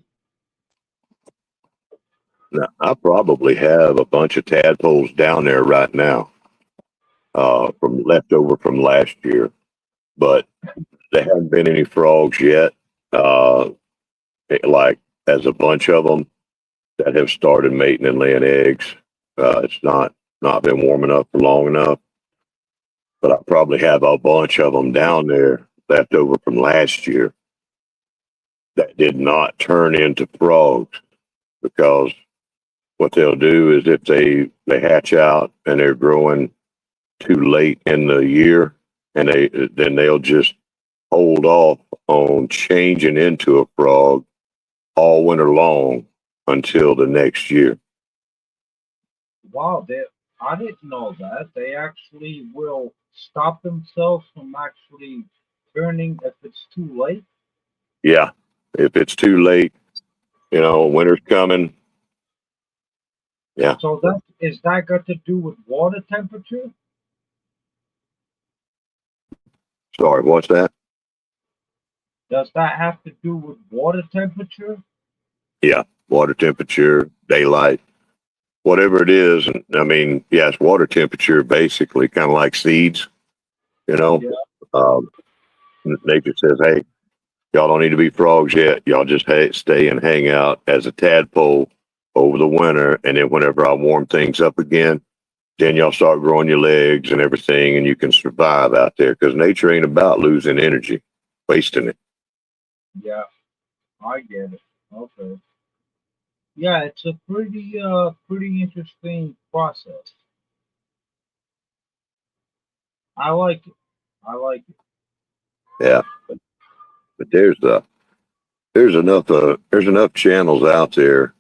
Now, I probably have a bunch of tadpoles down there right now, from leftover from last year, but there haven't been any frogs yet. Uh, like as a bunch of them that have started mating and laying eggs. It's not been warm enough for long enough, but I probably have a bunch of them down there left over from last year that did not turn into frogs because what they'll do is if they hatch out and they're growing too late in the year, and they'll just hold off on changing into a frog all winter long until the next year. Wow, I didn't know that. They actually will stop themselves from actually turning if it's too late. Yeah, if it's too late, winter's coming. Yeah, So that is that got to do with water temperature? sorry, what's that? Does that have to do with water temperature? Yeah, water temperature, daylight, whatever it is. And I mean, yeah, it's water temperature basically, kind of like seeds. You know, Yeah. um, nature says, "Hey, y'all don't need to be frogs yet. Y'all just stay and hang out as a tadpole over the winter, and then whenever I warm things up again, then y'all start growing your legs and everything, and you can survive out there because nature ain't about losing energy, wasting it." Yeah, I get it. Okay. Yeah, it's a pretty interesting process. I like it. I like it. Yeah, but there's enough channels out there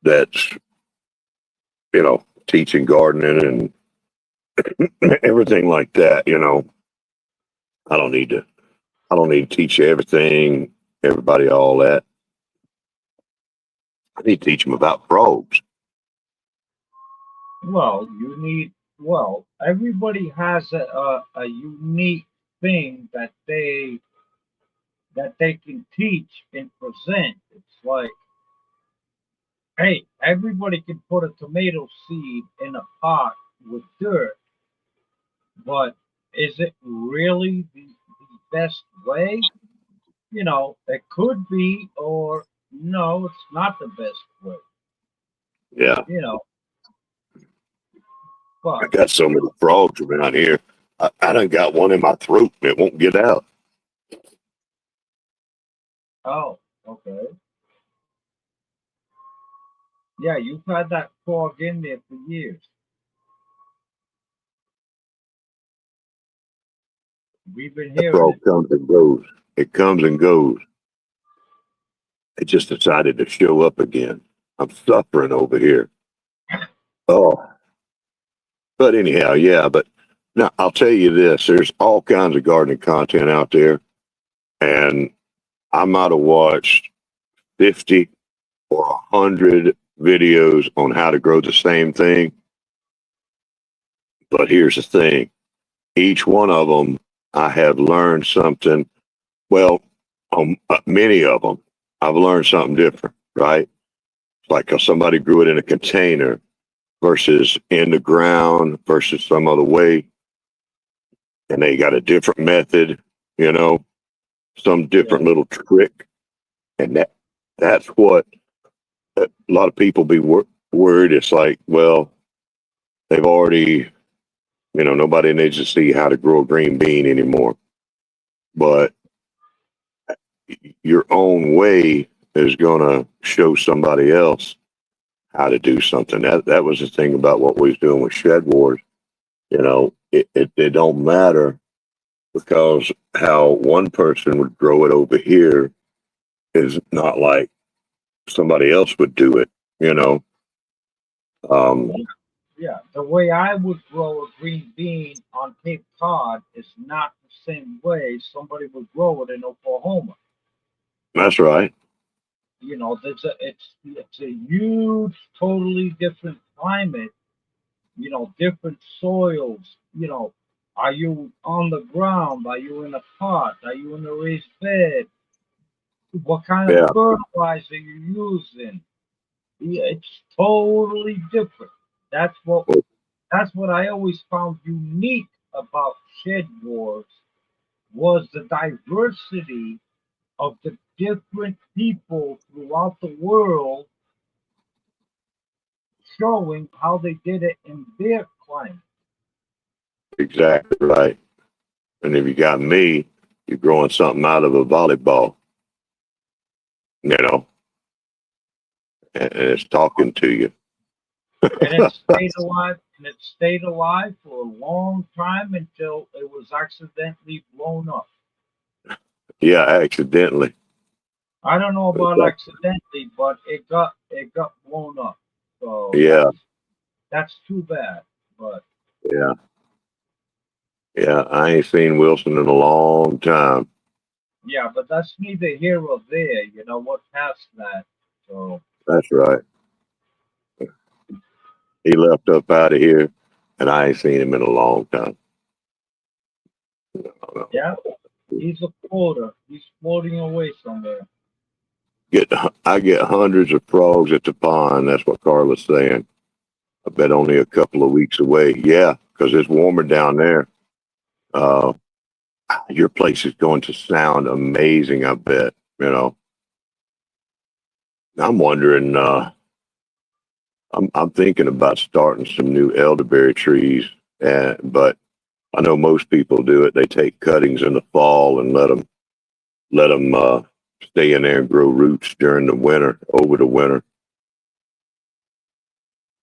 that's teaching gardening and everything like that. I don't need to I don't need to teach everything, everybody all that. I need to teach them about frogs. Well, everybody has a unique thing that they can teach and present. It's like, hey, everybody can put a tomato seed in a pot with dirt, but is it really the best way? It could be, or no, it's not the best way. Yeah, You know, I But got so many frogs around here. I done got one in my throat and it won't get out. oh, okay. Yeah, you've had that fog in there for years. We've been That hearing frog it. comes and goes. It comes and goes. It just decided to show up again. I'm suffering over here. Oh, but anyhow, yeah. But now I'll tell you this: there's all kinds of gardening content out there, and I might have watched 50 or 100 videos on how to grow the same thing. But here's the thing: each one of them, I have learned something. Well, many of them, I've learned something different. Right? Like if somebody grew it in a container versus in the ground versus some other way, and they got a different method, you know, some Yeah, different little trick, and that's what a lot of people be worried. It's like, well, they've already, nobody needs to see how to grow a green bean anymore. But your own way is going to show somebody else how to do something. That was the thing about what we was doing with Shed Wars. It don't matter because how one person would grow it over here is not like somebody else would do it, you know. Um, yeah. The way I would grow a green bean on Cape Cod is not the same way somebody would grow it in Oklahoma. that's right. It's a huge, totally different climate. Different soils. Are you on the ground? Are you in a pot? Are you in a raised bed? What kind of Yeah, fertilizer you using? Yeah, it's totally different. That's what that's what I always found unique about Shed Wars was the diversity of the different people throughout the world showing how they did it in their climate. exactly right. And if you got me, you're growing something out of a volleyball, you know, and it's talking to you. And it stayed alive for a long time until it was accidentally blown up. Yeah, accidentally. I don't know about accidentally, but it got blown up. So Yeah, that's too bad. But yeah, yeah. I ain't seen Wilson in a long time. yeah, but that's neither here or there. What past that. So That's right. He left up out of here, and I ain't seen him in a long time. yeah, he's a floater. He's floating away somewhere. I get hundreds of frogs at the pond. That's what Carla's saying. I bet only a couple of weeks away. Yeah, because it's warmer down there. Uh, your place is going to sound amazing. I bet. I'm wondering. I'm thinking about starting some new elderberry trees, but I know most people do it. They take cuttings in the fall and let them stay in there and grow roots during the winter, over the winter.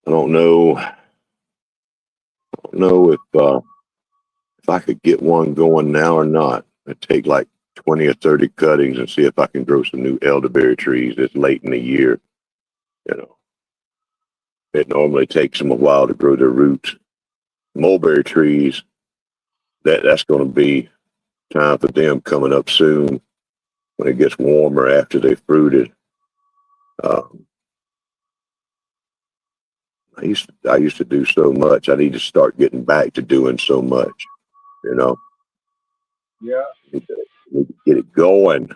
I don't know if I could get one going now or not. I'd take like 20 or 30 cuttings and see if I can grow some new elderberry trees. It's late in the year, you know. It normally takes them a while to grow their roots. Mulberry trees, that's going to be time for them coming up soon when it gets warmer after they fruited. Um, I used to do so much. I need to start getting back to doing so much. You know, Yeah. need to get it going.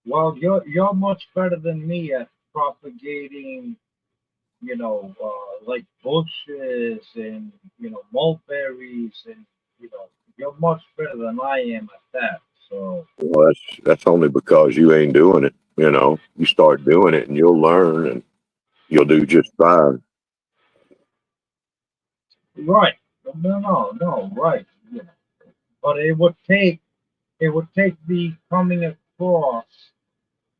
Well, you're much better than me at propagating. Like bushes and mulberries and you're much better than I am at that. So Well, that's only because you ain't doing it. You, you, start doing it, and you'll learn, and you'll do just fine. Right. No, right. Yeah. But it would take me coming across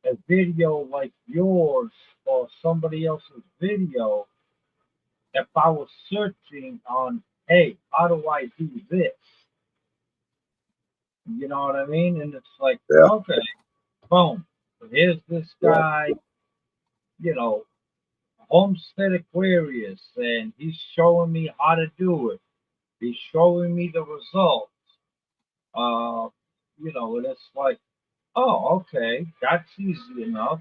a video like yours or somebody else's video if I was searching on, hey, how do I do this? You know what I mean? And it's like, Yeah, okay, boom. Here's this yeah, guy, you know, Homestead Aquarius, and he's showing me how to do it. He's showing me the results. Uh, and it's like, oh, okay, that's easy enough.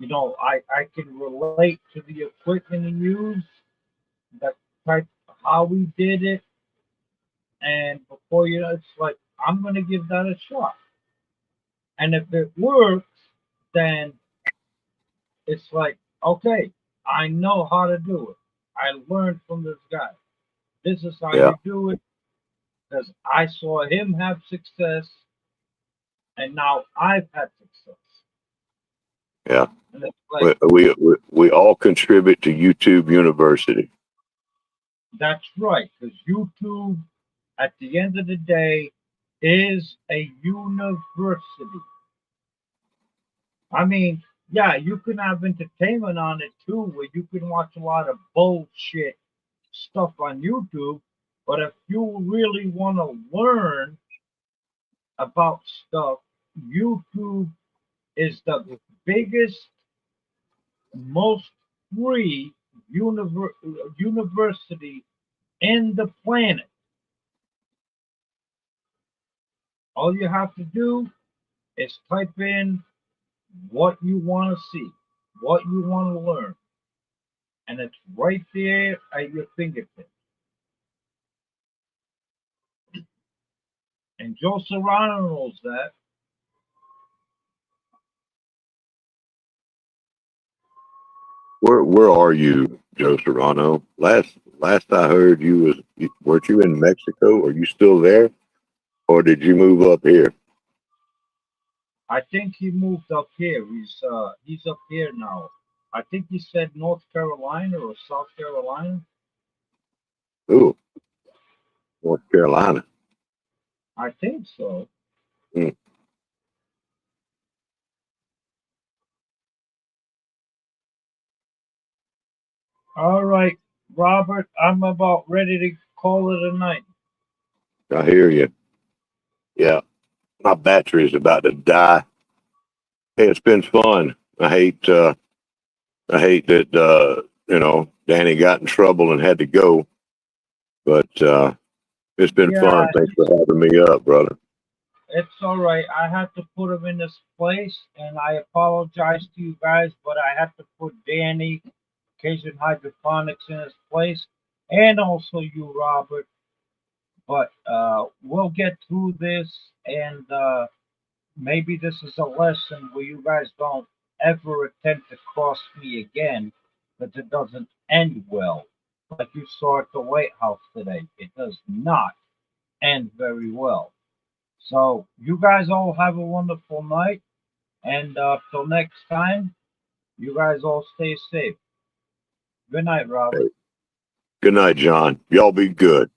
I can relate to the equipment he used, that type, how we did it, and before you know, it's like, I'm gonna give that a shot. And if it works, then it's like, okay, I know how to do it. I learned from this guy. This is how yeah, you do it because I saw him have success, and now I've had success. yeah. And it's like, We all contribute to YouTube University. that's right, because YouTube, at the end of the day, is a university. I mean, yeah, you can have entertainment on it too, where you can watch a lot of bullshit stuff on YouTube. But if you really want to learn about stuff, YouTube is the biggest, most free university in the planet. All you have to do is type in what you want to see, what you want to learn, and it's right there at your fingertips. And Joe Serrano knows that. Where are you, Joe Serrano? Last I heard, weren't you in Mexico? Are you still there, or did you move up here? I think he moved up here. He's up here now. I think he said North Carolina or South Carolina. Ooh, North Carolina. I think so. Hmm. All right, Robert, I'm about ready to call it a night. I hear you. Yeah, my battery is about to die. Hey, it's been fun. I hate that Danny got in trouble and had to go, but it's been Yeah, fun. Thanks for having me up, brother. it's all right. I had to put him in this place, and I apologize to you guys, but I had to put Danny, Cajun Hydroponics, in his place, and also you, Robert. But we'll get through this, and maybe this is a lesson where you guys don't ever attempt to cross me again, because it doesn't end well. Like you saw at the White House today, it does not end very well. So you guys all have a wonderful night, and till next time, you guys all stay safe. Good night, Robert. Hey, good night, John. Y'all be good.